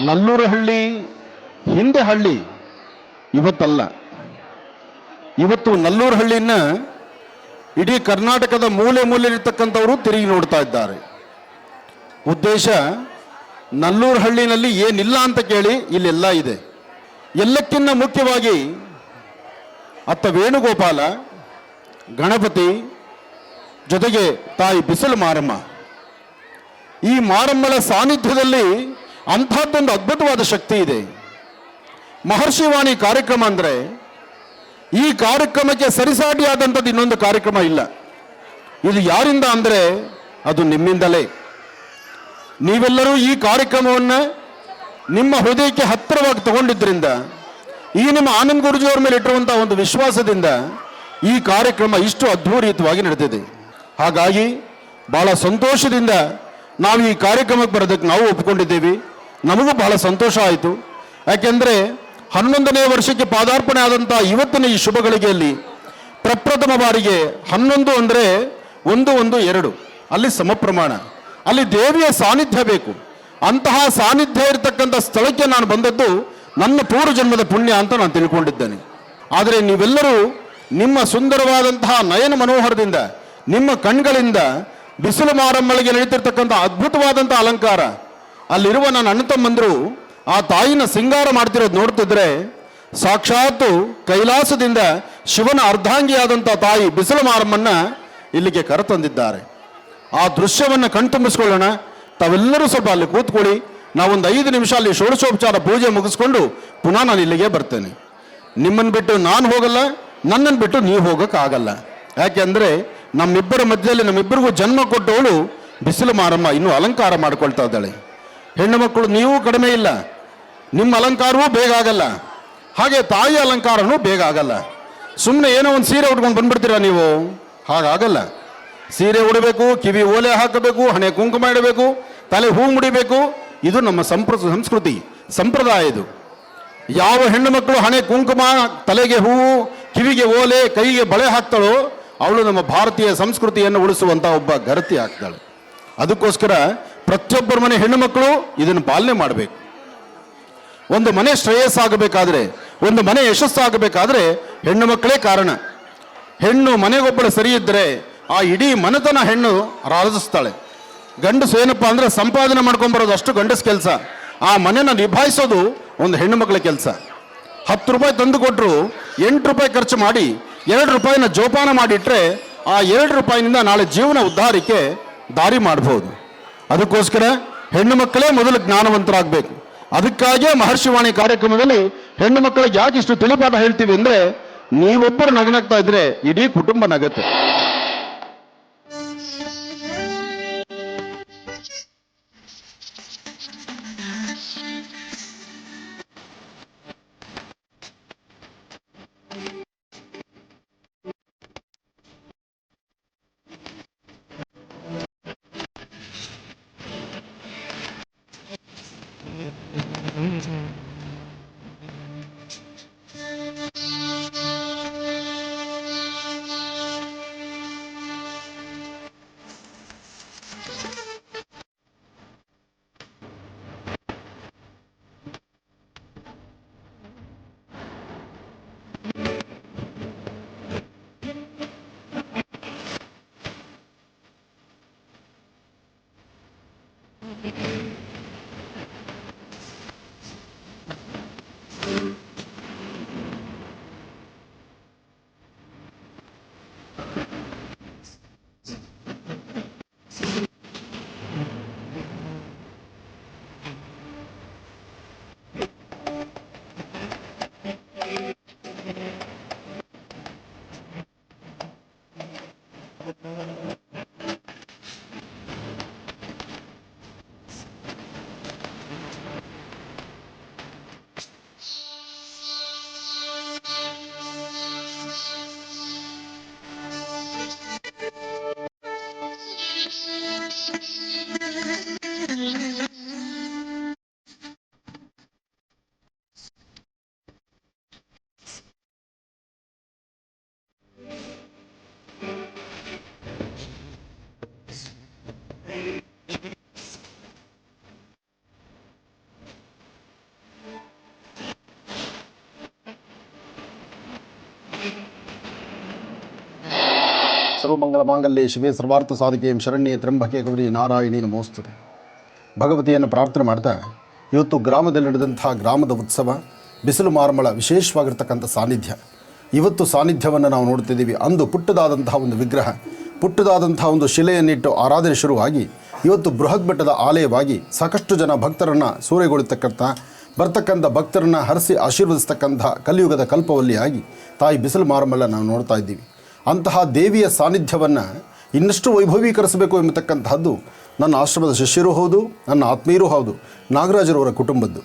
S3: ನಲ್ಲೂರು ಹಳ್ಳಿ ಹಿಂದೆ ಹಳ್ಳಿ, ಇವತ್ತಲ್ಲ. ಇವತ್ತು ನಲ್ಲೂರು ಹಳ್ಳಿನ ಇಡೀ ಕರ್ನಾಟಕದ ಮೂಲೆ ಮೂಲೆಯಲ್ಲಿರ್ತಕ್ಕಂಥವರು ತಿರುಗಿ ನೋಡ್ತಾ ಇದ್ದಾರೆ. ಉದ್ದೇಶ, ನಲ್ಲೂರು ಹಳ್ಳಿನಲ್ಲಿ ಏನಿಲ್ಲ ಅಂತ ಕೇಳಿ ಇಲ್ಲೆಲ್ಲ ಇದೆ. ಎಲ್ಲಕ್ಕಿಂತ ಮುಖ್ಯವಾಗಿ ಅತ್ತ ವೇಣುಗೋಪಾಲ, ಗಣಪತಿ, ಜೊತೆಗೆ ತಾಯಿ ಬಿಸಿಲು ಮಾರಮ್ಮ. ಈ ಮಾರಮ್ಮಳ ಸಾನ್ನಿಧ್ಯದಲ್ಲಿ ಅಂಥದ್ದೊಂದು ಅದ್ಭುತವಾದ ಶಕ್ತಿ ಇದೆ. ಮಹರ್ಷಿವಾಣಿ ಕಾರ್ಯಕ್ರಮ ಅಂದರೆ ಈ ಕಾರ್ಯಕ್ರಮಕ್ಕೆ ಸರಿಸಾಟಿಯಾದಂಥದ್ದು ಇನ್ನೊಂದು ಕಾರ್ಯಕ್ರಮ ಇಲ್ಲ. ಇದು ಯಾರಿಂದ ಅಂದರೆ ಅದು ನಿಮ್ಮಿಂದಲೇ. ನೀವೆಲ್ಲರೂ ಈ ಕಾರ್ಯಕ್ರಮವನ್ನು ನಿಮ್ಮ ಹೃದಯಕ್ಕೆ ಹತ್ತಿರವಾಗಿ ತಗೊಂಡಿದ್ದರಿಂದ, ಈ ನಿಮ್ಮ ಆನಂದ್ ಗುರೂಜಿಯವರ ಮೇಲೆ ಇಟ್ಟಿರುವಂಥ ಒಂದು ವಿಶ್ವಾಸದಿಂದ ಈ ಕಾರ್ಯಕ್ರಮ ಇಷ್ಟು ಅದ್ಭುತವಾಗಿ ನಡೆದಿದೆ. ಹಾಗಾಗಿ ಬಹಳ ಸಂತೋಷದಿಂದ ನಾವು ಈ ಕಾರ್ಯಕ್ರಮಕ್ಕೆ ಬರೋದಕ್ಕೆ ನಾವು ಒಪ್ಪಿಕೊಂಡಿದ್ದೇವೆ. ನಮಗೂ ಬಹಳ ಸಂತೋಷ ಆಯಿತು. ಯಾಕೆಂದರೆ 11ನೇ ವರ್ಷಕ್ಕೆ ಪಾದಾರ್ಪಣೆ ಆದಂಥ ಇವತ್ತಿನ ಈ ಶುಭ ಗಳಿಗೆಯಲ್ಲಿ ಪ್ರಪ್ರಥಮ ಬಾರಿಗೆ 11 ಅಂದರೆ 1, 1, 2 ಅಲ್ಲಿ ಸಮಪ್ರಮಾಣ, ಅಲ್ಲಿ ದೇವಿಯ ಸಾನ್ನಿಧ್ಯ ಬೇಕು. ಅಂತಹ ಸಾನ್ನಿಧ್ಯ ಇರತಕ್ಕಂಥ ಸ್ಥಳಕ್ಕೆ ನಾನು ಬಂದದ್ದು ನನ್ನ ಪೂರ್ವಜನ್ಮದ ಪುಣ್ಯ ಅಂತ ನಾನು ತಿಳ್ಕೊಂಡಿದ್ದೇನೆ. ಆದರೆ ನೀವೆಲ್ಲರೂ ನಿಮ್ಮ ಸುಂದರವಾದಂತಹ ನಯನ ಮನೋಹರದಿಂದ, ನಿಮ್ಮ ಕಣ್ಗಳಿಂದ ಬಿಸಿಲು ಮಾರಮ್ಮಳಿಗೆ ನಡೀತಿರ್ತಕ್ಕಂಥ ಅದ್ಭುತವಾದಂಥ ಅಲಂಕಾರ, ಅಲ್ಲಿರುವ ನನ್ನ ಅಣ್ಣ ತಮ್ಮಂದರು ಆ ತಾಯಿನ ಸಿಂಗಾರ ಮಾಡ್ತಿರೋದು ನೋಡ್ತಿದ್ರೆ ಸಾಕ್ಷಾತ್ತು ಕೈಲಾಸದಿಂದ ಶಿವನ ಅರ್ಧಾಂಗಿಯಾದಂಥ ತಾಯಿ ಬಿಸಿಲು ಮಾರಮ್ಮನ್ನ ಇಲ್ಲಿಗೆ ಕರೆತಂದಿದ್ದಾರೆ. ಆ ದೃಶ್ಯವನ್ನು ಕಣ್ತುಂಬಿಸ್ಕೊಳ್ಳೋಣ. ತಾವೆಲ್ಲರೂ ಸ್ವಲ್ಪ ಅಲ್ಲಿ ಕೂತ್ಕೊಳ್ಳಿ. ನಾವೊಂದು 5 ನಿಮಿಷ ಅಲ್ಲಿ ಷೋಡಶೋಪಚಾರ ಪೂಜೆ ಮುಗಿಸ್ಕೊಂಡು ಪುನಃ ನಾನು ಇಲ್ಲಿಗೆ ಬರ್ತೇನೆ. ನಿಮ್ಮನ್ನು ಬಿಟ್ಟು ನಾನು ಹೋಗಲ್ಲ, ನನ್ನನ್ನು ಬಿಟ್ಟು ನೀವು ಹೋಗೋಕ್ಕಾಗಲ್ಲ. ಯಾಕೆಂದರೆ ನಮ್ಮಿಬ್ಬರ ಮಧ್ಯದಲ್ಲಿ ನಮ್ಮಿಬ್ಬರಿಗೂ ಜನ್ಮ ಕೊಟ್ಟವಳು ಬಿಸಿಲು ಮಾರಮ್ಮ ಇನ್ನೂ ಅಲಂಕಾರ ಮಾಡ್ಕೊಳ್ತಾ ಇದ್ದಾಳೆ. ಹೆಣ್ಣು ಮಕ್ಕಳು ನೀವು ಕಡಿಮೆ ಇಲ್ಲ, ನಿಮ್ಮ ಅಲಂಕಾರವೂ ಬೇಗ ಆಗಲ್ಲ, ಹಾಗೆ ತಾಯಿ ಅಲಂಕಾರನೂ ಬೇಗ ಆಗಲ್ಲ. ಸುಮ್ಮನೆ ಏನೋ ಒಂದು ಸೀರೆ ಉಟ್ಕೊಂಡು ಬಂದ್ಬಿಡ್ತೀರಾ ನೀವು? ಹಾಗಾಗಲ್ಲ. ಸೀರೆ ಉಡಬೇಕು, ಕಿವಿ ಓಲೆ ಹಾಕಬೇಕು, ಹಣೆ ಕುಂಕುಮ ಇಡಬೇಕು, ತಲೆ ಹೂ ಮುಡಿಬೇಕು. ಇದು ನಮ್ಮ ಸಂಸ್ಕೃತಿ, ಸಂಪ್ರದಾಯ. ಇದು ಯಾವ ಹೆಣ್ಣು ಮಕ್ಕಳು ಹಣೆ ಕುಂಕುಮ, ತಲೆಗೆ ಹೂವು, ಕಿವಿಗೆ ಓಲೆ, ಕೈಗೆ ಬಳೆ ಹಾಕ್ತಾಳೋ ಅವಳು ನಮ್ಮ ಭಾರತೀಯ ಸಂಸ್ಕೃತಿಯನ್ನು ಉಳಿಸುವಂಥ ಒಬ್ಬ ಗರತಿ ಆಗ್ತಾಳೆ. ಅದಕ್ಕೋಸ್ಕರ ಪ್ರತಿಯೊಬ್ಬರ ಮನೆ ಹೆಣ್ಣು ಮಕ್ಕಳು ಇದನ್ನು ಪಾಲನೆ ಮಾಡಬೇಕು. ಒಂದು ಮನೆ ಶ್ರೇಯಸ್ಸಾಗಬೇಕಾದ್ರೆ, ಒಂದು ಮನೆ ಯಶಸ್ಸಾಗಬೇಕಾದ್ರೆ ಹೆಣ್ಣು ಮಕ್ಕಳೇ ಕಾರಣ. ಹೆಣ್ಣು ಮನೆಗೊಬ್ಬಳು ಸರಿ ಇದ್ದರೆ ಆ ಇಡೀ ಮನೆತನ ಹೆಣ್ಣು ರಾಜಿಸ್ತಾಳೆ. ಗಂಡಸು ಏನಪ್ಪ ಅಂದರೆ ಸಂಪಾದನೆ ಮಾಡ್ಕೊಂಬರೋದು ಅಷ್ಟು ಗಂಡಸ ಕೆಲಸ. ಆ ಮನೆನ ನಿಭಾಯಿಸೋದು ಒಂದು ಹೆಣ್ಣು ಮಕ್ಕಳ ಕೆಲಸ. 10 ರೂಪಾಯಿ ತಂದು ಕೊಟ್ಟರು 8 ರೂಪಾಯಿ ಖರ್ಚು ಮಾಡಿ 2 ರೂಪಾಯಿನ ಜೋಪಾನ ಮಾಡಿಟ್ರೆ ಆ 2 ರೂಪಾಯಿನಿಂದ ನಾಳೆ ಜೀವನ ಉದ್ಧಾರಕ್ಕೆ ದಾರಿ ಮಾಡ್ಬೋದು. ಅದಕ್ಕೋಸ್ಕರ ಹೆಣ್ಣು ಮಕ್ಕಳೇ ಮೊದಲು ಜ್ಞಾನವಂತರಾಗಬೇಕು. ಅದಕ್ಕಾಗಿಯೇ ಮಹರ್ಷಿವಾಣಿ ಕಾರ್ಯಕ್ರಮದಲ್ಲಿ ಹೆಣ್ಣು ಮಕ್ಕಳಿಗೆ ಯಾಕೆ ಇಷ್ಟು ತಿಳಿಪಾಠ ಹೇಳ್ತೀವಿ ಅಂದರೆ, ನೀವೊಬ್ಬರು ನಗನಗ್ತಾ ಇದ್ರೆ ಇಡೀ ಕುಟುಂಬ ನಗತ್ತೆ.
S2: ಸರ್ವಮಂಗಲ ಮಾಂಗಲ್ಯೆ ಶಿವೆ ಸರ್ವಾರ್ಥ ಸಾಧಿಕೆ ಶರಣ್ಯೆ ತ್ರ್ಯಂಬಕೆ ಗೌರಿ ನಾರಾಯಣಿ ನಮೋಸ್ತುತೆ. ಭಗವತಿಯನ್ನು ಪ್ರಾರ್ಥನೆ ಮಾಡ್ತಾ ಇವತ್ತು ಗ್ರಾಮದಲ್ಲಿ ನಡೆದಂಥ ಗ್ರಾಮದ ಉತ್ಸವ, ಬಿಸಿಲು ಮಾರಮ್ಮಳ ವಿಶೇಷವಾಗಿರ್ತಕ್ಕಂಥ ಸಾನ್ನಿಧ್ಯ, ಇವತ್ತು ಸಾನ್ನಿಧ್ಯವನ್ನು ನಾವು ನೋಡ್ತಿದ್ದೀವಿ. ಅಂದು ಪುಟ್ಟದಾದಂತಹ ಒಂದು ವಿಗ್ರಹ, ಪುಟ್ಟದಾದಂತಹ ಒಂದು ಶಿಲೆಯನ್ನಿಟ್ಟು ಆರಾಧನೆ ಶುರುವಾಗಿ ಇವತ್ತು ಬೃಹತ್ ಮಟ್ಟದ ಆಲಯವಾಗಿ ಸಾಕಷ್ಟು ಜನ ಭಕ್ತರನ್ನು ಸೂರೆಗೊಳ್ತಕ್ಕಂಥ, ಬರ್ತಕ್ಕಂಥ ಭಕ್ತರನ್ನು ಹರಿಸಿ ಆಶೀರ್ವದಿಸ್ತಕ್ಕಂಥ ಕಲಿಯುಗದ ಕಲ್ಪವಲ್ಲಿಯಾಗಿ ತಾಯಿ ಬಿಸಿಲು ಮಾರಮ್ಮಳ ನಾವು ನೋಡ್ತಾ ಇದ್ದೀವಿ. ಅಂತಹ ದೇವಿಯ ಸಾನ್ನಿಧ್ಯವನ್ನು ಇನ್ನಷ್ಟು ವೈಭವೀಕರಿಸಬೇಕು ಎಂಬತಕ್ಕಂತಹದ್ದು ನನ್ನ ಆಶ್ರಮದ ಶಿಷ್ಯರೂ ಹೌದು, ನನ್ನ ಆತ್ಮೀಯರೂ ಹೌದು, ನಾಗರಾಜರವರ ಕುಟುಂಬದ್ದು.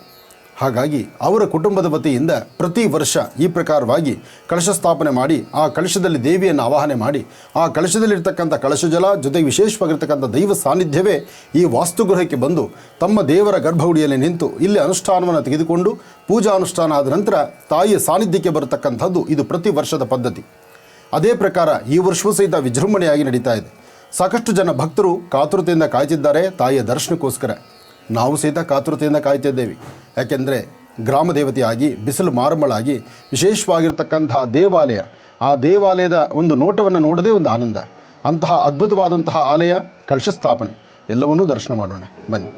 S2: ಹಾಗಾಗಿ ಅವರ ಕುಟುಂಬದ ವತಿಯಿಂದ ಪ್ರತಿ ವರ್ಷ ಈ ಪ್ರಕಾರವಾಗಿ ಕಳಶ ಸ್ಥಾಪನೆ ಮಾಡಿ ಆ ಕಳಶದಲ್ಲಿ ದೇವಿಯನ್ನು ಆವಾಹನೆ ಮಾಡಿ ಆ ಕಳಶದಲ್ಲಿರ್ತಕ್ಕಂಥ ಕಳಶ ಜಲ ಜೊತೆಗೆ ವಿಶೇಷವಾಗಿರ್ತಕ್ಕಂಥ ದೈವ ಸಾನ್ನಿಧ್ಯವೇ ಈ ವಾಸ್ತುಗೃಹಕ್ಕೆ ಬಂದು ತಮ್ಮ ದೇವರ ಗರ್ಭಗುಡಿಯಲ್ಲಿ ನಿಂತು ಇಲ್ಲಿ ಅನುಷ್ಠಾನವನ್ನು ತೆಗೆದುಕೊಂಡು ಪೂಜಾ ಅನುಷ್ಠಾನ ಆದ ನಂತರ ತಾಯಿಯ ಸಾನ್ನಿಧ್ಯಕ್ಕೆ ಬರತಕ್ಕಂಥದ್ದು ಇದು ಪ್ರತಿ ವರ್ಷದ ಪದ್ಧತಿ. ಅದೇ ಪ್ರಕಾರ ಈ ವರ್ಷವೂ ಸಹಿತ ವಿಜೃಂಭಣೆಯಾಗಿ ನಡೀತಾ ಇದೆ. ಸಾಕಷ್ಟು ಜನ ಭಕ್ತರು ಕಾತುರತೆಯಿಂದ ಕಾಯ್ತಿದ್ದಾರೆ ತಾಯಿಯ ದರ್ಶನಕ್ಕೋಸ್ಕರ. ನಾವು ಸಹಿತ ಕಾತುರತೆಯಿಂದ ಕಾಯ್ತಿದ್ದೇವೆ. ಯಾಕೆಂದರೆ ಗ್ರಾಮ ದೇವತೆಯಾಗಿ ಬಿಸಿಲು ಮಾರಮ್ಮಳಾಗಿ ವಿಶೇಷವಾಗಿರ್ತಕ್ಕಂತಹ ದೇವಾಲಯ, ಆ ದೇವಾಲಯದ ಒಂದು ನೋಟವನ್ನು ನೋಡೋದೇ ಒಂದು ಆನಂದ. ಅಂತಹ ಅದ್ಭುತವಾದಂತಹ ಆಲಯ, ಕಳಶ ಸ್ಥಾಪನೆ ಎಲ್ಲವನ್ನೂ ದರ್ಶನ ಮಾಡೋಣ ಬನ್ನಿ.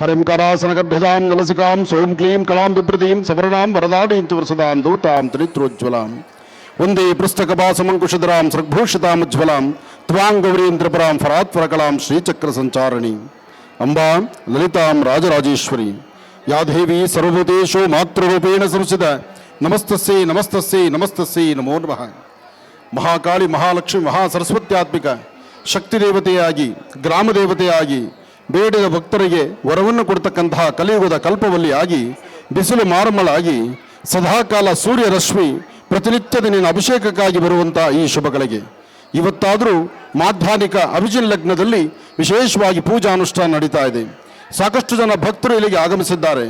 S3: ಹರಿಂ ಕರಾಸನಗರ್ಭ್ಯದಾಂ ನಲಸಿಕಾಂ ಸೋಂ ಕ್ಲೀಂ ಕಳಾಂ ಬಿಭ್ರತೀಂ ಸವರ್ಣಾಂ ವರದಾಡೀಂತು ವರಸದಾಂ ದೂತಾಂ ತ್ರಿತ್ರೋಜ್ವಲಾಂ ಒಂದೇ ಪೃಷ್ಠಕಪಾಸಮಂಕುಶಧರಾಂ ಸೃಗ್ಭೂಷಿತಾಮಜ್ವಲಾಂ ತ್ವಾಂ ಗೌರೀಂದ್ರಪರಾಂ ಫರಾತ್ವರಕಲಾಂ ಶ್ರೀಚಕ್ರ ಸಂಚಾರಣಿ ಅಂಬಾ ಲಲಿತಾಂ ರಾಜರಾಜೇಶ್ವರಿ ಯಾ ದೇವಿ ಸರ್ವಭೂತೇಷು ಮಾತೃರೂಪೇಣ ಸಂಸ್ಥಿತ ನಮಸ್ತಸ್ಯೈ ನಮಸ್ತಸ್ಯೈ ನಮಸ್ತಸ್ಯೈ ನಮೋ ನಮಃ. ಮಹಾಕಾಳಿ ಮಹಾಲಕ್ಷ್ಮಿ ಮಹಾಸರಸ್ವತ್ಯಾತ್ಮಿಕ ಶಕ್ತಿ ದೇವತೆಯಾಗಿ ಗ್ರಾಮ ದೇವತೆಯಾಗಿ ಬೇಡಿದ ಭಕ್ತರಿಗೆ ವರವನ್ನು ಕೊಡ್ತಕ್ಕಂತಹ ಕಲಿಯುಗದ ಕಲ್ಪವಲ್ಲಿಯಾಗಿ ಬಿಸಿಲು ಮಾರಮ್ಮಳಾಗಿ ಸದಾಕಾಲ ಸೂರ್ಯ ರಶ್ಮಿ ಪ್ರತಿನಿತ್ಯದ ನಿನ್ನ ಅಭಿಷೇಕಕ್ಕಾಗಿ ಬರುವಂಥ ಈ ಶುಭಗಳಿಗೆ ಇವತ್ತಾದರೂ ಮಾಧ್ಯಾಹ್ನಿಕ ಅಭಿಜಿನ್ ಲಗ್ನದಲ್ಲಿ ವಿಶೇಷವಾಗಿ ಪೂಜಾ ಅನುಷ್ಠಾನ ನಡೀತಾ ಇದೆ. ಸಾಕಷ್ಟು ಜನ ಭಕ್ತರು ಇಲ್ಲಿಗೆ ಆಗಮಿಸಿದ್ದಾರೆ.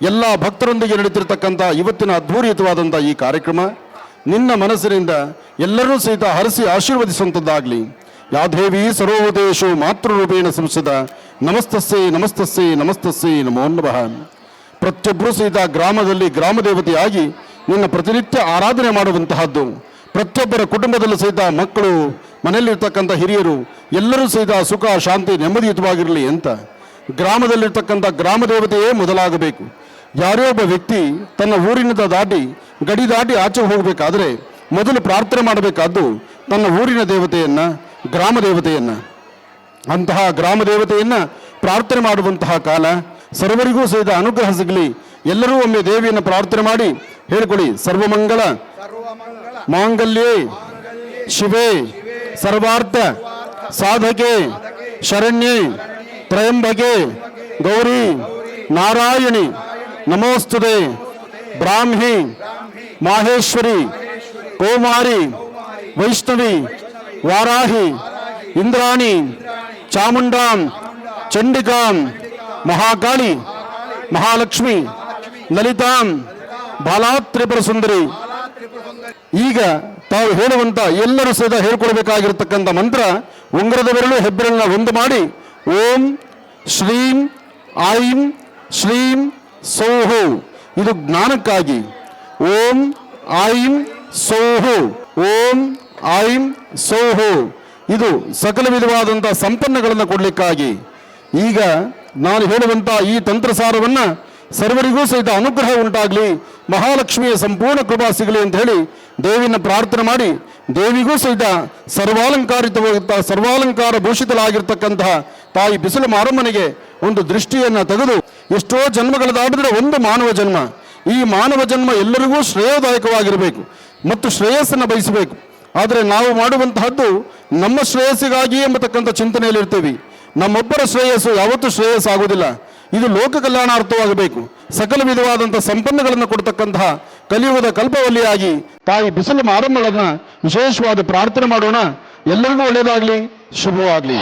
S3: ಎಲ್ಲ ಭಕ್ತರೊಂದಿಗೆ ನಡೀತಿರ್ತಕ್ಕಂಥ ಇವತ್ತಿನ ಅದ್ಭುತವಾದಂಥ ಈ ಕಾರ್ಯಕ್ರಮ ನಿನ್ನ ಮನಸ್ಸಿನಿಂದ ಎಲ್ಲರೂ ಸಹಿತ ಹರಿಸಿ ಆಶೀರ್ವದಿಸುವಂಥದ್ದಾಗಲಿ. ಯಾ ದೇವಿ ಸರ್ವಭೂತೇಷು ಮಾತೃರೂಪೇಣ ಸಂಸ್ಥಿತ ನಮಸ್ತಸ್ಯೈ ನಮಸ್ತಸ್ಯೈ ನಮಸ್ತಸ್ಯೈ ನಮೋ ನಮಃ. ಪ್ರತಿಯೊಬ್ಬರೂ ಸಹಿತ ಗ್ರಾಮದಲ್ಲಿ ಗ್ರಾಮ ದೇವತೆಯಾಗಿ ನಿನ್ನ ಪ್ರತಿನಿತ್ಯ ಆರಾಧನೆ ಮಾಡುವಂತಹದ್ದು. ಪ್ರತಿಯೊಬ್ಬರ ಕುಟುಂಬದಲ್ಲೂ ಸಹಿತ ಮಕ್ಕಳು, ಮನೆಯಲ್ಲಿರ್ತಕ್ಕಂಥ ಹಿರಿಯರು ಎಲ್ಲರೂ ಸಹಿತ ಸುಖ ಶಾಂತಿ ನೆಮ್ಮದಿಯುತವಾಗಿರಲಿ ಅಂತ ಗ್ರಾಮದಲ್ಲಿರ್ತಕ್ಕಂಥ ಗ್ರಾಮ ದೇವತೆಯೇ ಮೊದಲಾಗಬೇಕು. ಯಾರೇ ಒಬ್ಬ ವ್ಯಕ್ತಿ ತನ್ನ ಊರಿನಿಂದ ದಾಟಿ ಗಡಿ ದಾಟಿ ಆಚೆ ಹೋಗಬೇಕಾದ್ರೆ ಮೊದಲು ಪ್ರಾರ್ಥನೆ ಮಾಡಬೇಕಾದ್ದು ತನ್ನ ಊರಿನ ದೇವತೆಯನ್ನ, ಗ್ರಾಮ ದೇವತೆಯನ್ನ. ಅಂತಹ ಗ್ರಾಮ ದೇವತೆಯನ್ನ ಪ್ರಾರ್ಥನೆ ಮಾಡುವಂತಹ ಕಾಲ. ಸರ್ವರಿಗೂ ಸಹಿತ ಅನುಗ್ರಹ ಸಿಗಲಿ. ಎಲ್ಲರೂ ಒಮ್ಮೆ ದೇವಿಯನ್ನು ಪ್ರಾರ್ಥನೆ ಮಾಡಿ ಹೇಳಿಕೊಳ್ಳಿ. ಸರ್ವಮಂಗಳ ಮಾಂಗಲ್ಯೇ ಶಿವೆ ಸರ್ವಾರ್ಥ ಸಾಧಕೆ ಶರಣ್ಯೆ ತ್ರಯಂಬಕೆ ಗೌರಿ ನಾರಾಯಣಿ ನಮೋಸ್ತುತೆ ಬ್ರಾಹ್ಮಿ ಮಾಹೇಶ್ವರಿ ಕೌಮಾರಿ ವೈಷ್ಣವಿ ವಾರಾಹಿ ಇಂದ್ರಾಣಿ ಚಾಮುಂಡಾಂ ಚಂಡಿಕಾಂ ಮಹಾಕಾಳಿ ಮಹಾಲಕ್ಷ್ಮಿ ಲಲಿತಾಂ ಬಾಲಾತ್ರಿಪುರ ಸುಂದರಿ. ಈಗ ತಾವು ಹೇಳುವಂತ ಎಲ್ಲರೂ ಸಹಿತ ಹೇಳ್ಕೊಳ್ಬೇಕಾಗಿರ್ತಕ್ಕಂಥ ಮಂತ್ರ ಉಂಗುರದ ಬೆರಳು ಹೆಬ್ಬೆರಳನ್ನ ಒಂದು ಮಾಡಿ ಓಂ ಶ್ರೀಂ ಐಂ ಶ್ರೀಂ ಸೌಹು, ಇದು ಜ್ಞಾನಕ್ಕಾಗಿ. ಓಂ ಐಂ ಸೌಹು, ಓಂ ಐಂ ಸೌಹು, ಇದು ಸಕಲ ವಿಧವಾದಂಥ ಸಂಪನ್ನಗಳನ್ನು ಕೊಡಲಿಕ್ಕಾಗಿ. ಈಗ ನಾನು ಹೇಳುವಂಥ ಈ ತಂತ್ರಸಾರವನ್ನು ಸರ್ವರಿಗೂ ಸಹಿತ ಅನುಗ್ರಹ ಉಂಟಾಗಲಿ, ಮಹಾಲಕ್ಷ್ಮಿಯ ಸಂಪೂರ್ಣ ಕೃಪಾ ಸಿಗಲಿ ಅಂತ ಹೇಳಿ ದೇವಿನ ಪ್ರಾರ್ಥನೆ ಮಾಡಿ ದೇವಿಗೂ ಸಹಿತ ಸರ್ವಾಲಂಕಾರ ಭೂಷಿತಲಾಗಿರ್ತಕ್ಕಂತಹ ತಾಯಿ ಬಿಸಿಲು ಮಾರಮ್ಮನಿಗೆ ಒಂದು ದೃಷ್ಟಿಯನ್ನು ತೆಗೆದು, ಎಷ್ಟೋ ಜನ್ಮಗಳದಾಡಿದ್ರೆ ಒಂದು ಮಾನವ ಜನ್ಮ. ಈ ಮಾನವ ಜನ್ಮ ಎಲ್ಲರಿಗೂ ಶ್ರೇಯದಾಯಕವಾಗಿರಬೇಕು ಮತ್ತು ಶ್ರೇಯಸ್ಸನ್ನು ಬಯಸಬೇಕು. ಆದರೆ ನಾವು ಮಾಡುವಂತಹದ್ದು ನಮ್ಮ ಶ್ರೇಯಸ್ಸಿಗಾಗಿ ಎಂಬತಕ್ಕಂಥ ಚಿಂತನೆಯಲ್ಲಿರ್ತೀವಿ. ನಮ್ಮೊಬ್ಬರ ಶ್ರೇಯಸ್ಸು ಯಾವತ್ತೂ ಶ್ರೇಯಸ್ಸಾಗುವುದಿಲ್ಲ. ಇದು ಲೋಕ ಕಲ್ಯಾಣಾರ್ಥವಾಗಬೇಕು. ಸಕಲ ವಿಧವಾದಂಥ ಸಂಪನ್ನಗಳನ್ನು ಕೊಡ್ತಕ್ಕಂತಹ ಕಲಿಯುಗದ ಕಲ್ಪವಲ್ಲಿಯಾಗಿ ತಾಯಿ ಬಿಸಿಲು ಮಾರಮ್ಮಳನ್ನ ವಿಶೇಷವಾದ ಪ್ರಾರ್ಥನೆ ಮಾಡೋಣ. ಎಲ್ಲರಿಗೂ ಒಳ್ಳೆಯದಾಗಲಿ, ಶುಭವಾಗಲಿ.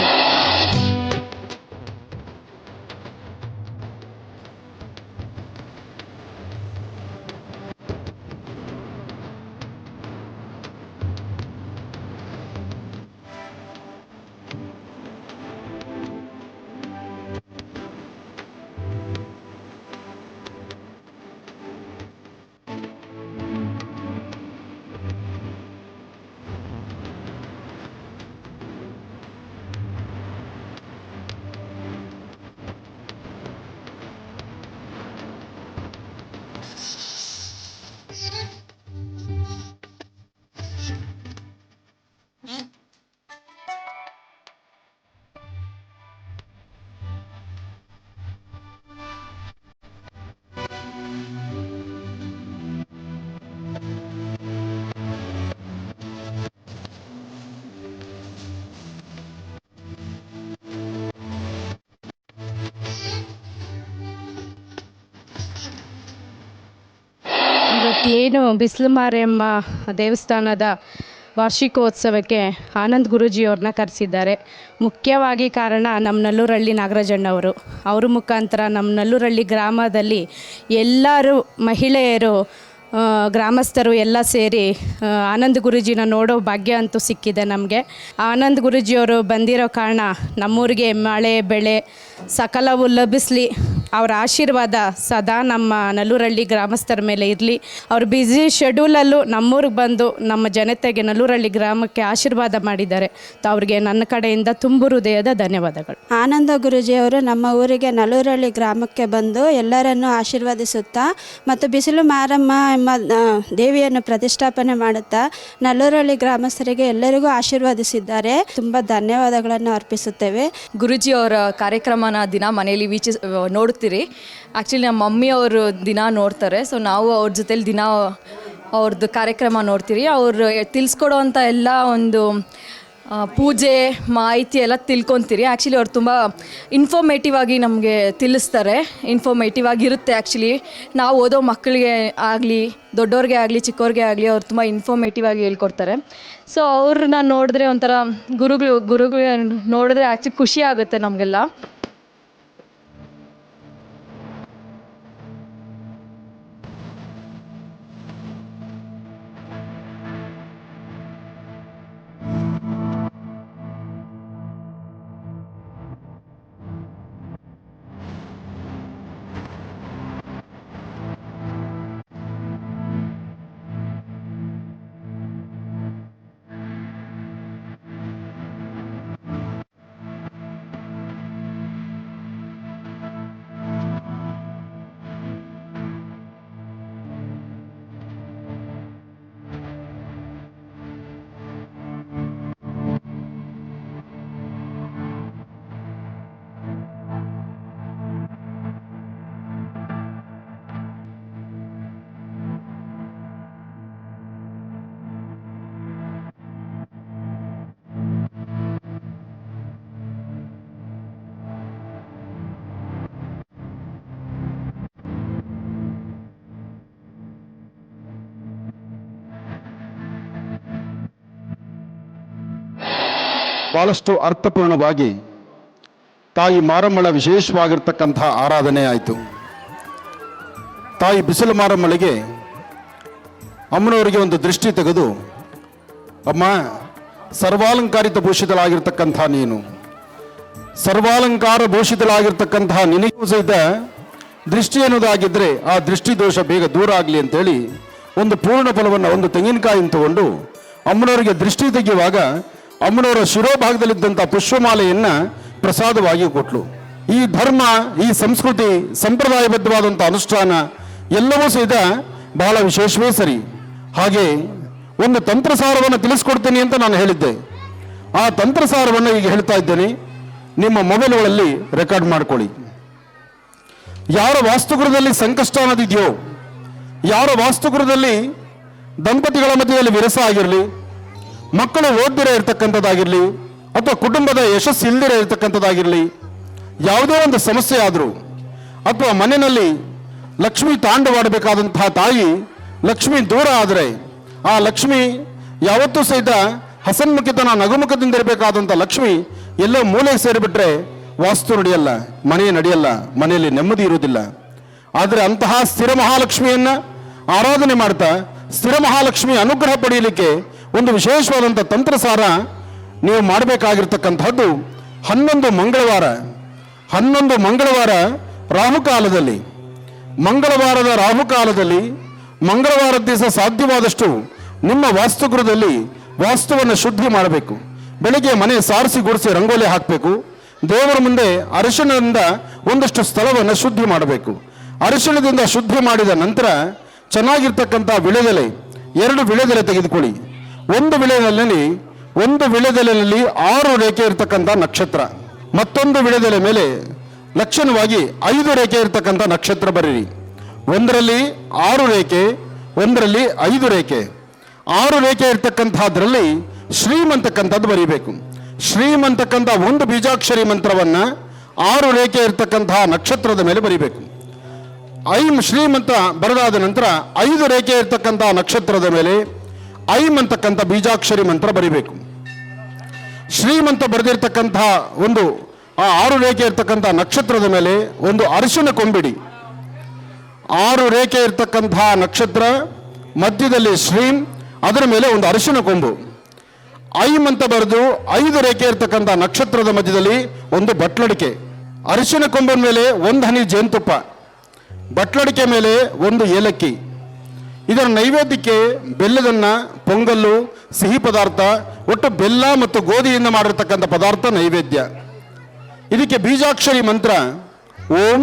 S4: ಏನು ಬಿಸಿಲು ಮಾರಿಯಮ್ಮ ದೇವಸ್ಥಾನದ ವಾರ್ಷಿಕೋತ್ಸವಕ್ಕೆ ಆನಂದ್ ಗುರೂಜಿಯವ್ರನ್ನ ಕರೆಸಿದ್ದಾರೆ. ಮುಖ್ಯವಾಗಿ ಕಾರಣ ನಮ್ಮ ನಲ್ಲೂರಹಳ್ಳಿ ನಾಗರಾಜಣ್ಣವರು. ಅವ್ರ ಮುಖಾಂತರ ನಮ್ಮ ನಲ್ಲೂರಹಳ್ಳಿ ಗ್ರಾಮದಲ್ಲಿ ಎಲ್ಲರೂ ಮಹಿಳೆಯರು ಗ್ರಾಮಸ್ಥರು ಎಲ್ಲ ಸೇರಿ ಆನಂದ್ ಗುರೂಜಿನ ನೋಡೋ ಭಾಗ್ಯ ಅಂತೂ ಸಿಕ್ಕಿದೆ ನಮಗೆ. ಆನಂದ್ ಗುರೂಜಿಯವರು ಬಂದಿರೋ ಕಾರಣ ನಮ್ಮೂರಿಗೆ ಮಳೆ ಬೆಳೆ ಸಕಲವು ಲಭಿಸಲಿ, ಅವರ ಆಶೀರ್ವಾದ ಸದಾ ನಮ್ಮ ನಲ್ಲೂರಹಳ್ಳಿ ಗ್ರಾಮಸ್ಥರ ಮೇಲೆ ಇರಲಿ. ಅವರು ಬ್ಯುಸಿ ಶೆಡ್ಯೂಲಲ್ಲೂ ನಮ್ಮೂರಿಗೆ ಬಂದು ನಮ್ಮ ಜನತೆಗೆ ನಲ್ಲೂರಹಳ್ಳಿ ಗ್ರಾಮಕ್ಕೆ ಆಶೀರ್ವಾದ ಮಾಡಿದ್ದಾರೆ. ಅವ್ರಿಗೆ ನನ್ನ ಕಡೆಯಿಂದ ತುಂಬು ಹೃದಯದ ಧನ್ಯವಾದಗಳು.
S5: ಆನಂದ ಗುರೂಜಿಯವರು ನಮ್ಮ ಊರಿಗೆ ನಲ್ಲೂರಹಳ್ಳಿ ಗ್ರಾಮಕ್ಕೆ ಬಂದು ಎಲ್ಲರನ್ನೂ ಆಶೀರ್ವದಿಸುತ್ತಾ ಮತ್ತು ಬಿಸಿಲು ಮಾರಮ್ಮ ಎಂಬ ದೇವಿಯನ್ನು ಪ್ರತಿಷ್ಠಾಪನೆ ಮಾಡುತ್ತಾ ನಲ್ಲೂರಹಳ್ಳಿ ಗ್ರಾಮಸ್ಥರಿಗೆ ಎಲ್ಲರಿಗೂ ಆಶೀರ್ವದಿಸಿದ್ದಾರೆ. ತುಂಬ ಧನ್ಯವಾದಗಳನ್ನು ಅರ್ಪಿಸುತ್ತೇವೆ.
S6: ಗುರೂಜಿ ಅವರ ಕಾರ್ಯಕ್ರಮನ ದಿನ ಮನೆಯಲ್ಲಿ ನೋಡ್ತೀರಿ. ಆ್ಯಕ್ಚುಲಿ ನಮ್ಮ ಮಮ್ಮಿ ಅವರು ದಿನ ನೋಡ್ತಾರೆ. ಸೊ ನಾವು ಅವ್ರ ಜೊತೆಲಿ ದಿನ ಅವ್ರದ್ದು ಕಾರ್ಯಕ್ರಮ ನೋಡ್ತೀರಿ. ಅವರು ತಿಳಿಸ್ಕೊಡೋ ಅಂಥ ಎಲ್ಲ ಒಂದು ಪೂಜೆ ಮಾಹಿತಿ ಎಲ್ಲ ತಿಳ್ಕೊತೀರಿ. ಆ್ಯಕ್ಚುಲಿ ಅವ್ರು ತುಂಬ ಇನ್ಫಾರ್ಮೇಟಿವ್ ಆಗಿ ನಮಗೆ ತಿಳಿಸ್ತಾರೆ. ಇನ್ಫಾರ್ಮೇಟಿವ್ ಆಗಿರುತ್ತೆ. ಆ್ಯಕ್ಚುಲಿ ನಾವು ಓದೋ ಮಕ್ಕಳಿಗೆ ಆಗಲಿ ದೊಡ್ಡವ್ರಿಗೆ ಆಗಲಿ ಚಿಕ್ಕವ್ರಿಗೆ ಆಗಲಿ ಅವ್ರು ತುಂಬ ಇನ್ಫಾರ್ಮೇಟಿವ್ ಆಗಿ ಹೇಳ್ಕೊಡ್ತಾರೆ. ಸೊ ಅವ್ರನ್ನ ನೋಡಿದ್ರೆ ಒಂಥರ ಗುರುಗಳು ನೋಡಿದ್ರೆ ಆ್ಯಕ್ಚುಲಿ ಖುಷಿ ಆಗುತ್ತೆ ನಮಗೆಲ್ಲ.
S3: ಬಹಳಷ್ಟು ಅರ್ಥಪೂರ್ಣವಾಗಿ ತಾಯಿ ಮಾರಮ್ಮಳ ವಿಶೇಷವಾಗಿರ್ತಕ್ಕಂಥ ಆರಾಧನೆ ಆಯಿತು. ತಾಯಿ ಬಿಸಿಲು ಮಾರಮ್ಮಳಿಗೆ ಅಮ್ಮನವರಿಗೆ ಒಂದು ದೃಷ್ಟಿ ತೆಗೆದು, ಅಮ್ಮ ಸರ್ವಾಲಂಕಾರಿತ ಭೂಷಿತಳಾಗಿರ್ತಕ್ಕಂಥ ನೀನು, ಸರ್ವಾಲಂಕಾರ ಭೂಷಿತಳಾಗಿರ್ತಕ್ಕಂಥ ನಿನಗೂ ಸಹಿತ ದೃಷ್ಟಿ ಅನ್ನೋದಾಗಿದ್ದರೆ ಆ ದೃಷ್ಟಿ ದೋಷ ಬೇಗ ದೂರ ಆಗಲಿ ಅಂತೇಳಿ ಒಂದು ಪೂರ್ಣ ಫಲವನ್ನು, ಒಂದು ತೆಂಗಿನಕಾಯಿಯನ್ನು ತಗೊಂಡು ಅಮ್ಮನವರಿಗೆ ದೃಷ್ಟಿ ತೆಗೆಯುವಾಗ ಅಮ್ಮನವರ ಶಿರೋಭಾಗದಲ್ಲಿದ್ದಂಥ ಪುಷ್ಪಮಾಲೆಯನ್ನು ಪ್ರಸಾದವಾಗಿ ಕೊಟ್ಲು. ಈ ಧರ್ಮ, ಈ ಸಂಸ್ಕೃತಿ, ಸಂಪ್ರದಾಯಬದ್ಧವಾದಂಥ ಅನುಷ್ಠಾನ ಎಲ್ಲವೂ ಸಹಿತ ಬಹಳ ವಿಶೇಷವೇ ಸರಿ. ಹಾಗೆ ಒಂದು ತಂತ್ರಸಾರವನ್ನು ತಿಳಿಸ್ಕೊಡ್ತೀನಿ ಅಂತ ನಾನು ಹೇಳಿದ್ದೆ. ಆ ತಂತ್ರಸಾರವನ್ನು ಈಗ ಹೇಳ್ತಾ ಇದ್ದೇನೆ. ನಿಮ್ಮ ಮೊಬೈಲ್ಗಳಲ್ಲಿ ರೆಕಾರ್ಡ್ ಮಾಡ್ಕೊಳ್ಳಿ. ಯಾರ ವಾಸ್ತುಗೃಹದಲ್ಲಿ ಸಂಕಷ್ಟ ಅನ್ನೋದಿದೆಯೋ, ಯಾರ ವಾಸ್ತುಗೃಹದಲ್ಲಿ ದಂಪತಿಗಳ ಮಧ್ಯದಲ್ಲಿ ವಿರಸ ಆಗಿರಲಿ, ಮಕ್ಕಳು ಓದ್ದಿರ ಇರತಕ್ಕಂಥದ್ದಾಗಿರಲಿ, ಅಥವಾ ಕುಟುಂಬದ ಯಶಸ್ಸು ಇಲ್ದಿರ ಇರತಕ್ಕಂಥದ್ದಾಗಿರಲಿ, ಯಾವುದೇ ಒಂದು ಸಮಸ್ಯೆ ಆದರೂ, ಅಥವಾ ಮನೆಯಲ್ಲಿ ಲಕ್ಷ್ಮಿ ತಾಂಡವಾಡಬೇಕಾದಂತಹ ತಾಯಿ ಲಕ್ಷ್ಮಿ ದೂರ ಆದರೆ, ಆ ಲಕ್ಷ್ಮಿ ಯಾವತ್ತೂ ಸಹಿತ ಹಸನ್ಮುಖಿತನ ನಗುಮುಖದಿಂದ ಇರಬೇಕಾದಂಥ ಲಕ್ಷ್ಮಿ ಎಲ್ಲೋ ಮೂಲೆಗೆ ಸೇರಿಬಿಟ್ರೆ ವಾಸ್ತು ನಡೆಯಲ್ಲ, ಮನೆ ನಡೆಯಲ್ಲ, ಮನೆಯಲ್ಲಿ ನೆಮ್ಮದಿ ಇರುವುದಿಲ್ಲ. ಆದರೆ ಅಂತಹ ಸ್ಥಿರ ಮಹಾಲಕ್ಷ್ಮಿಯನ್ನು ಆರಾಧನೆ ಮಾಡ್ತಾ ಸ್ಥಿರ ಮಹಾಲಕ್ಷ್ಮಿ ಅನುಗ್ರಹ ಪಡೆಯಲಿಕ್ಕೆ ಒಂದು ವಿಶೇಷವಾದಂಥ ತಂತ್ರಸಾರ ನೀವು ಮಾಡಬೇಕಾಗಿರ್ತಕ್ಕಂಥದ್ದು 11 ಮಂಗಳವಾರ ರಾಹುಕಾಲದಲ್ಲಿ, ಮಂಗಳವಾರದ ರಾಹುಕಾಲದಲ್ಲಿ ಮಂಗಳವಾರದ ದಿವಸ ಸಾಧ್ಯವಾದಷ್ಟು ನಿಮ್ಮ ವಾಸ್ತುಗೃಹದಲ್ಲಿ ವಾಸ್ತುವನ್ನು ಶುದ್ಧಿ ಮಾಡಬೇಕು. ಬೆಳಗ್ಗೆ ಮನೆ ಸಾರಿಸಿ ಗುಡಿಸಿ ರಂಗೋಲಿ ಹಾಕಬೇಕು. ದೇವರ ಮುಂದೆ ಅರಿಶಿಣದಿಂದ ಒಂದಷ್ಟು ಸ್ಥಳವನ್ನು ಶುದ್ಧಿ ಮಾಡಬೇಕು. ಅರಿಶಿಣದಿಂದ ಶುದ್ಧಿ ಮಾಡಿದ ನಂತರ ಚೆನ್ನಾಗಿರ್ತಕ್ಕಂಥ ವಿಳೆದೆಲೆ, 2 ವಿಳೆದೆಲೆ ತೆಗೆದುಕೊಳ್ಳಿ. ಒಂದು ವಿಳೆದೆಲೆಯಲ್ಲಿ 6 ರೇಖೆ ಇರತಕ್ಕಂಥ ನಕ್ಷತ್ರ, ಮತ್ತೊಂದು ವಿಳೆದೆಲೆ ಮೇಲೆ ಲಕ್ಷಣವಾಗಿ 5 ರೇಖೆ ಇರತಕ್ಕಂಥ ನಕ್ಷತ್ರ ಬರೀರಿ. ಒಂದರಲ್ಲಿ 6 ರೇಖೆ, ಒಂದರಲ್ಲಿ 5 ರೇಖೆ. 6 ರೇಖೆ ಇರ್ತಕ್ಕಂಥದ್ರಲ್ಲಿ ಶ್ರೀಮಂತಕ್ಕಂಥದ್ದು ಬರೀಬೇಕು. ಶ್ರೀಮಂತಕ್ಕಂಥ ಒಂದು ಬೀಜಾಕ್ಷರಿ ಮಂತ್ರವನ್ನು 6 ರೇಖೆ ಇರ್ತಕ್ಕಂತಹ ನಕ್ಷತ್ರದ ಮೇಲೆ ಬರೀಬೇಕು. ಐಂ ಶ್ರೀಂ ಅಂತ ಬರೆದಾದ ನಂತರ 5 ರೇಖೆ ಇರ್ತಕ್ಕಂಥ ನಕ್ಷತ್ರದ ಮೇಲೆ ಐಂ ಅಂತಕ್ಕಂಥ ಬೀಜಾಕ್ಷರಿ ಮಂತ್ರ ಬರಿಬೇಕು. ಶ್ರೀಮ್ ಅಂತ ಬರೆದಿರ್ತಕ್ಕಂಥ ಒಂದು ಆ 6 ರೇಖೆ ಇರ್ತಕ್ಕಂಥ ನಕ್ಷತ್ರದ ಮೇಲೆ ಒಂದು ಅರಿಶಿನ ಕೊಂಬಿಡಿ. 6 ರೇಖೆ ಇರ್ತಕ್ಕಂಥ ನಕ್ಷತ್ರ, ಮಧ್ಯದಲ್ಲಿ ಶ್ರೀಂ, ಅದರ ಮೇಲೆ ಒಂದು ಅರಿಶಿನ ಕೊಂಬು. ಐಂ ಅಂತ ಬರೆದು 5 ರೇಖೆ ಇರ್ತಕ್ಕಂಥ ನಕ್ಷತ್ರದ ಮಧ್ಯದಲ್ಲಿ ಒಂದು ಬಟ್ಲಡಿಕೆ, ಅರಿಶಿನ ಕೊಂಬಿನ ಮೇಲೆ 1 ಹನಿ ಜೇನುತುಪ್ಪ, ಬಟ್ಲಡಿಕೆ ಮೇಲೆ 1 ಏಲಕ್ಕಿ. ಇದರ ನೈವೇದ್ಯಕ್ಕೆ ಬೆಲ್ಲದನ್ನ, ಪೊಂಗಲ್ಲು, ಸಿಹಿ ಪದಾರ್ಥ, ಒಟ್ಟು ಬೆಲ್ಲ ಮತ್ತು ಗೋಧಿಯಿಂದ ಮಾಡಿರ್ತಕ್ಕಂಥ ಪದಾರ್ಥ ನೈವೇದ್ಯ. ಇದಕ್ಕೆ ಬೀಜಾಕ್ಷರಿ ಮಂತ್ರ ಓಂ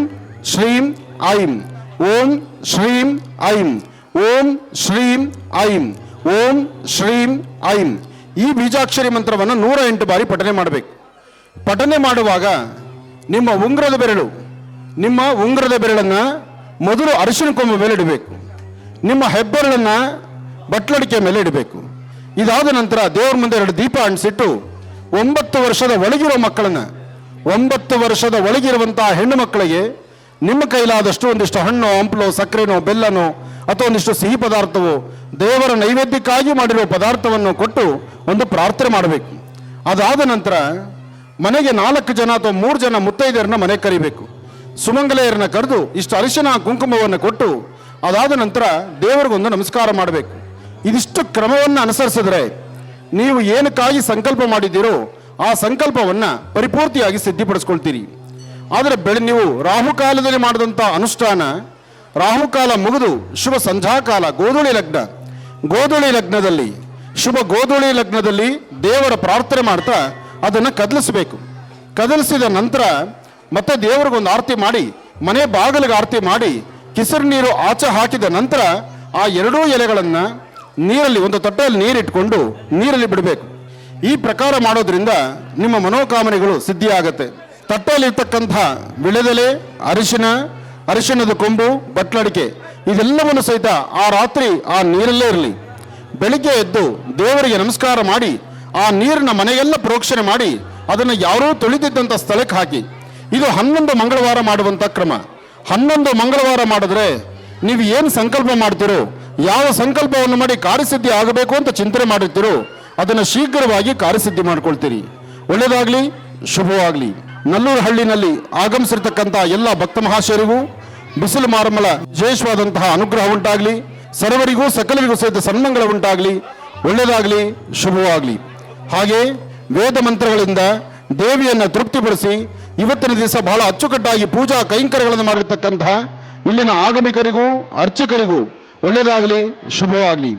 S3: ಶ್ರೀಂ ಐಂ, ಓಂ ಶ್ರೀಂ ಐಂ, ಓಂ ಶ್ರೀಂ ಐಂ, ಓಂ ಶ್ರೀಂ ಐಂ. ಈ ಬೀಜಾಕ್ಷರಿ ಮಂತ್ರವನ್ನು 108 ಬಾರಿ ಪಠನೆ ಮಾಡಬೇಕು. ಪಠನೆ ಮಾಡುವಾಗ ನಿಮ್ಮ ಉಂಗುರದ ಬೆರಳನ್ನು ಮೊದಲು ಅರಿಶಿನ ಕೊಂಬು ಮೇಲೆ ಇಡಬೇಕು. ನಿಮ್ಮ ಹೆಬ್ಬೆರಳನ್ನು ಬಟ್ಲಡಿಕೆ ಮೇಲೆ ಇಡಬೇಕು. ಇದಾದ ನಂತರ ದೇವರ ಮುಂದೆ 2 ದೀಪ ಅಂಟಿಸಿಟ್ಟು 9 ವರ್ಷದ ಒಳಗಿರೋ ಮಕ್ಕಳನ್ನು, 9 ವರ್ಷದ ಒಳಗಿರುವಂತಹ ಹೆಣ್ಣು ಮಕ್ಕಳಿಗೆ ನಿಮ್ಮ ಕೈಲಾದಷ್ಟು ಒಂದಿಷ್ಟು ಹಣ್ಣು, ಹಂಪಲು, ಸಕ್ಕರೆನೋ, ಬೆಲ್ಲನೋ ಅಥವಾ ಒಂದಿಷ್ಟು ಸಿಹಿ ಪದಾರ್ಥವೋ, ದೇವರ ನೈವೇದ್ಯಕ್ಕಾಗಿ ಮಾಡಿರುವ ಪದಾರ್ಥವನ್ನು ಕೊಟ್ಟು ಒಂದು ಪ್ರಾರ್ಥನೆ ಮಾಡಬೇಕು. ಅದಾದ ನಂತರ ಮನೆಗೆ 4 ಜನ ಅಥವಾ 3 ಜನ ಮುತ್ತೈದೆಯರನ್ನ ಮನೆಗೆ ಕರಿಬೇಕು. ಸುಮಂಗಲೆಯರನ್ನ ಕರೆದು ಇಷ್ಟು ಅರಿಶಿನ ಕುಂಕುಮವನ್ನು ಕೊಟ್ಟು ಅದಾದ ನಂತರ ದೇವರಿಗೊಂದು ನಮಸ್ಕಾರ ಮಾಡಬೇಕು. ಇದಿಷ್ಟು ಕ್ರಮವನ್ನು ಅನುಸರಿಸಿದ್ರೆ ನೀವು ಏನಕ್ಕಾಗಿ ಸಂಕಲ್ಪ ಮಾಡಿದ್ದೀರೋ ಆ ಸಂಕಲ್ಪವನ್ನು ಪರಿಪೂರ್ತಿಯಾಗಿ ಸಿದ್ಧಿಪಡಿಸ್ಕೊಳ್ತೀರಿ. ಆದರೆ ನೀವು ರಾಹುಕಾಲದಲ್ಲಿ ಮಾಡಿದಂಥ ಅನುಷ್ಠಾನ, ರಾಹುಕಾಲ ಮುಗಿದು ಶುಭ ಸಂಧ್ಯಾಕಾಲ, ಗೋಧೂಳಿ ಲಗ್ನದಲ್ಲಿ ಶುಭ ಗೋಧೂಳಿ ಲಗ್ನದಲ್ಲಿ ದೇವರ ಪ್ರಾರ್ಥನೆ ಮಾಡ್ತಾ ಅದನ್ನು ಕದಲಿಸಬೇಕು. ಕದಲಿಸಿದ ನಂತರ ಮತ್ತೆ ದೇವರಿಗೊಂದು ಆರತಿ ಮಾಡಿ, ಮನೆ ಬಾಗಿಲಿಗೆ ಆರತಿ ಮಾಡಿ, ಕಿಸರು ನೀರು ಆಚೆ ಹಾಕಿದ ನಂತರ ಆ 2 ಎಲೆಗಳನ್ನು ನೀರಲ್ಲಿ, ಒಂದು ತಟ್ಟೆಯಲ್ಲಿ ನೀರಿಟ್ಕೊಂಡು ನೀರಲ್ಲಿ ಬಿಡಬೇಕು. ಈ ಪ್ರಕಾರ ಮಾಡೋದ್ರಿಂದ ನಿಮ್ಮ ಮನೋಕಾಮನೆಗಳು ಸಿದ್ಧಿಯಾಗತ್ತೆ. ತಟ್ಟೆಯಲ್ಲಿರ್ತಕ್ಕಂಥ ವಿಳೆದೆಲೆ, ಅರಿಶಿಣದ ಕೊಂಬು, ಬಟ್ಲಡಿಕೆ ಇದೆಲ್ಲವನ್ನು ಸಹಿತ ಆ ರಾತ್ರಿ ಆ ನೀರಲ್ಲೇ ಇರಲಿ. ಬೆಳಿಗ್ಗೆ ಎದ್ದು ದೇವರಿಗೆ ನಮಸ್ಕಾರ ಮಾಡಿ ಆ ನೀರನ್ನ ಮನೆಗೆಲ್ಲ ಪ್ರೋಕ್ಷಣೆ ಮಾಡಿ ಅದನ್ನು ಯಾರೂ ತೊಳಿದಿದ್ದಂಥ ಸ್ಥಳಕ್ಕೆ ಹಾಕಿ. ಇದು 11 ಮಂಗಳವಾರ ಮಾಡುವಂಥ ಕ್ರಮ. 11 ಮಂಗಳವಾರ ಮಾಡಿದ್ರೆ ನೀವು ಏನು ಸಂಕಲ್ಪ ಮಾಡ್ತೀರೋ, ಯಾವ ಸಂಕಲ್ಪವನ್ನು ಮಾಡಿ ಕಾರ್ಯಸಿದ್ಧಿ ಆಗಬೇಕು ಅಂತ ಚಿಂತನೆ ಮಾಡಿರ್ತೀರೋ ಅದನ್ನು ಶೀಘ್ರವಾಗಿ ಕಾರ್ಯಸಿದ್ಧಿ ಮಾಡ್ಕೊಳ್ತೀರಿ. ಒಳ್ಳೆಯದಾಗಲಿ, ಶುಭವಾಗಲಿ. ನಲ್ಲೂರು ಹಳ್ಳಿನಲ್ಲಿ ಆಗಮಿಸಿರ್ತಕ್ಕಂಥ ಎಲ್ಲ ಭಕ್ತ ಮಹಾಶಯರಿಗೂ ಬಿಸಿಲು ಮಾರಮ್ಮಳ ವಿಶೇಷವಾದಂತಹ ಅನುಗ್ರಹ ಉಂಟಾಗಲಿ. ಸರ್ವರಿಗೂ ಸಕಲರಿಗೂ ಸಹಿತ ಸನ್ಮಂಗಳ ಉಂಟಾಗಲಿ. ಒಳ್ಳೆಯದಾಗಲಿ, ಶುಭವಾಗಲಿ. ಹಾಗೆ ವೇದ ಮಂತ್ರಗಳಿಂದ ದೇವಿಯನ್ನು ತೃಪ್ತಿಪಡಿಸಿ ಇವತ್ತಿನ ದಿವಸ ಬಹಳ ಅಚ್ಚುಕಟ್ಟಾಗಿ ಪೂಜಾ ಕೈಂಕರ್ಯಗಳನ್ನು ಮಾಡಿರ್ತಕ್ಕಂತಹ ಇಲ್ಲಿನ ಆಗಮಿಕರಿಗೂ ಅರ್ಚಕರಿಗೂ ಒಳ್ಳೆಯದಾಗಲಿ, ಶುಭವಾಗಲಿ.